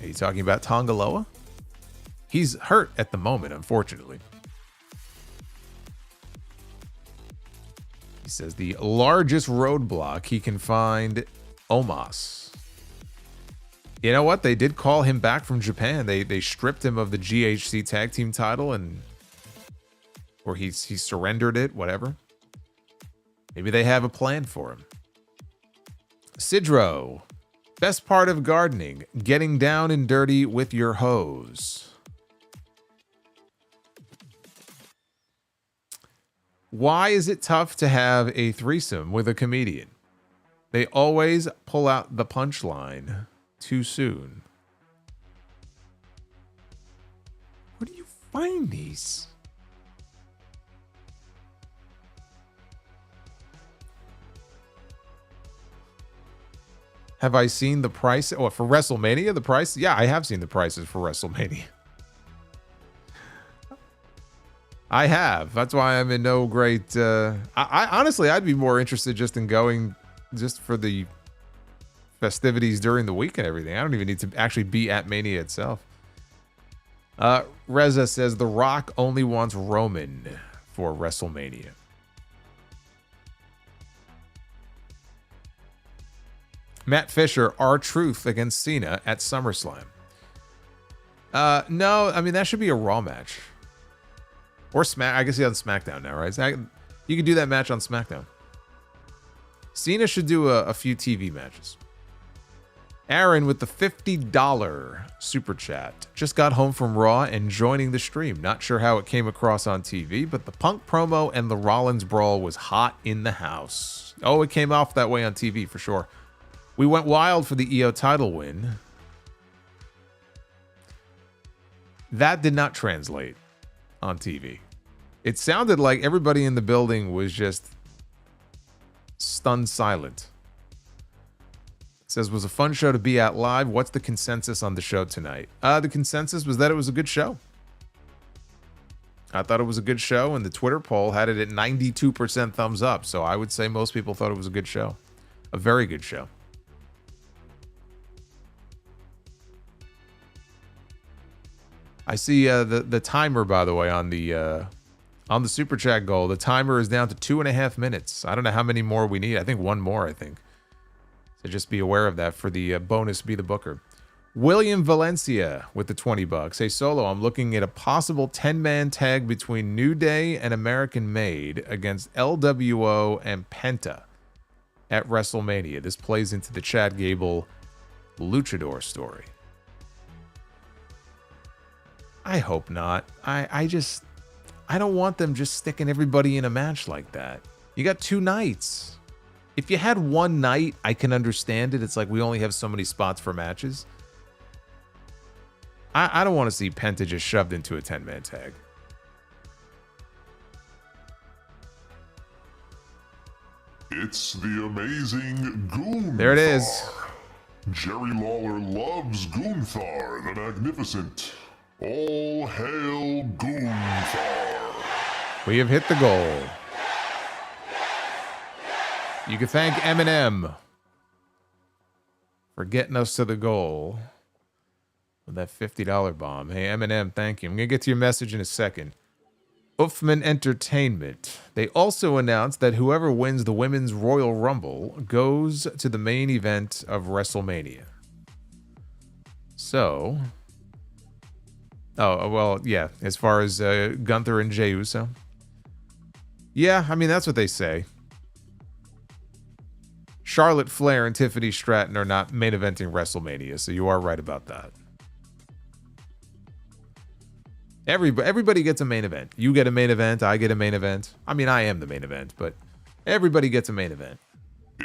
Are you talking about Tonga Loa? He's hurt at the moment, unfortunately. He says the largest roadblock he can find, Omos. You know what? They did call him back from Japan. They stripped him of the GHC tag team title, or he surrendered it, whatever. Maybe they have a plan for him. Sidro, best part of gardening, getting down and dirty with your hose. Why is it tough to have a threesome with a comedian? They always pull out the punchline too soon. Where do you find these? Have I seen the price? Oh, for WrestleMania, the price? Yeah, I have seen the prices for WrestleMania. I have. That's why I'm in no great... I honestly, I'd be more interested just in going just for the festivities during the week and everything. I don't even need to actually be at Mania itself. Reza says, The Rock only wants Roman for WrestleMania. Matt Fisher, R-Truth against Cena at SummerSlam. No, I mean, that should be a Raw match. Or Smack. I guess he's on SmackDown now, right? You can do that match on SmackDown. Cena should do a few TV matches. Aaron with the $50 super chat. Just got home from Raw and joining the stream. Not sure how it came across on TV, but the Punk promo and the Rollins brawl was hot in the house. Oh, it came off that way on TV for sure. We went wild for the EO title win. That did not translate on TV. It sounded like everybody in the building was just stunned silent. It says, was a fun show to be at live. What's the consensus on the show tonight? The consensus was that it was a good show. I thought it was a good show, and the Twitter poll had it at 92% thumbs up. So I would say most people thought it was a good show. A very good show. I see the timer, by the way, on the on the Super Chat goal. The timer is down to 2.5 minutes. I don't know how many more we need. I think one more, I think. So just be aware of that for the bonus Be the Booker. William Valencia with the $20. Hey, Solo, I'm looking at a possible 10-man tag between New Day and American Made against LWO and Penta at WrestleMania. This plays into the Chad Gable luchador story. I hope not. I don't want them just sticking everybody in a match like that. You got 2 nights. If you had one night, I can understand it. It's like we only have so many spots for matches. I don't want to see Penta just shoved into a 10-man tag. It's the amazing Gunther. There it is. Jerry Lawler loves Gunther the Magnificent. All hail Gunther. We have hit the goal. You can thank Eminem for getting us to the goal with that $50 bomb. Hey, Eminem, thank you. I'm going to get to your message in a second. Uffman Entertainment. They also announced that whoever wins the Women's Royal Rumble goes to the main event of WrestleMania. So... Oh, well, yeah, as far as Gunther and Jey Uso. Yeah, I mean, that's what they say. Charlotte Flair and Tiffany Stratton are not main eventing WrestleMania, so you are right about that. Everybody gets a main event. You get a main event, I get a main event. I mean, I am the main event, but everybody gets a main event.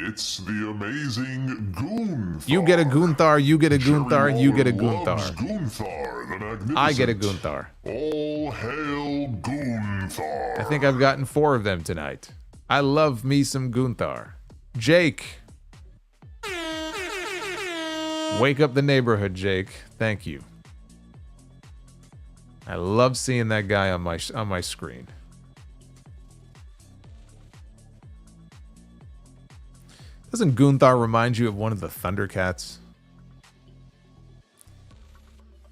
It's the amazing Gunther. You get a Gunther, you get a Gunther, you get a Gunther. Gunther the Magnificent. I get a Gunther. All hail Gunther. I think I've gotten 4 of them tonight. I love me some Gunther. Jake. Wake up the neighborhood, Jake. Thank you. I love seeing that guy on my screen. Doesn't Gunther remind you of one of the Thundercats?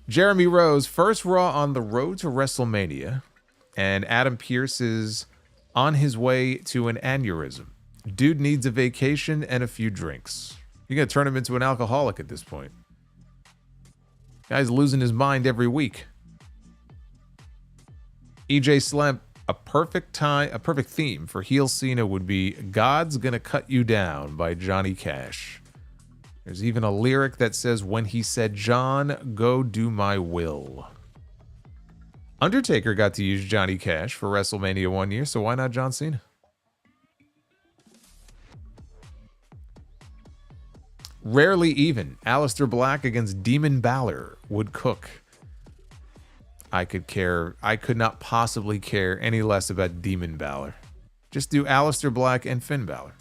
Jeremy Rose, first Raw on the road to WrestleMania, and Adam Pearce is on his way to an aneurysm. Dude needs a vacation and a few drinks. You're going to turn him into an alcoholic at this point. Guy's losing his mind every week. EJ Slemp, a perfect theme for heel Cena would be God's Gonna Cut You Down by Johnny Cash. There's even a lyric that says, when he said, John, go do my will. Undertaker got to use Johnny Cash for WrestleMania one year, so why not John Cena? Rarely even. Aleister Black against Demon Balor would cook. I could not possibly care any less about Demon Balor. Just do Aleister Black and Finn Balor.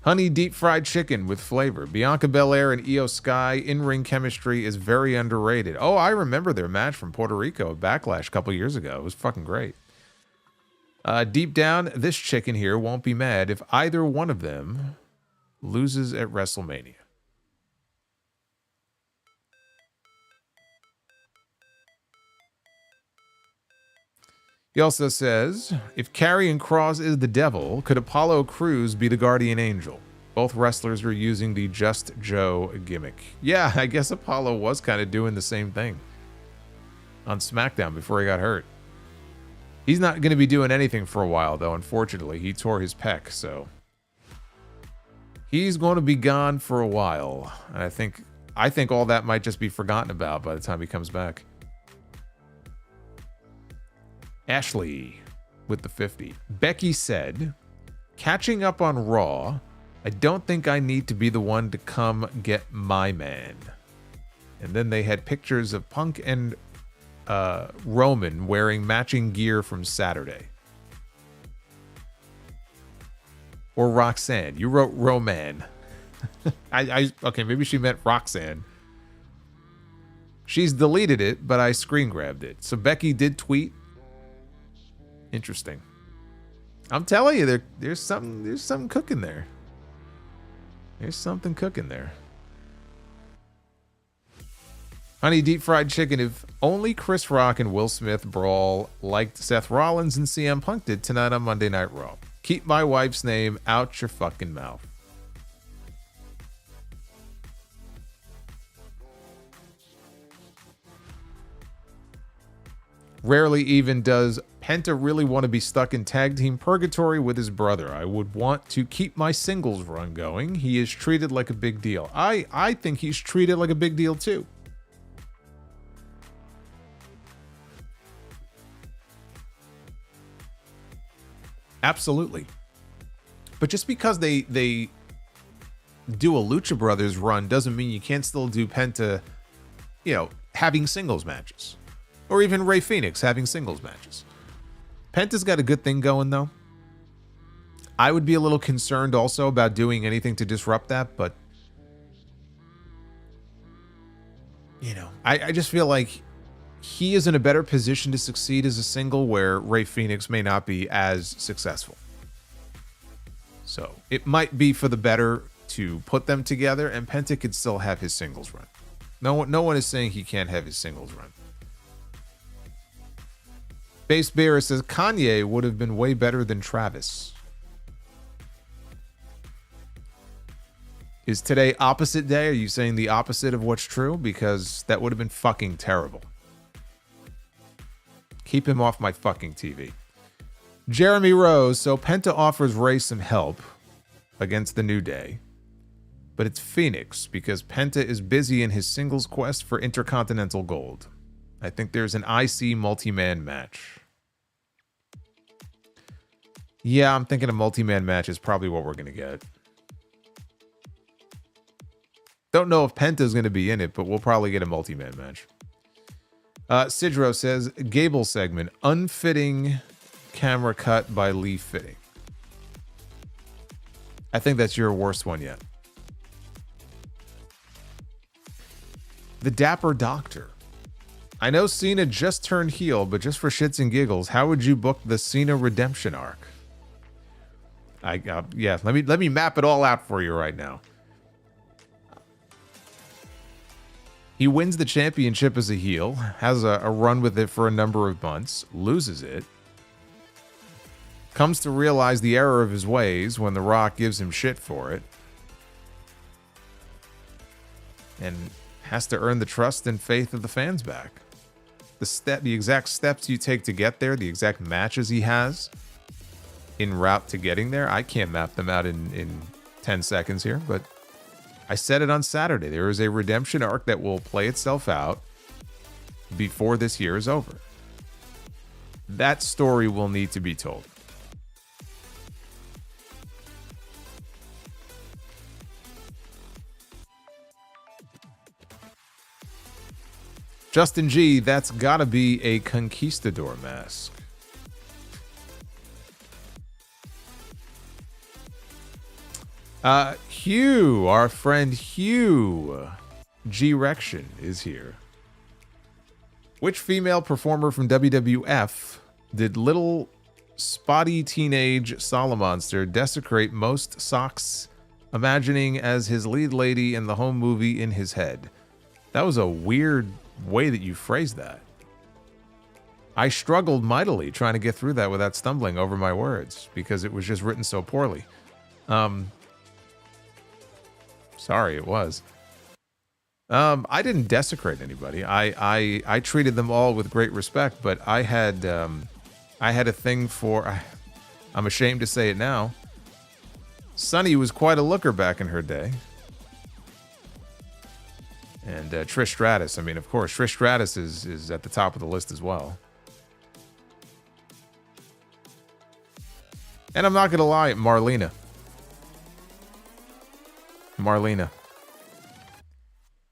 Honey deep fried chicken with flavor. Bianca Belair and IYO SKY in-ring chemistry is very underrated. Oh, I remember their match from Puerto Rico at Backlash a couple years ago. It was fucking great. Deep down, this chicken here won't be mad if either one of them loses at WrestleMania. He also says, if Karrion Kross is the devil, could Apollo Crews be the guardian angel? Both wrestlers are using the Just Joe gimmick. Yeah, I guess Apollo was kind of doing the same thing on SmackDown before he got hurt. He's not going to be doing anything for a while, though, unfortunately. He tore his pec, so he's going to be gone for a while. And I think all that might just be forgotten about by the time he comes back. Ashley with the 50. Becky said, catching up on Raw, I don't think I need to be the one to come get my man. And then they had pictures of Punk and Roman wearing matching gear from Saturday. Or Roxanne. You wrote Roman. Okay, maybe she meant Roxanne. She's deleted it, but I screen grabbed it. So Becky did tweet. Interesting. I'm telling you, there's something cooking there. There's something cooking there. Honey Deep Fried Chicken, if only Chris Rock and Will Smith brawl like Seth Rollins and CM Punk did tonight on Monday Night Raw. Keep my wife's name out your fucking mouth. Rarely even does Penta really want to be stuck in tag team purgatory with his brother. I would want to keep my singles run going. He is treated like a big deal. I think he's treated like a big deal too. Absolutely. But just because they do a Lucha Brothers run doesn't mean you can't still do Penta, having singles matches. Or even Rey Fenix having singles matches. Penta's got a good thing going, though. I would be a little concerned also about doing anything to disrupt that, but I just feel like he is in a better position to succeed as a single where Rey Fenix may not be as successful. So it might be for the better to put them together, and Penta could still have his singles run. No one is saying he can't have his singles run. Base Bearer says Kanye would have been way better than Travis. Is today opposite day? Are you saying the opposite of what's true? Because that would have been fucking terrible. Keep him off my fucking TV. Jeremy Rose, so Penta offers Rey some help against the New Day. But it's Phoenix because Penta is busy in his singles quest for Intercontinental Gold. I think there's an IC multi-man match. Yeah, I'm thinking a multi-man match is probably what we're going to get. Don't know if Penta's going to be in it, but we'll probably get a multi-man match. Sidro says, Gable segment, unfitting camera cut by Lee Fitting. I think that's your worst one yet. The Dapper Doctor. I know Cena just turned heel, but just for shits and giggles, how would you book the Cena redemption arc? Let me map it all out for you right now. He wins the championship as a heel, has a run with it for a number of months, loses it, comes to realize the error of his ways when The Rock gives him shit for it, and has to earn the trust and faith of the fans back. The exact steps you take to get there, the exact matches he has en route to getting there, I can't map them out in 10 seconds here, but I said it on Saturday. There is a redemption arc that will play itself out before this year is over. That story will need to be told. Justin G, that's gotta be a conquistador mask. Hugh, our friend Hugh G-Rection is here. Which female performer from WWF did little spotty teenage Solomonster desecrate most socks, imagining as his lead lady in the home movie in his head? That was a weird way that you phrased that. I struggled mightily trying to get through that without stumbling over my words because it was just written so poorly. Sorry, it was. I didn't desecrate anybody. I treated them all with great respect, but I had a thing for, I'm ashamed to say it now, Sunny was quite a looker back in her day. And Trish Stratus, I mean, of course, Trish Stratus is at the top of the list as well. And I'm not going to lie, Marlena.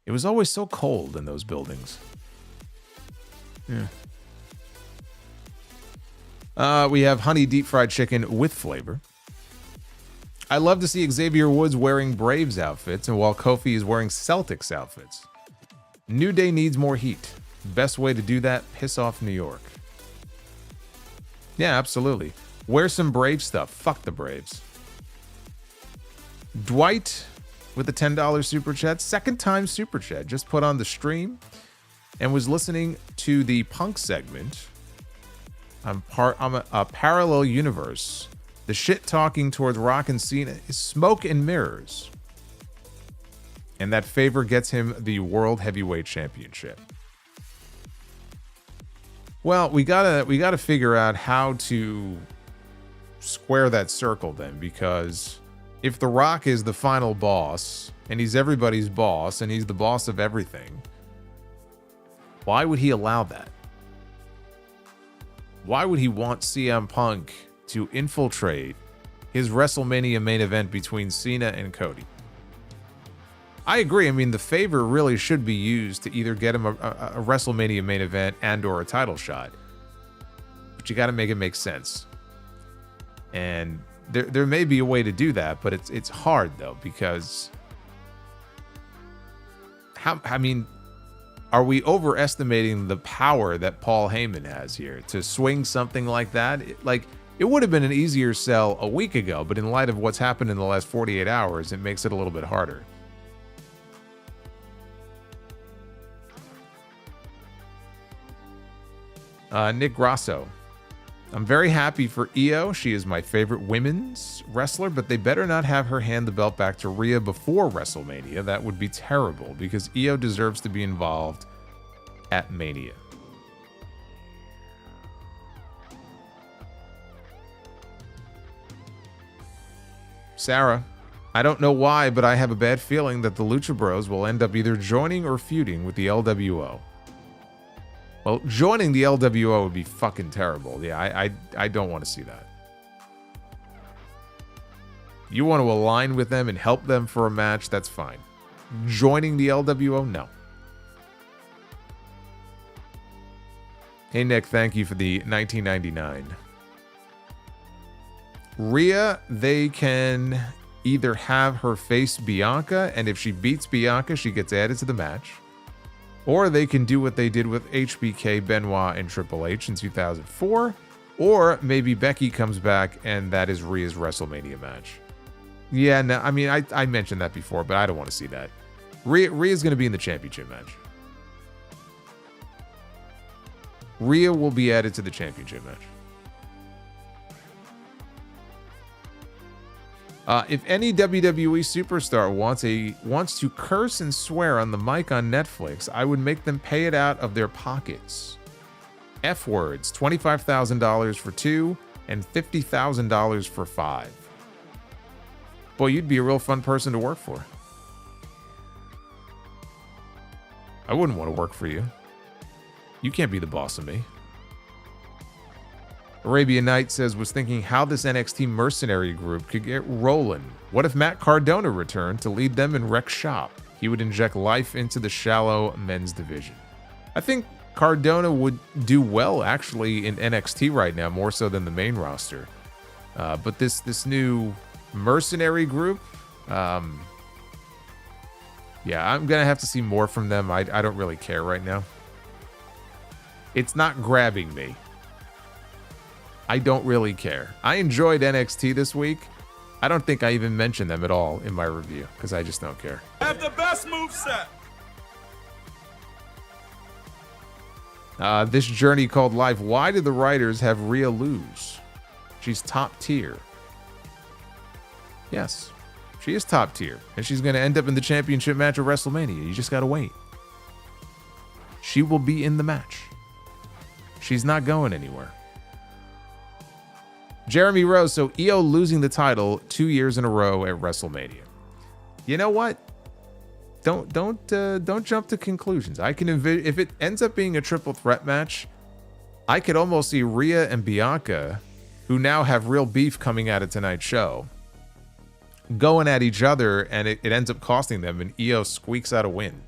It was always so cold in those buildings. Yeah. We have honey deep fried chicken with flavor. I love to see Xavier Woods wearing Braves outfits, and while Kofi is wearing Celtics outfits. New Day needs more heat. Best way to do that, piss off New York. Yeah, absolutely. Wear some Brave stuff. Fuck the Braves. Dwight with the $10 super chat. Second time super chat. Just put on the stream. and was listening to the Punk segment. I'm a parallel universe. The shit talking towards Rock and Cena is smoke and mirrors. And that favor gets him the World Heavyweight Championship. Well, we gotta figure out how to square that circle then, because if The Rock is the final boss, and he's everybody's boss, and he's the boss of everything, why would he allow that? Why would he want CM Punk to infiltrate his WrestleMania main event between Cena and Cody? I agree. I mean, the favor really should be used to either get him a WrestleMania main event and or a title shot. But you got to make it make sense. And there may be a way to do that, but it's hard though, because are we overestimating the power that Paul Heyman has here to swing something like that? It would have been an easier sell a week ago, but in light of what's happened in the last 48 hours, it makes it a little bit harder. Nick Grasso. I'm very happy for Io. She is my favorite women's wrestler, but they better not have her hand the belt back to Rhea before WrestleMania. That would be terrible, because Io deserves to be involved at Mania. Sarah, I don't know why, but I have a bad feeling that the Lucha Bros will end up either joining or feuding with the LWO. Well, joining the LWO would be fucking terrible. Yeah, I don't want to see that. You want to align with them and help them for a match, that's fine. Joining the LWO, no. Hey, Nick, thank you for the 1999. Rhea, they can either have her face Bianca, and if she beats Bianca, she gets added to the match. Or they can do what they did with HBK, Benoit, and Triple H in 2004. Or maybe Becky comes back and that is Rhea's WrestleMania match. Yeah, no, I mean, I mentioned that before, but I don't want to see that. Rhea's going to be in the championship match. Rhea will be added to the championship match. If any WWE superstar wants to curse and swear on the mic on Netflix, I would make them pay it out of their pockets. F words, $25,000 for 2 and $50,000 for 5. Boy, you'd be a real fun person to work for. I wouldn't want to work for you. You can't be the boss of me. Arabian Knight says, was thinking how this NXT mercenary group could get rolling. What if Matt Cardona returned to lead them in Rex Shop? He would inject life into the shallow men's division. I think Cardona would do well, actually, in NXT right now, more so than the main roster. But this new mercenary group, yeah, I'm going to have to see more from them. I don't really care right now. It's not grabbing me. I don't really care. I enjoyed NXT this week. I don't think I even mentioned them at all in my review because I just don't care. Have the best moveset. This journey called life. Why did the writers have Rhea lose? She's top tier. Yes, she is top tier. And she's going to end up in the championship match at WrestleMania. You just got to wait. She will be in the match. She's not going anywhere. Jeremy Rose, so Io losing the title 2 years in a row at WrestleMania. You know what? Don't jump to conclusions. I can envision if it ends up being a triple threat match, I could almost see Rhea and Bianca, who now have real beef coming out of tonight's show, going at each other, and it ends up costing them, and Io squeaks out a win.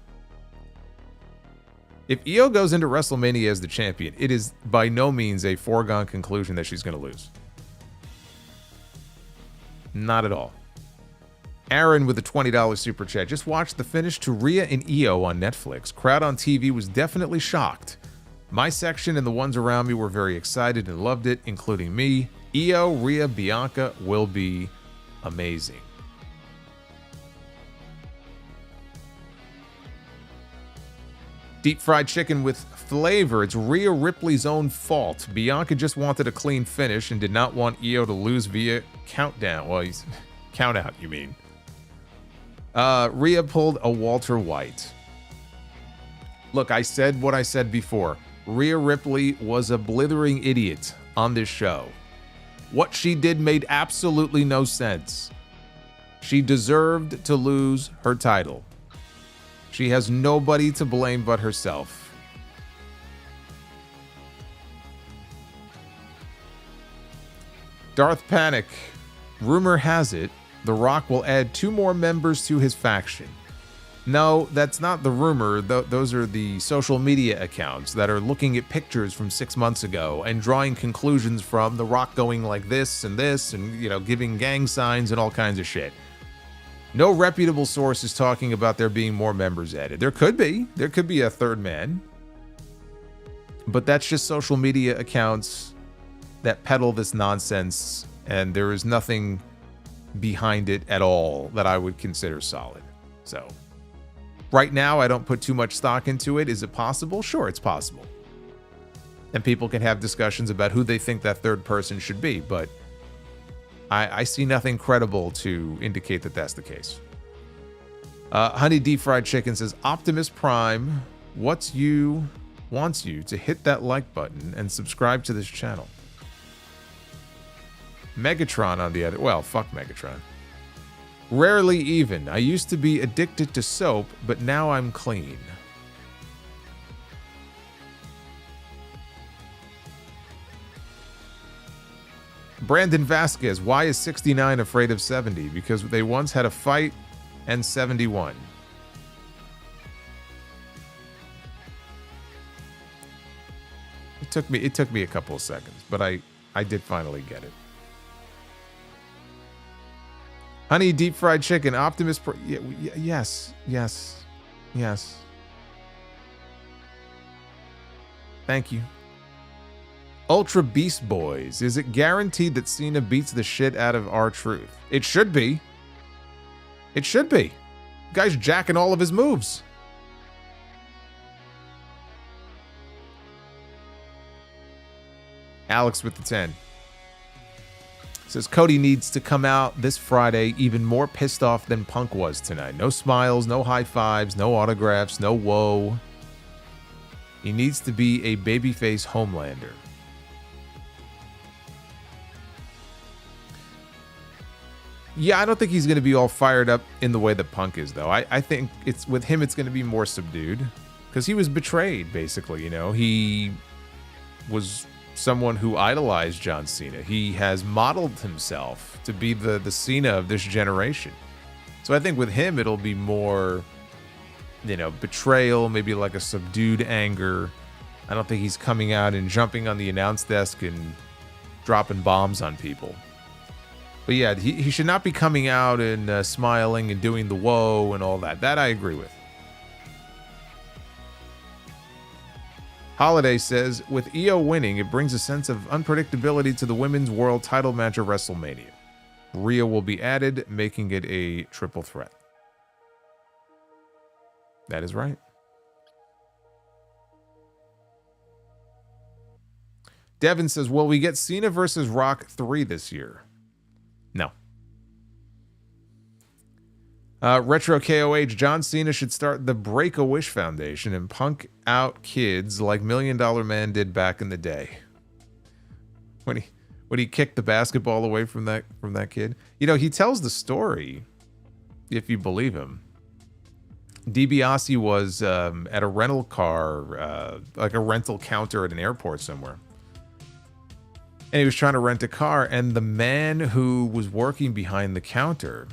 If Io goes into WrestleMania as the champion, it is by no means a foregone conclusion that she's going to lose. Not at all. Aaron with a $20 super chat. Just watched the finish to Rhea and Io on Netflix. Crowd on TV was definitely shocked. My section and the ones around me were very excited and loved it, including me. Io, Rhea, Bianca will be amazing. Deep fried chicken with flavor. It's Rhea Ripley's own fault. Bianca just wanted a clean finish and did not want Io to lose via countdown. Well, he's count out, you mean. Rhea pulled a Walter White. Look, I said what I said before. Rhea Ripley was a blithering idiot on this show. What she did made absolutely no sense. She deserved to lose her title. She has nobody to blame but herself. Darth Panic. Rumor has it, The Rock will add 2 more members to his faction. No, that's not the rumor. Those are the social media accounts that are looking at pictures from 6 months ago and drawing conclusions from The Rock going like this and, you know, giving gang signs and all kinds of shit. No reputable source is talking about there being more members added. There could be. There could be a third man. But that's just social media accounts that peddle this nonsense, and there is nothing behind it at all that I would consider solid. So, right now, I don't put too much stock into it. Is it possible? Sure, it's possible. And people can have discussions about who they think that third person should be, but I see nothing credible to indicate that that's the case. Honey Deep Fried Chicken says, Optimus Prime wants you to hit that like button and subscribe to this channel. Megatron on the other... Well, fuck Megatron. Rarely even. I used to be addicted to soap, but now I'm clean. Brandon Vasquez, why is 69 afraid of 70? Because they once had a fight and 71. It took me a couple of seconds, but I did finally get it. Honey Deep Fried Chicken, Optimus yes. Thank you. Ultra Beast Boys, is it guaranteed that Cena beats the shit out of R-Truth? It should be. It should be. The guy's jacking all of his moves. Alex with the 10. Says Cody needs to come out this Friday even more pissed off than Punk was tonight. No smiles, no high fives, no autographs, no whoa. He needs to be a babyface Homelander. Yeah, I don't think he's going to be all fired up in the way that Punk is, though. I think it's with him, it's going to be more subdued because he was betrayed, basically. You know, he was someone who idolized John Cena. He has modeled himself to be the Cena of this generation. So I think with him, it'll be more, you know, betrayal, maybe like a subdued anger. I don't think he's coming out and jumping on the announce desk and dropping bombs on people. But yeah, he should not be coming out and smiling and doing the whoa and all that. That I agree with. Holiday says, with Io winning, it brings a sense of unpredictability to the women's world title match at WrestleMania. Rhea will be added, making it a triple threat. That is right. Devin says, will we get Cena versus Rock 3 this year? No. Retro KOH, John Cena should start the Break-A-Wish Foundation and punk out kids like Million Dollar Man did back in the day. When he kicked the basketball away from that kid. You know, he tells the story, if you believe him. DiBiase was at a rental car, like a rental counter at an airport somewhere. And he was trying to rent a car, and the man who was working behind the counter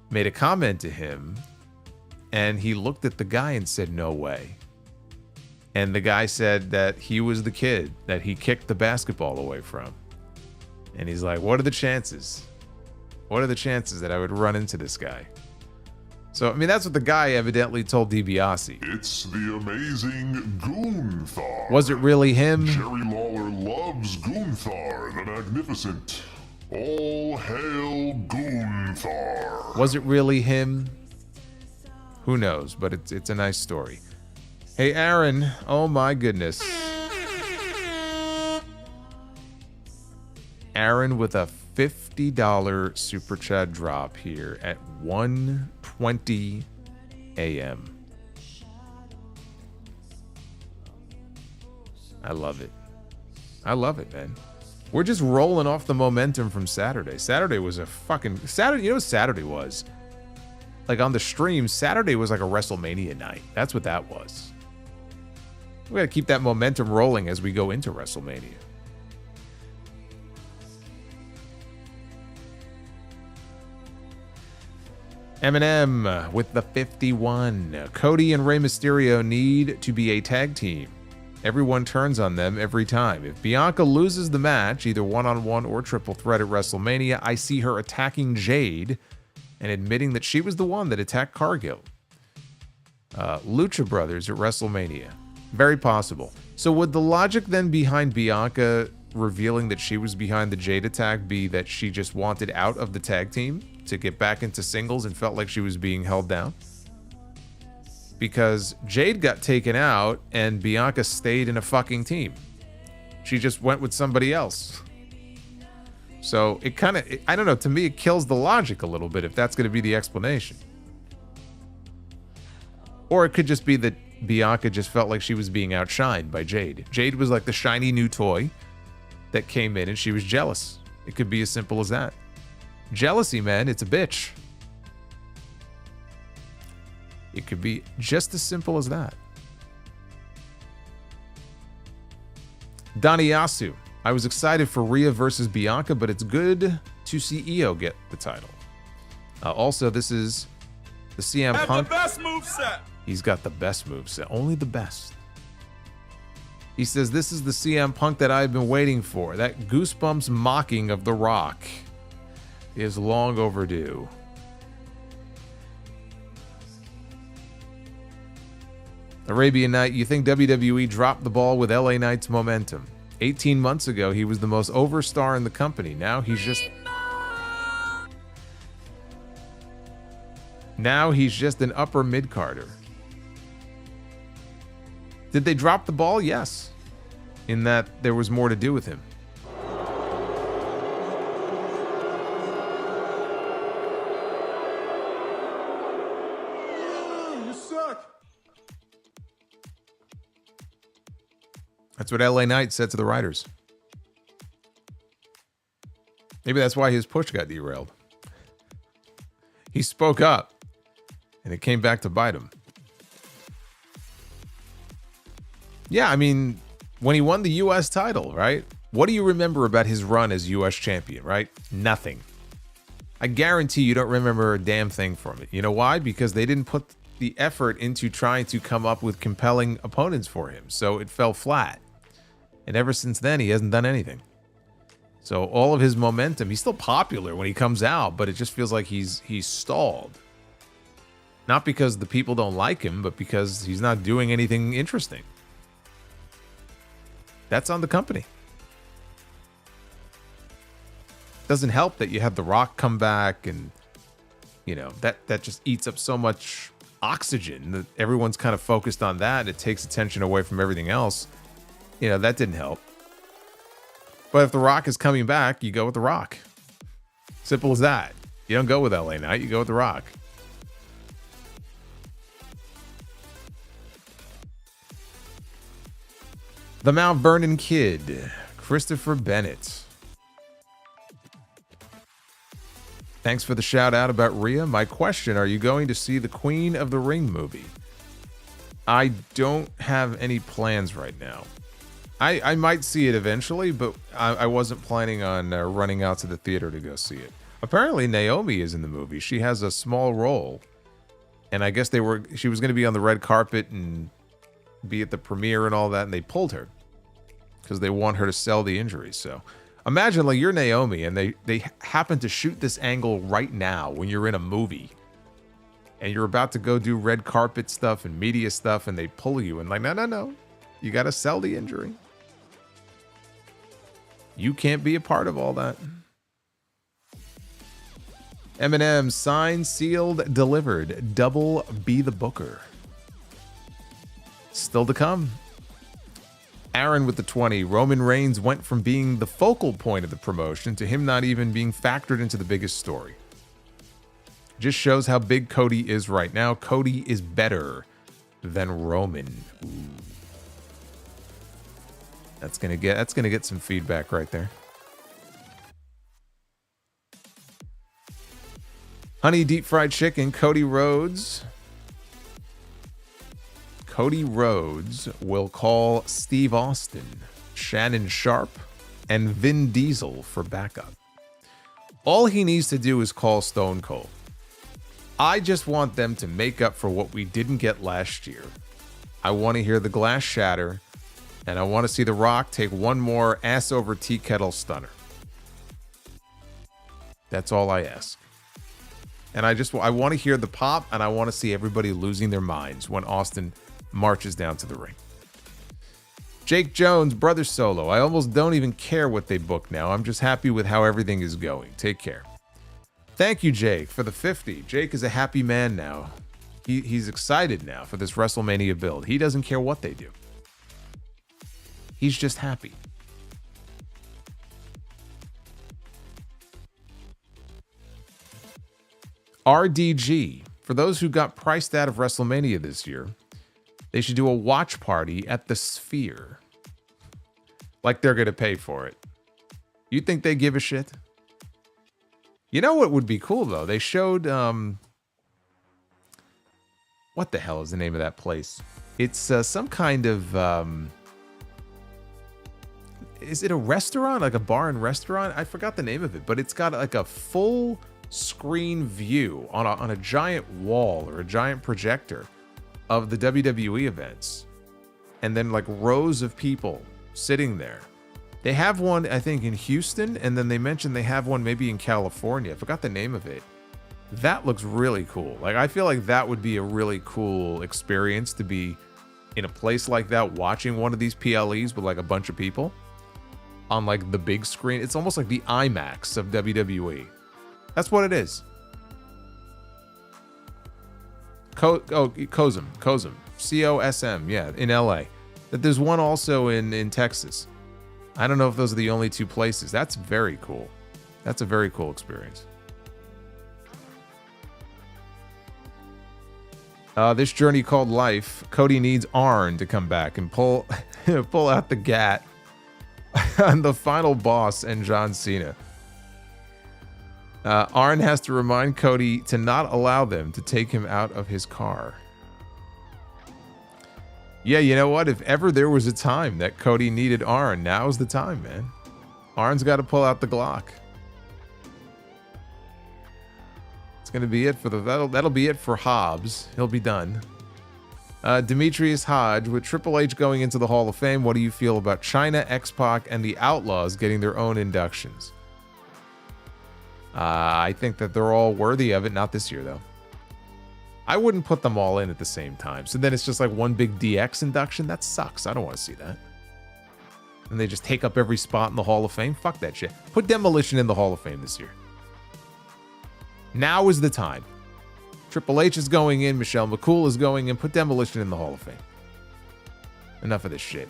made a comment to him, and he looked at the guy and said, no way. And the guy said that he was the kid that he kicked the basketball away from. And he's like, what are the chances? What are the chances that I would run into this guy? So, I mean, that's what the guy evidently told DiBiase. It's the amazing Gunther. Was it really him? Jerry Lawler loves Gunther the Magnificent. All hail Gunther. Was it really him? Who knows, but it's a nice story. Hey, Aaron. Oh, my goodness. Aaron with a $50 super chat drop here at 1:20 a.m. I love it. I love it, man. We're just rolling off the momentum from Saturday. Saturday was a fucking... Saturday, you know what Saturday was? Like on the stream, Saturday was like a WrestleMania night. That's what that was. We gotta keep that momentum rolling as we go into WrestleMania. Eminem with the 51. Cody and Rey Mysterio need to be a tag team. Everyone turns on them every time. If Bianca loses the match, either one-on-one or triple threat at WrestleMania, I see her attacking Jade and admitting that she was the one that attacked Cargill. Lucha Brothers at WrestleMania. Very possible. So would the logic then behind Bianca revealing that she was behind the Jade attack be that she just wanted out of the tag team to get back into singles and felt like she was being held down? Because Jade got taken out and Bianca stayed in a fucking team. She just went with somebody else. So it kind of, I don't know, to me it kills the logic a little bit if that's going to be the explanation. Or it could just be that Bianca just felt like she was being outshined by Jade. Jade was like the shiny new toy that came in and she was jealous. It could be as simple as that. Jealousy, man, it's a bitch. It could be just as simple as that. Daniyasu. I was excited for Rhea versus Bianca, but it's good to see Io get the title. Also, this is the CM Punk. The best moveset. He's got the best moveset. Only the best. He says, this is the CM Punk that I've been waiting for. That goosebumps mocking of The Rock is long overdue. Arabian Night, you think WWE dropped the ball with LA Knight's momentum? 18 months ago, he was the most over star in the company. Now he's just an upper mid-carder. Did they drop the ball? Yes. In that there was more to do with him. You suck. That's what LA Knight said to the writers. Maybe that's why his push got derailed. He spoke up, and it came back to bite him. Yeah, I mean, when he won the U.S. title, right? What do you remember about his run as U.S. champion, right? Nothing. I guarantee you don't remember a damn thing from it. You know why? Because they didn't put the effort into trying to come up with compelling opponents for him, so it fell flat. And ever since then, he hasn't done anything. So all of his momentum, he's still popular when he comes out, but it just feels like he's stalled. Not because the people don't like him, but because he's not doing anything interesting. That's on the company. Doesn't help that you have The Rock come back, and you know that just eats up so much oxygen that everyone's kind of focused on that. It takes attention away from everything else. You know, that didn't help. But if The Rock is coming back, you go with The Rock. Simple as that. You don't go with LA Knight, you go with The Rock. The Mount Vernon Kid, Christopher Bennett. Thanks for the shout out about Rhea. My question, are you going to see the Queen of the Ring movie? I don't have any plans right now. I might see it eventually, but I wasn't planning on running out to the theater to go see it. Apparently Naomi is in the movie. She has a small role. And I guess she was going to be on the red carpet and be at the premiere and all that, and they pulled her because they want her to sell the injury. So imagine like you're Naomi and they happen to shoot this angle right now when you're in a movie and you're about to go do red carpet stuff and media stuff, and they pull you and like, no, you got to sell the injury. You can't be a part of all that. Eminem, signed, sealed, delivered. Double be the booker. Still to come. Aaron with the 20. Roman Reigns went from being the focal point of the promotion to him not even being factored into the biggest story. Just shows how big Cody is right now. Cody is better than Roman. Ooh. That's gonna get some feedback right there. Honey deep fried chicken. Cody Rhodes will call Steve Austin, Shannon Sharp, and Vin Diesel for backup. All he needs to do is call Stone Cold. I just want them to make up for what we didn't get last year. I want to hear the glass shatter, and I want to see The Rock take one more ass over tea kettle stunner. That's all I ask. And I want to hear the pop, and I want to see everybody losing their minds when Austin marches down to the ring. Jake Jones, Brother Solo. I almost don't even care what they book now. I'm just happy with how everything is going. Take care. Thank you, Jake, for the 50. Jake is a happy man now. He's excited now for this WrestleMania build. He doesn't care what they do. He's just happy. RDG. For those who got priced out of WrestleMania this year, they should do a watch party at the Sphere. Like they're going to pay for it. You think they give a shit? You know what would be cool, though? They showed... what the hell is the name of that place? It's some kind of... is it a restaurant? Like a bar and restaurant? I forgot the name of it, but it's got like a full screen view on a giant wall or a giant projector of the WWE events. And then like rows of people sitting there. They have one, I think, in Houston, and then they mentioned they have one maybe in California. I forgot the name of it. That looks really cool. Like, I feel like that would be a really cool experience to be in a place like that watching one of these PLEs with like a bunch of people on like the big screen. It's almost like the IMAX of WWE. That's what it is. COSM. COSM, yeah, in LA. That there's one also in Texas. I don't know if those are the only two places. That's very cool. That's a very cool experience. This journey called life. Cody needs Arn to come back and pull out the gat on the final boss and John Cena. Arn has to remind Cody to not allow them to take him out of his car. Yeah, you know what? If ever there was a time that Cody needed Arn, now's the time, man. Arn's got to pull out the Glock. It's gonna be it for that'll be it for Hobbs. He'll be done. Demetrius Hodge, with Triple H going into the Hall of Fame, what do you feel about China, X-Pac, and the Outlaws getting their own inductions? I think that they're all worthy of it. Not this year, though. I wouldn't put them all in at the same time. So then it's just like one big DX induction. That sucks. I don't want to see that. And they just take up every spot in the Hall of Fame. Fuck that shit. Put Demolition in the Hall of Fame this year. Now is the time. Triple H is going in. Michelle McCool is going in. Put Demolition in the Hall of Fame. Enough of this shit.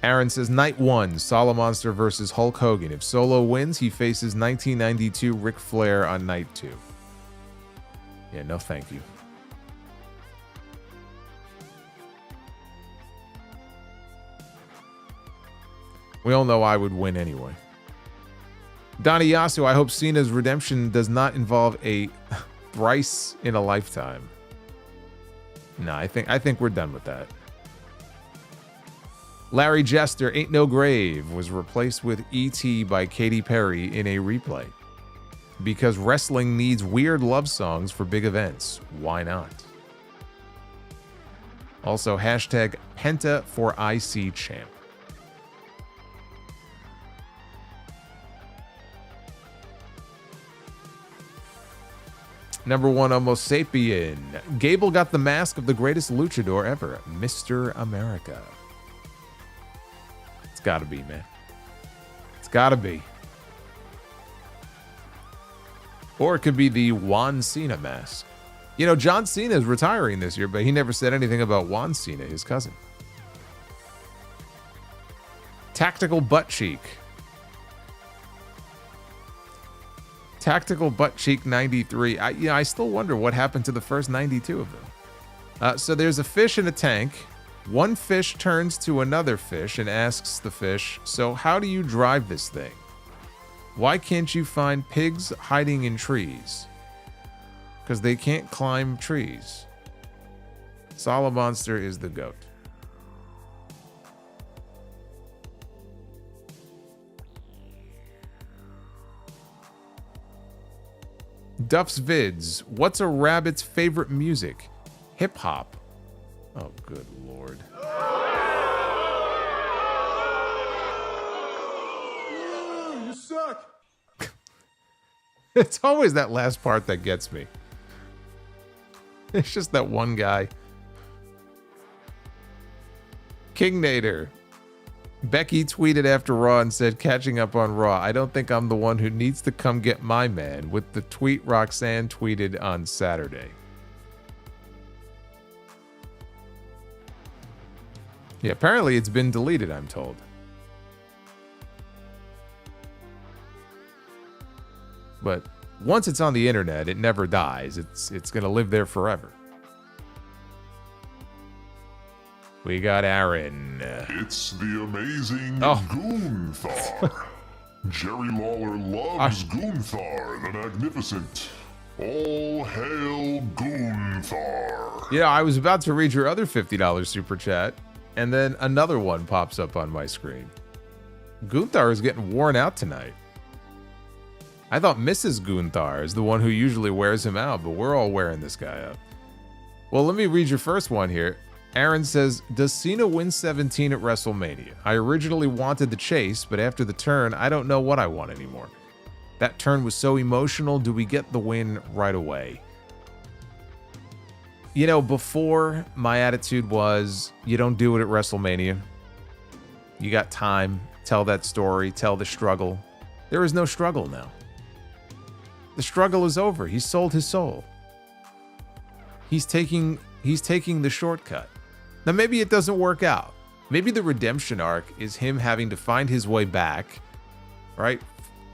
Aaron says, Night 1, Solomonster versus Hulk Hogan. If Solo wins, he faces 1992 Ric Flair on Night 2. Yeah, no thank you. We all know I would win anyway. Donnie Yasu, I hope Cena's redemption does not involve a thrice in a lifetime. No, I think we're done with that. Larry Jester, Ain't No Grave, was replaced with E.T. by Katy Perry in a replay. Because wrestling needs weird love songs for big events. Why not? Also, hashtag Penta for IC Champ. Number 1, Homo Sapien. Gable got the mask of the greatest luchador ever, Mr. America. It's gotta be, man. It's gotta be. Or it could be the Juan Cena mask. You know, John Cena is retiring this year, but he never said anything about Juan Cena, his cousin. Tactical Butt Cheek. Tactical Butt Cheek 93. I still wonder what happened to the first 92 of them. So there's a fish in a tank. One fish turns to another fish and asks the fish, "So how do you drive this thing? Why can't you find pigs hiding in trees?" Because they can't climb trees. Solomonster is the GOAT. Duff's Vids. What's a rabbit's favorite music? Hip hop. Oh, good lord. You suck. It's always that last part that gets me. It's just that one guy. King Nader. Becky tweeted after Raw and said, "Catching up on Raw. I don't think I'm the one who needs to come get my man," with the tweet Roxanne tweeted on Saturday. Yeah, apparently it's been deleted, I'm told. But once it's on the internet, it never dies. It's going to live there forever. We got Aaron. It's the amazing Oh. Gunther. Jerry Lawler loves Gunther the Magnificent. All hail Gunther. Yeah, I was about to read your other $50 super chat, and then another one pops up on my screen. Gunther is getting worn out tonight. I thought Mrs. Gunther is the one who usually wears him out, but we're all wearing this guy out. Well, let me read your first one here. Aaron says, "Does Cena win 17 at WrestleMania? I originally wanted the chase, but after the turn, I don't know what I want anymore. That turn was so emotional. Do we get the win right away?" You know, before, my attitude was, you don't do it at WrestleMania. You got time. Tell that story. Tell the struggle. There is no struggle now. The struggle is over. He sold his soul. He's taking the shortcut. Now, maybe it doesn't work out. Maybe the redemption arc is him having to find his way back, right?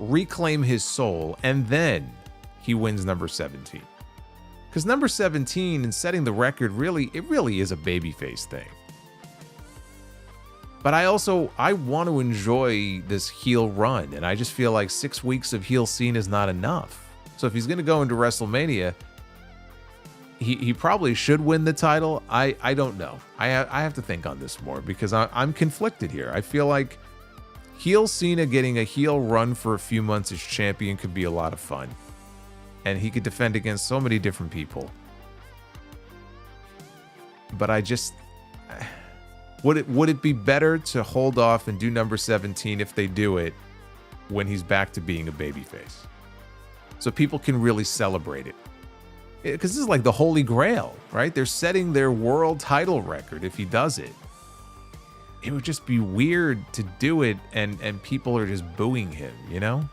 Reclaim his soul, and then he wins number 17. Because number 17 and setting the record really is a babyface thing. But I want to enjoy this heel run, and I just feel like 6 weeks of heel scene is not enough. So if he's going to go into WrestleMania, he probably should win the title. I don't know. I have to think on this more because I'm conflicted here. I feel like heel Cena getting a heel run for a few months as champion could be a lot of fun. And he could defend against so many different people. But I just... Would it be better to hold off and do number 17 if they do it when he's back to being a babyface? So people can really celebrate it. Because this is like the Holy Grail, right? They're setting their world title record if he does it. It would just be weird to do it and people are just booing him, you know?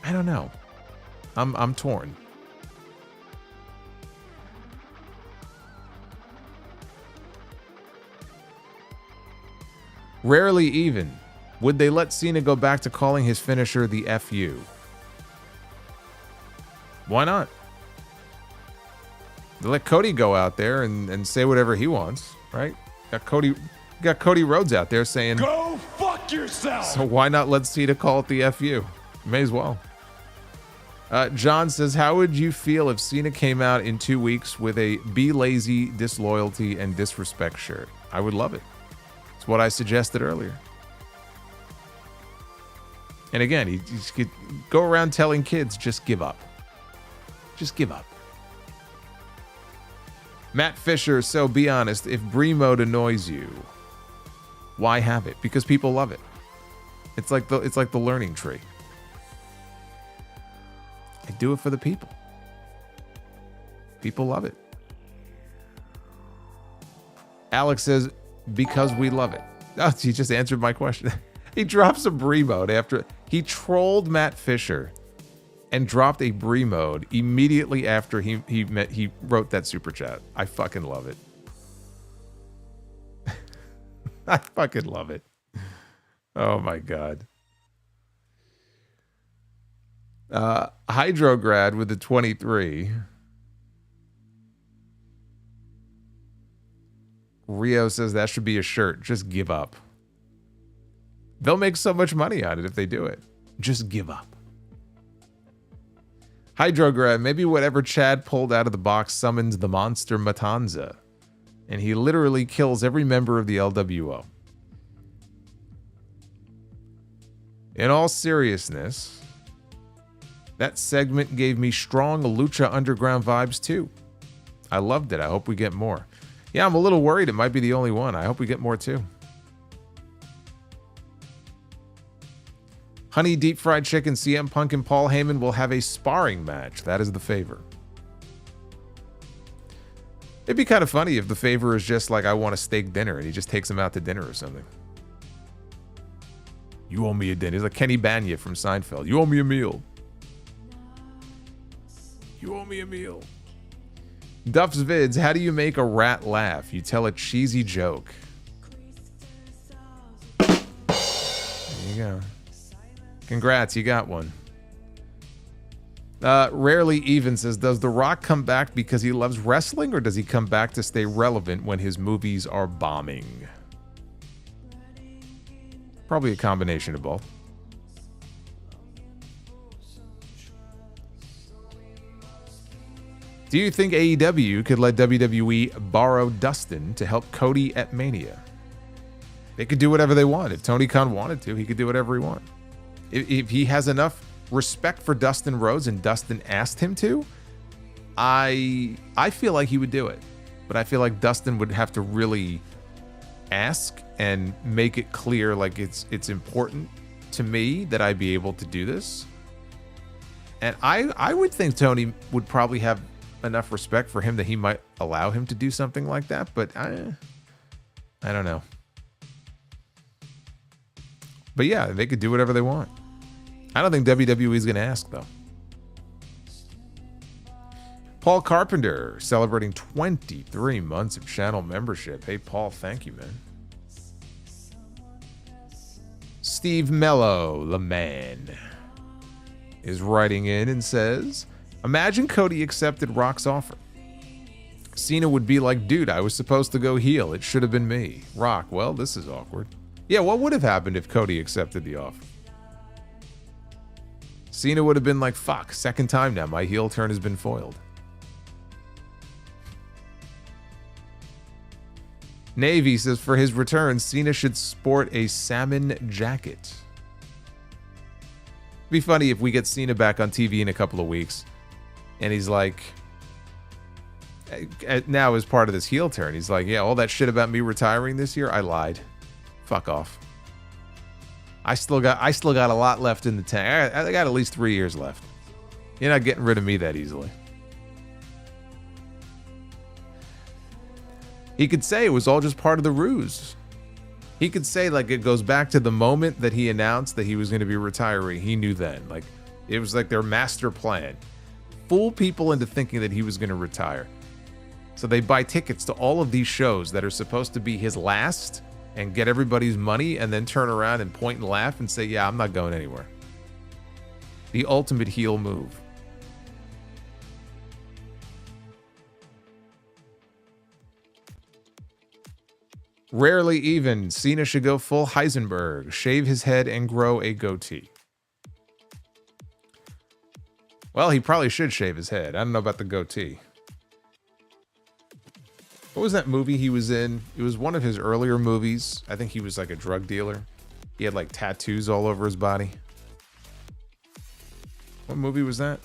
I don't know. I'm torn. Rarely even. Would they let Cena go back to calling his finisher the FU? Why not? They let Cody go out there and say whatever he wants, right? Got Cody Rhodes out there saying, Go fuck yourself. so why not let Cena call it the FU? May as well. John says, how would you feel if Cena came out in 2 weeks with a be lazy, disloyalty, and disrespect shirt? I would love it. It's what I suggested earlier. And again, he could go around telling kids, just give up. Just give up. Matt Fisher, so be honest, if Brie mode annoys you, why have it? Because people love it. It's like the learning tree. I do it for the people. People love it. Alex says, because we love it. Oh, he just answered my question. He drops a Brie mode after he trolled Matt Fisher and dropped a Brie mode immediately after he wrote that super chat. I fucking love it. I fucking love it. Oh my god. Hydrograd with the 23. Rio says that should be a shirt. Just give up. They'll make so much money on it if they do it. Just give up. Hydrograd, maybe whatever Chad pulled out of the box summons the monster Matanza, and he literally kills every member of the LWO. In all seriousness, that segment gave me strong Lucha Underground vibes too. I loved it. I hope we get more. Yeah, I'm a little worried it might be the only one. I hope we get more too. Honey Deep Fried Chicken, CM Punk and Paul Heyman will have a sparring match. That is the favor. It'd be kind of funny if the favor is just like, I want a steak dinner, and he just takes him out to dinner or something. You owe me a dinner. He's like Kenny Banya from Seinfeld. You owe me a meal. You owe me a meal. Duff's Vids, how do you make a rat laugh? You tell a cheesy joke. There you go. Congrats, you got one. Rarely Even says, does The Rock come back because he loves wrestling, or does he come back to stay relevant when his movies are bombing? Probably a combination of both. Do you think AEW could let WWE borrow Dustin to help Cody at Mania? They could do whatever they want. If Tony Khan wanted to, he could do whatever he wanted. If he has enough respect for Dustin Rhodes and Dustin asked him to, I feel like he would do it. But I feel like Dustin would have to really ask and make it clear, like it's important to me that I be able to do this. And I would think Tony would probably have enough respect for him that he might allow him to do something like that, but I don't know. But yeah, they could do whatever they want. I don't think WWE is going to ask, though. Paul Carpenter celebrating 23 months of channel membership. Hey, Paul, thank you, man. Steve Mello, the man, is writing in and says, imagine Cody accepted Rock's offer. Cena would be like, dude, I was supposed to go heel. It should have been me. Rock, well, this is awkward. Yeah, what would have happened if Cody accepted the offer? Cena would have been like, fuck, second time now. My heel turn has been foiled. Navy says, for his return, Cena should sport a salmon jacket. It'd be funny if we get Cena back on TV in a couple of weeks, and he's like, now as part of this heel turn, he's like, yeah, all that shit about me retiring this year, I lied. Fuck off. I still got a lot left in the tank. I got at least 3 years left. You're not getting rid of me that easily. He could say it was all just part of the ruse. He could say, like, it goes back to the moment that he announced that he was going to be retiring. He knew then. Like, it was like their master plan. Fool people into thinking that he was going to retire. So they buy tickets to all of these shows that are supposed to be his last and get everybody's money, and then turn around and point and laugh and say, yeah, I'm not going anywhere. The ultimate heel move. Rarely Even, Cena should go full Heisenberg, shave his head and grow a goatee. Well, he probably should shave his head. I don't know about the goatee. What was that movie he was in? It was one of his earlier movies. I think he was like a drug dealer. He had like tattoos all over his body. What movie was that?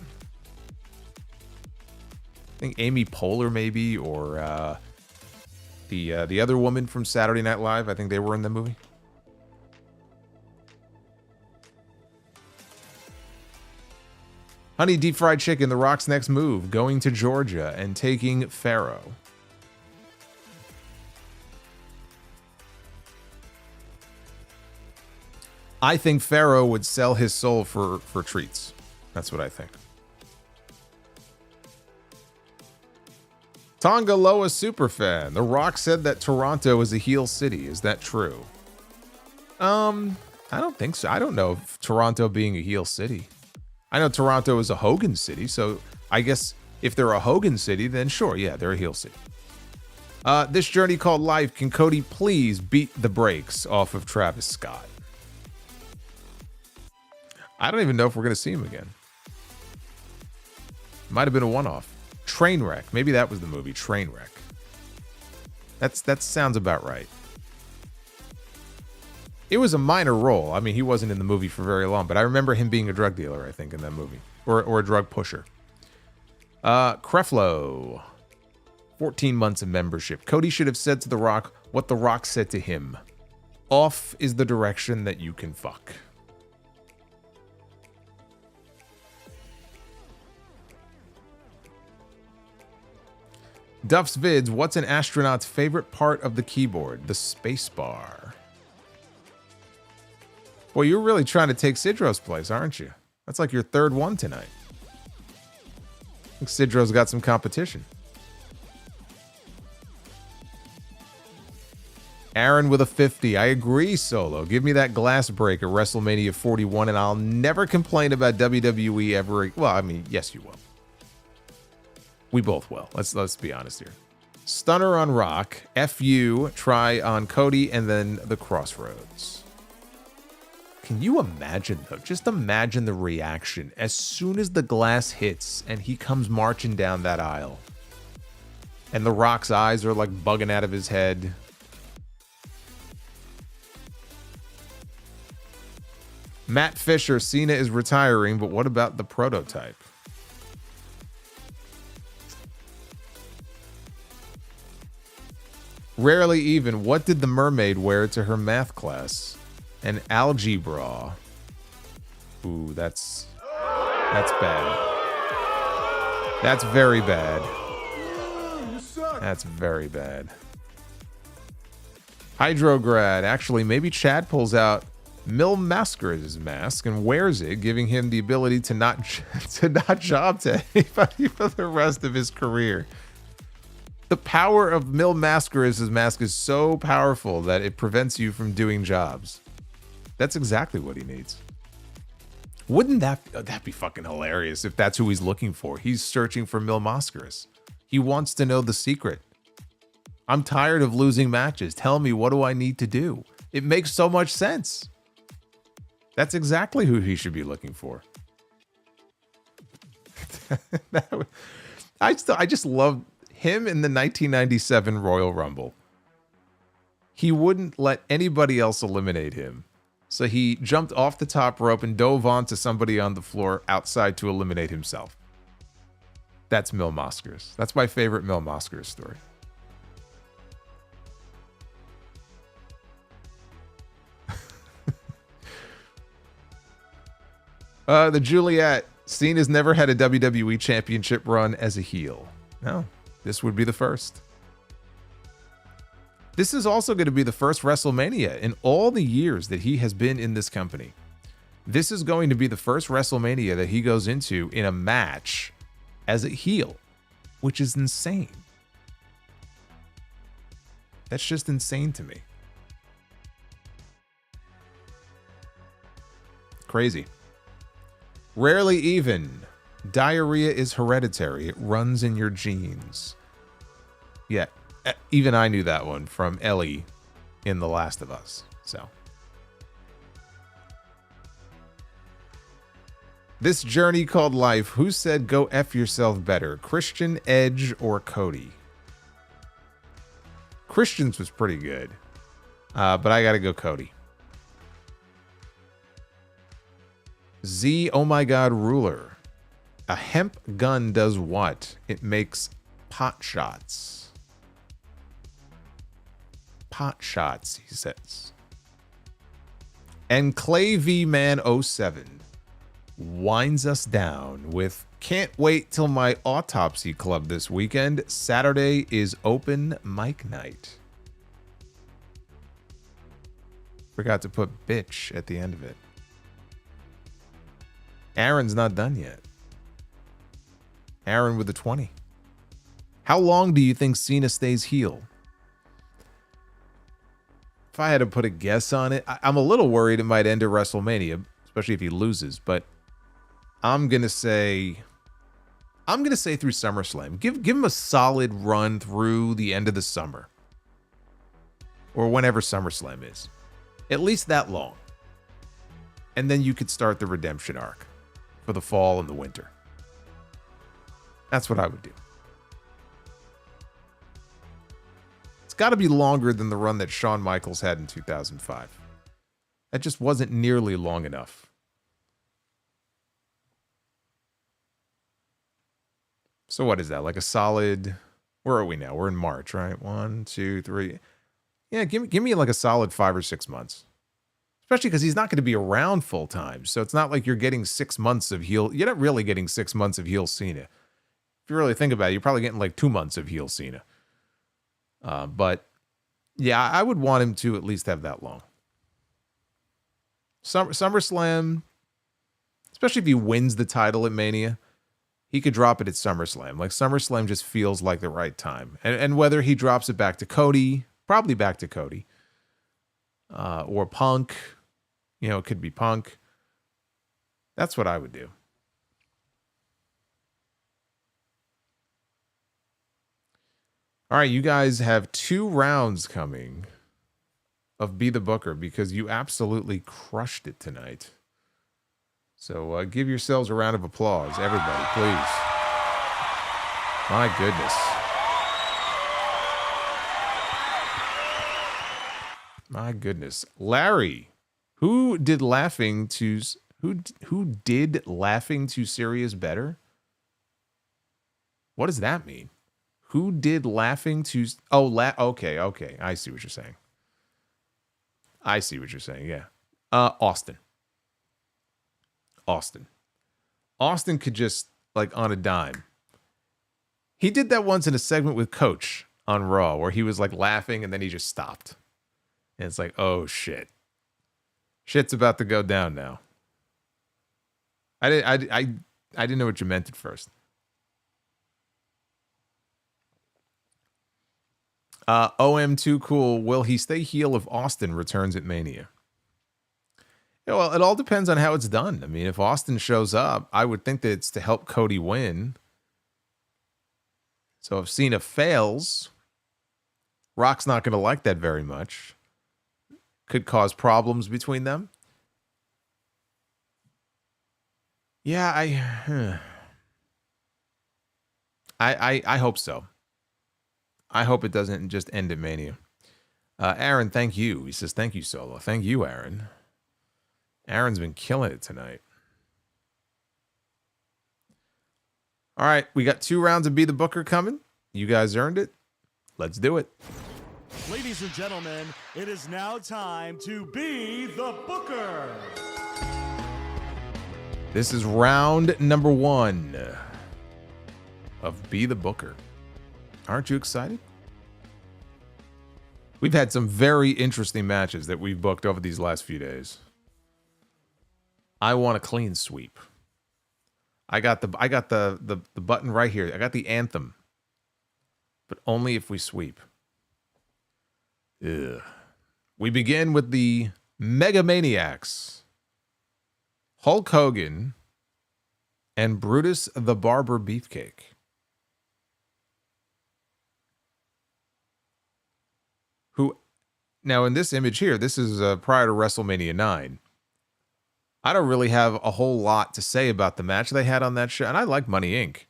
I think Amy Poehler maybe, or the other woman from Saturday Night Live. I think they were in the movie. Honey Deep Fried Chicken, The Rock's next move, going to Georgia and taking Pharaoh. I think Pharaoh would sell his soul for treats. That's what I think. Tonga Loa Superfan. The Rock said that Toronto is a heel city. Is that true? I don't think so. I don't know if Toronto being a heel city. I know Toronto is a Hogan city, so I guess if they're a Hogan city, then sure, yeah, they're a heel city. This journey called life. Can Cody please beat the brakes off of Travis Scott? I don't even know if we're going to see him again. Might have been a one-off. Trainwreck. Maybe that was the movie, Trainwreck. That sounds about right. It was a minor role. I mean, he wasn't in the movie for very long, but I remember him being a drug dealer, I think, in that movie. Or a drug pusher. Creflo. 14 months of membership. Cody should have said to The Rock what The Rock said to him. Off is the direction that you can fuck. Duff's Vids, what's an astronaut's favorite part of the keyboard? The space bar. Well, you're really trying to take Sidro's place, aren't you? That's like your third one tonight. I think Sidro's got some competition. Aaron with a 50. I agree, Solo. Give me that glass break at WrestleMania 41 and I'll never complain about WWE ever. Well, I mean, yes, you will. We both will. Let's be honest here. Stunner on Rock. FU. Try on Cody and then the Crossroads. Can you imagine, though? Just imagine the reaction as soon as the glass hits and he comes marching down that aisle. And the Rock's eyes are like bugging out of his head. Matt Fisher, Cena is retiring, but what about the prototype? Rarely Even, what did the mermaid wear to her math class? An algebra. Ooh, that's bad. That's very bad. That's very bad. Hydrograd, actually, maybe Chad pulls out Mil Mascaras' mask and wears it, giving him the ability to not job to anybody for the rest of his career. The power of Mil Mascaras' mask is so powerful that it prevents you from doing jobs. That's exactly what he needs. Wouldn't that be fucking hilarious if that's who he's looking for? He's searching for Mil Mascaras. He wants to know the secret. I'm tired of losing matches. Tell me, what do I need to do? It makes so much sense. That's exactly who he should be looking for. I just love him in the 1997 Royal Rumble. He wouldn't let anybody else eliminate him. So he jumped off the top rope and dove onto somebody on the floor outside to eliminate himself. That's Mil Mascaras. That's my favorite Mil Mascaras story. The Juliet. Cena's never had a WWE Championship run as a heel. No, this would be the first. This is also going to be the first WrestleMania in all the years that he has been in this company. This is going to be the first WrestleMania that he goes into in a match as a heel, which is insane. That's just insane to me. Crazy. Rarely Even. Diarrhea is hereditary. It runs in your genes. Yeah, even I knew that one from Ellie in The Last of Us. So. This journey called life. Who said go F yourself better? Christian, Edge, or Cody? Christian's was pretty good. But I gotta go Cody. Z, oh my god, ruler. A hemp gun does what? It makes pot shots. Pot shots, he says. Enclave Man 07 winds us down with can't wait till my autopsy club this weekend. Saturday is open mic night. Forgot to put bitch at the end of it. Aaron's not done yet. Aaron with the 20. How long do you think Cena stays heel? If I had to put a guess on it, I'm a little worried it might end at WrestleMania, especially if he loses, but I'm going to say through SummerSlam. Give him a solid run through the end of the summer. Or whenever SummerSlam is. At least that long. And then you could start the redemption arc for the fall and the winter. That's what I would do. It's got to be longer than the run that Shawn Michaels had in 2005. That just wasn't nearly long enough. So what is that? Like a solid... Where are we now? We're in March, right? 1, 2, 3... Yeah, give me like a solid 5 or 6 months. Especially because he's not going to be around full time. So it's not like you're getting 6 months of heel. You're not really getting 6 months of heel Cena. If you really think about it, you're probably getting like 2 months of heel Cena. But yeah, I would want him to at least have that long. SummerSlam, especially if he wins the title at Mania, he could drop it at SummerSlam. Like SummerSlam just feels like the right time. And whether he drops it back to Cody... Probably back to Cody. Or Punk. You know, it could be Punk. That's what I would do. All right, you guys have 2 rounds coming of Be the Booker because you absolutely crushed it tonight. So give yourselves a round of applause, everybody, please. My goodness. My goodness. Larry, who did laughing to Sirius better? What does that mean? Who did laughing to okay. I see what you're saying. Yeah. Austin could just like on a dime. He did that once in a segment with Coach on Raw where he was like laughing and then he just stopped. And it's like, oh, shit. Shit's about to go down now. I didn't know what you meant at first. OM2 cool. Will he stay heel if Austin returns at Mania? Yeah, well, it all depends on how it's done. I mean, if Austin shows up, I would think that it's to help Cody win. So if Cena fails, Rock's not going to like that very much. Could cause problems between them. Yeah, I hope so. I hope it doesn't just end at Mania. Aaron, thank you. He says, thank you, Solo. Thank you, Aaron. Aaron's been killing it tonight. All right, we got 2 rounds of Be the Booker coming. You guys earned it. Let's do it. Ladies and gentlemen, it is now time to be the Booker. This is round number 1 of Be the Booker. Aren't you excited? We've had some very interesting matches that we've booked over these last few days. I want a clean sweep. I got the button right here. I got the anthem. But only if we sweep. Ugh. We begin with the Mega Maniacs. Hulk Hogan and Brutus the Barber Beefcake. Who, now in this image here, this is prior to WrestleMania 9. I don't really have a whole lot to say about the match they had on that show, and I like Money Inc.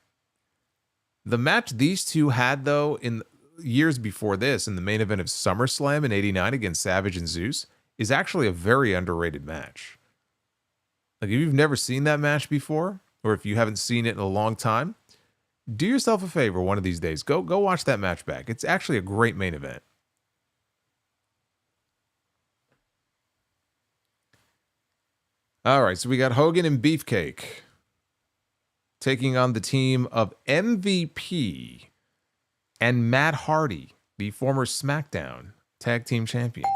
The match these two had, though, in years before this, in the main event of SummerSlam in '89 against Savage and Zeus, is actually a very underrated match. Like, if you've never seen that match before, or if you haven't seen it in a long time, do yourself a favor one of these days. Go watch that match back. It's actually a great main event. All right, so we got Hogan and Beefcake taking on the team of MVP and Matt Hardy, the former SmackDown Tag Team Champions.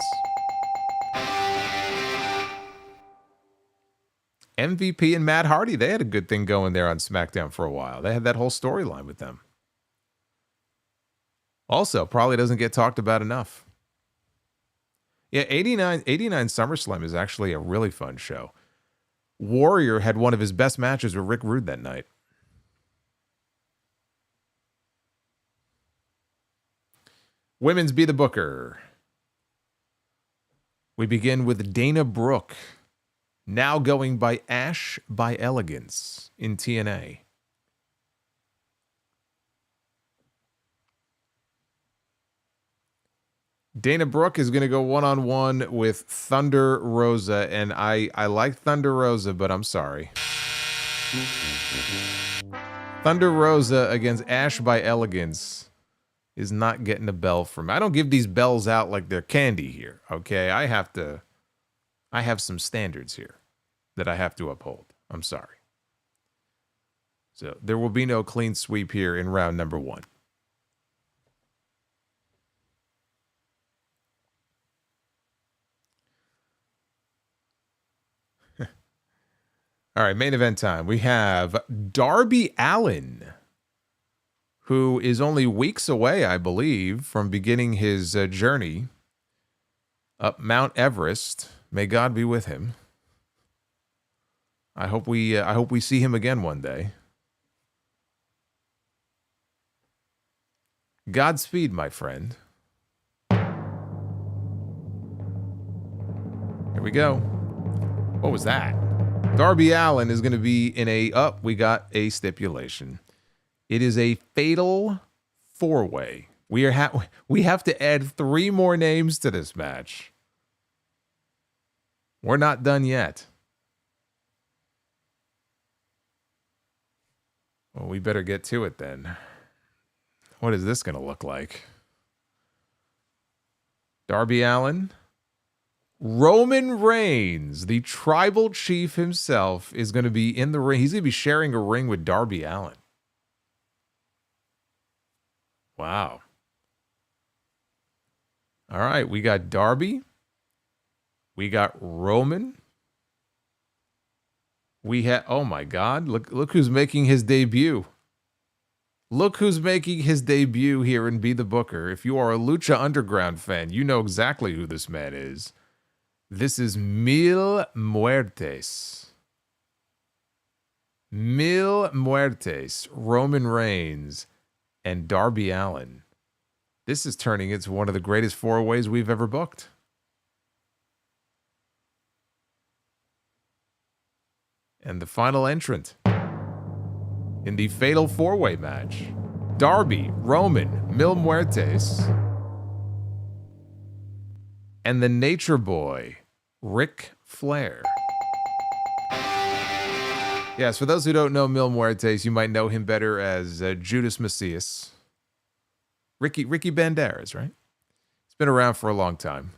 MVP and Matt Hardy, they had a good thing going there on SmackDown for a while. They had that whole storyline with them. Also, probably doesn't get talked about enough. Yeah, 89 SummerSlam is actually a really fun show. Warrior had one of his best matches with Rick Rude that night. Women's Be the Booker. We begin with Dana Brooke, now going by Ash by Elegance in TNA. Dana Brooke is going to go one-on-one with Thunder Rosa, and I like Thunder Rosa, but I'm sorry. Thunder Rosa against Ash by Elegance is not getting a bell from me. I don't give these bells out like they're candy here, okay? I have some standards here that I have to uphold. I'm sorry. So there will be no clean sweep here in round number 1. All right, main event time. We have Darby Allin, who is only weeks away, I believe, from beginning his journey up Mount Everest. May God be with him. I hope we see him again one day. Godspeed, my friend. Here we go. What was that? Darby Allin is going to be in a... we got a stipulation. It is a fatal 4-way. We have to add 3 more names to this match. We're not done yet. Well, we better get to it then. What is this going to look like? Darby Allin. Roman Reigns, the tribal chief himself, is going to be in the ring. He's going to be sharing a ring with Darby Allin. Wow. All right, we got Darby. We got Roman. We have, oh my God, look who's making his debut. Look who's making his debut here in Be the Booker. If you are a Lucha Underground fan, you know exactly who this man is. This is Mil Muertes. Mil Muertes, Roman Reigns, and Darby Allin. This is turning into one of the greatest 4-ways we've ever booked. And the final entrant in the fatal 4-way match, Darby, Roman, Mil Muertes, and the Nature Boy, Ric Flair. Yes, for those who don't know Mil Muertes, you might know him better as Judas Macias. Ricky Banderas, right? He's been around for a long time.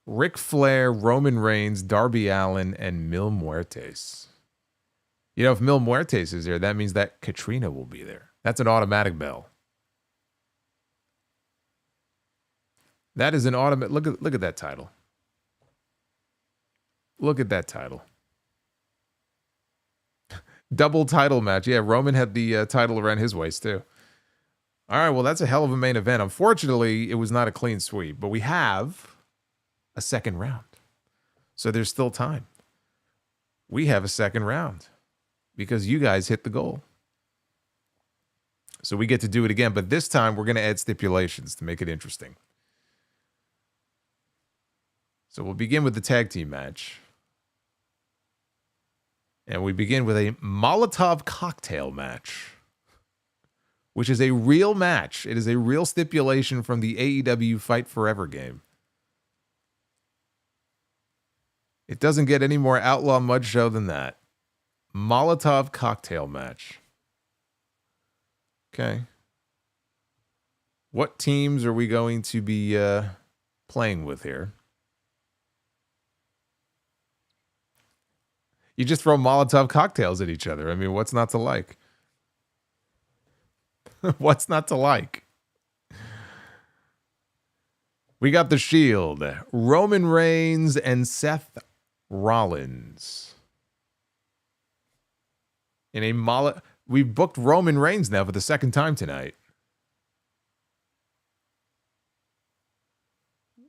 Ric Flair, Roman Reigns, Darby Allin, and Mil Muertes. You know, if Mil Muertes is there, that means that Katrina will be there. That's an automatic bell. That is an automatic. Look at that title. Look at that title. Double title match. Yeah, Roman had the title around his waist too. All right, well, that's a hell of a main event. Unfortunately, it was not a clean sweep, but we have a second round. So there's still time. We have a second round because you guys hit the goal. So we get to do it again, but this time we're going to add stipulations to make it interesting. So we'll begin with the tag team match. And we begin with a Molotov cocktail match, which is a real match. It is a real stipulation from the AEW Fight Forever game. It doesn't get any more Outlaw Mud Show than that. Molotov cocktail match. Okay. What teams are we going to be playing with here? You just throw Molotov cocktails at each other. I mean, what's not to like? What's not to like? We got the Shield, Roman Reigns and Seth Rollins. We've booked Roman Reigns now for the second time tonight.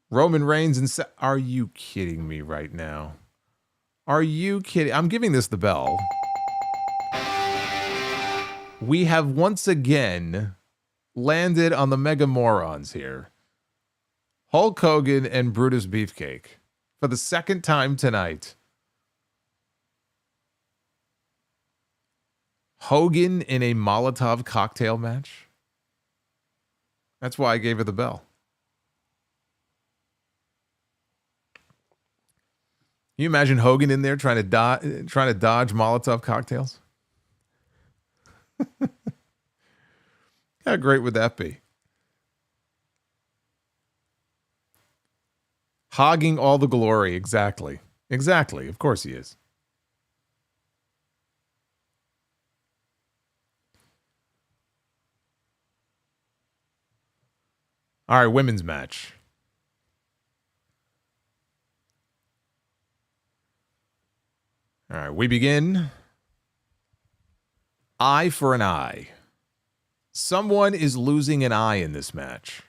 Roman Reigns and are you kidding me right now? Are you kidding? I'm giving this the bell. We have once again landed on the mega morons here. Hulk Hogan and Brutus Beefcake for the second time tonight. Hogan in a Molotov cocktail match. That's why I gave her the bell. Can you imagine Hogan in there trying to dodge Molotov cocktails? How great would that be? Hogging all the glory. Exactly. Exactly. Of course he is. All right, women's match. All right, we begin. Eye for an eye. Someone is losing an eye in this match.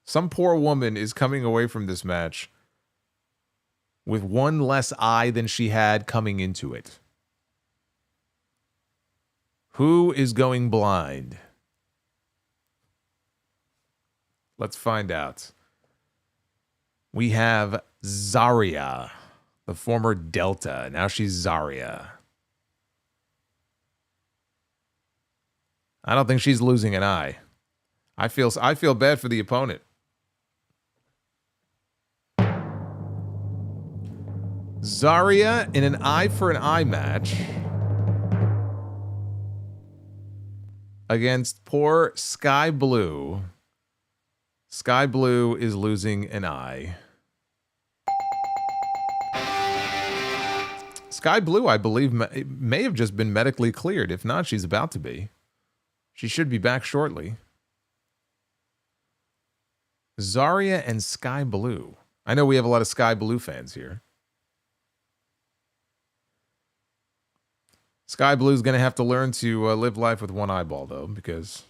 Some poor woman is coming away from this match with one less eye than she had coming into it. Who is going blind? Let's find out. We have Zarya, the former Delta. Now she's Zarya. I don't think she's losing an eye. I feel bad for the opponent. Zarya in an eye for an eye match against poor Sky Blue. Sky Blue is losing an eye. Sky Blue, I believe, may have just been medically cleared. If not, she's about to be. She should be back shortly. Zarya and Sky Blue. I know we have a lot of Sky Blue fans here. Sky Blue's going to have to learn to live life with one eyeball, though, because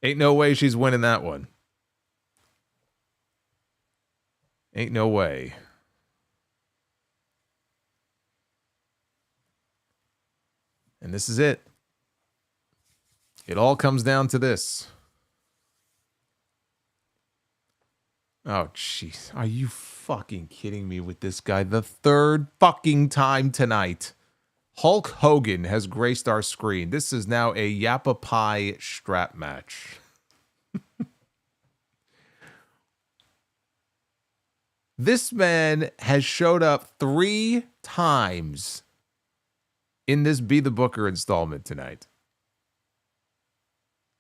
ain't no way she's winning that one. Ain't no way. And this is it. It all comes down to this. Oh, jeez. Are you fucking kidding me with this guy? The third fucking time tonight. Hulk Hogan has graced our screen. This is now a Yappa Pie strap match. This man has showed up 3 times in this Be the Booker installment tonight.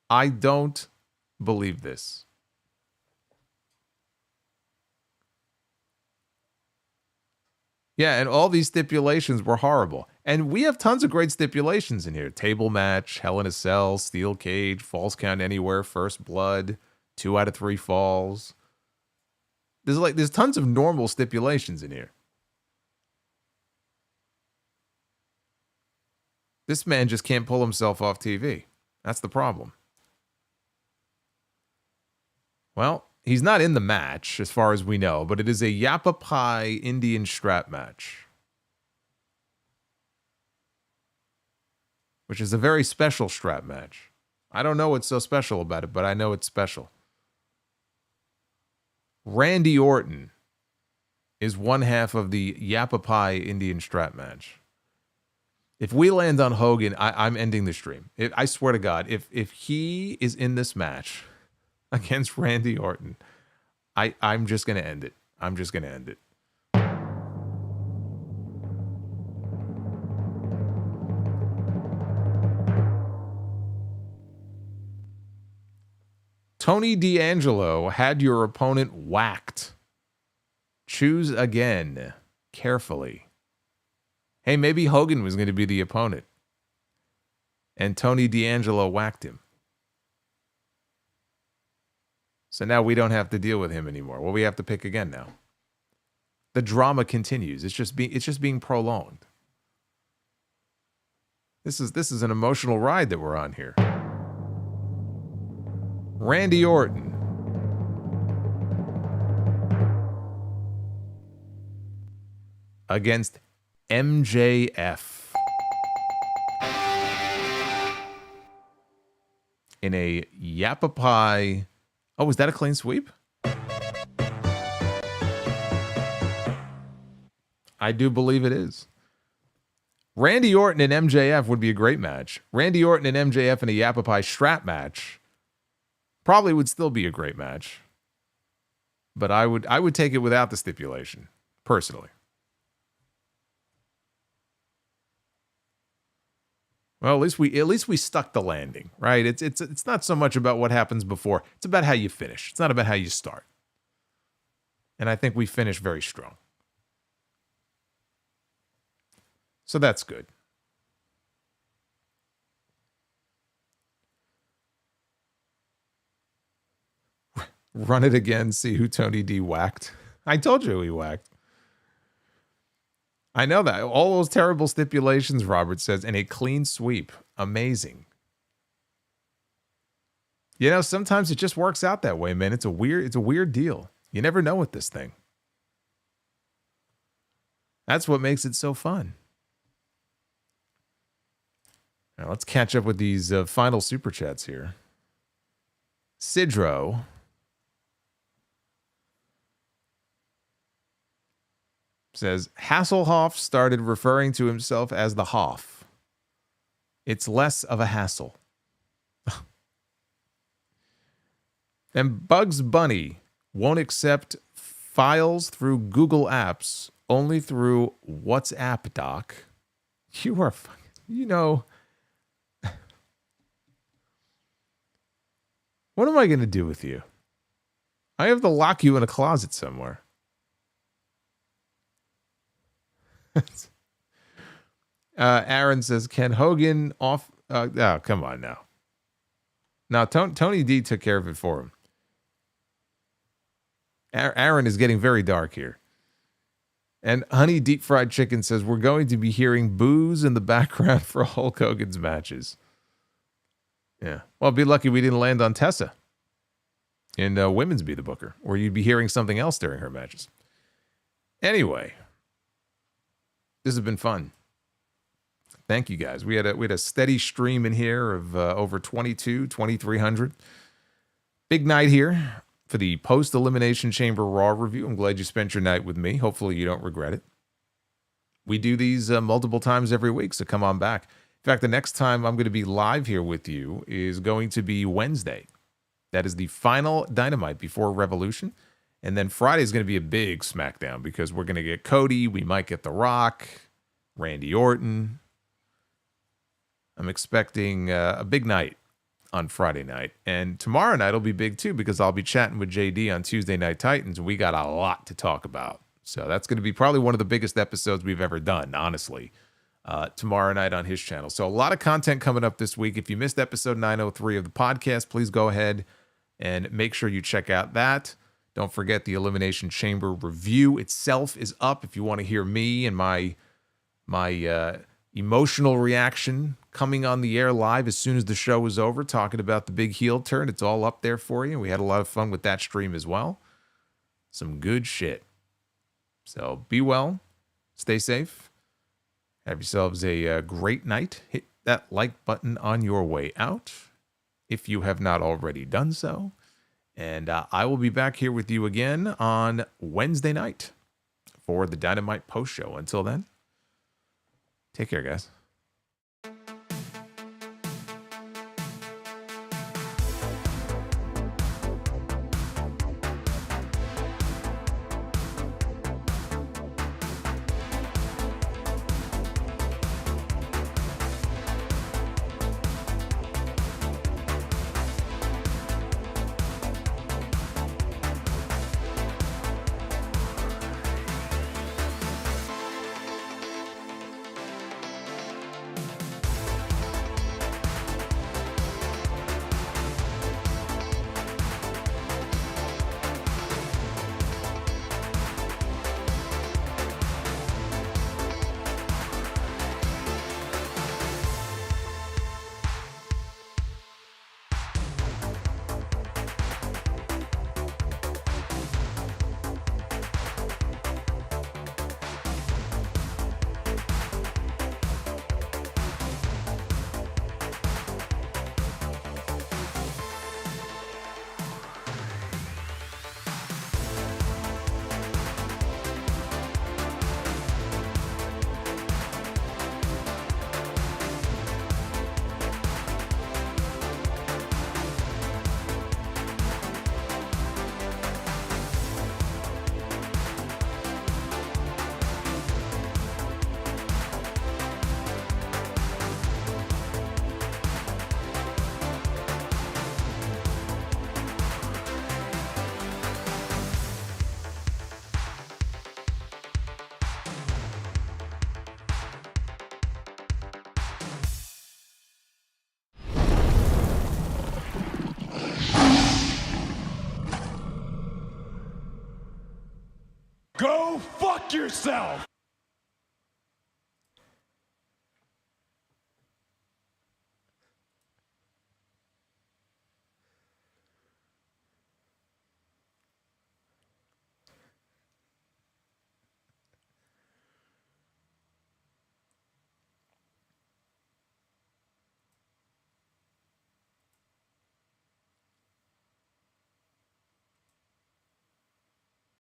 I don't believe this. Yeah, and all these stipulations were horrible. And we have tons of great stipulations in here. Table match, Hell in a Cell, Steel Cage, Falls Count Anywhere, First Blood, 2 out of 3 falls. There's tons of normal stipulations in here. This man just can't pull himself off TV. That's the problem. Well, he's not in the match, as far as we know, but it is a Yappa Pie Indian strap match, which is a very special strap match. I don't know what's so special about it, but I know it's special. Randy Orton is one half of the Yappa Pie Indian strap match. If we land on Hogan, I'm ending the stream. I swear to God, if he is in this match against Randy Orton, I'm just going to end it. I'm just going to end it. Tony D'Angelo had your opponent whacked. Choose again carefully. Hey, maybe Hogan was going to be the opponent, and Tony D'Angelo whacked him. So now we don't have to deal with him anymore. Well, we have to pick again now. The drama continues. It's just being prolonged. This is an emotional ride that we're on here. Randy Orton against MJF in a Yappa Pie. Oh, was that a clean sweep? I do believe it is. Randy Orton and MJF would be a great match. Randy Orton and MJF in a Yappa Pie strap match probably would still be a great match. But I would take it without the stipulation, personally. Well, at least we stuck the landing, right? It's not so much about what happens before. It's about how you finish. It's not about how you start. And I think we finished very strong. So that's good. Run it again, see who Tony D whacked. I told you he whacked. I know that. All those terrible stipulations, Robert says, and a clean sweep. Amazing. You know, sometimes it just works out that way, man. It's a weird deal. You never know with this thing. That's what makes it so fun. Now let's catch up with these final super chats here. Sidro says, Hasselhoff started referring to himself as the Hoff. It's less of a hassle. And Bugs Bunny won't accept files through Google Apps, only through WhatsApp, Doc. You are fucking, you know. What am I going to do with you? I have to lock you in a closet somewhere. Aaron says, can Hogan off? Oh, come on now. Now, Tony D took care of it for him. Aaron is getting very dark here. And Honey Deep Fried Chicken says, we're going to be hearing boos in the background for Hulk Hogan's matches. Yeah. Well, be lucky we didn't land on Tessa in Women's Be the Booker, or you'd be hearing something else during her matches. Anyway, this has been fun. Thank you guys. We had a steady stream in here of over 2,300. Big night here for the post-Elimination Chamber Raw review. I'm glad you spent your night with me. Hopefully you don't regret it. We do these multiple times every week, so come on back. In fact, the next time I'm going to be live here with you is going to be Wednesday. That is the final Dynamite before Revolution. And then Friday is going to be a big SmackDown because we're going to get Cody. We might get The Rock, Randy Orton. I'm expecting a big night on Friday night. And tomorrow night will be big too because I'll be chatting with JD on Tuesday Night Titans. We got a lot to talk about. So that's going to be probably one of the biggest episodes we've ever done, honestly. Tomorrow night on his channel. So a lot of content coming up this week. If you missed episode 903 of the podcast, please go ahead and make sure you check out that. Don't forget the Elimination Chamber review itself is up. If you want to hear me and my emotional reaction coming on the air live as soon as the show is over, talking about the big heel turn, it's all up there for you. We had a lot of fun with that stream as well. Some good shit. So be well. Stay safe. Have yourselves a great night. Hit that like button on your way out if you have not already done so. And I will be back here with you again on Wednesday night for the Dynamite post show. Until then, take care, guys. yourself.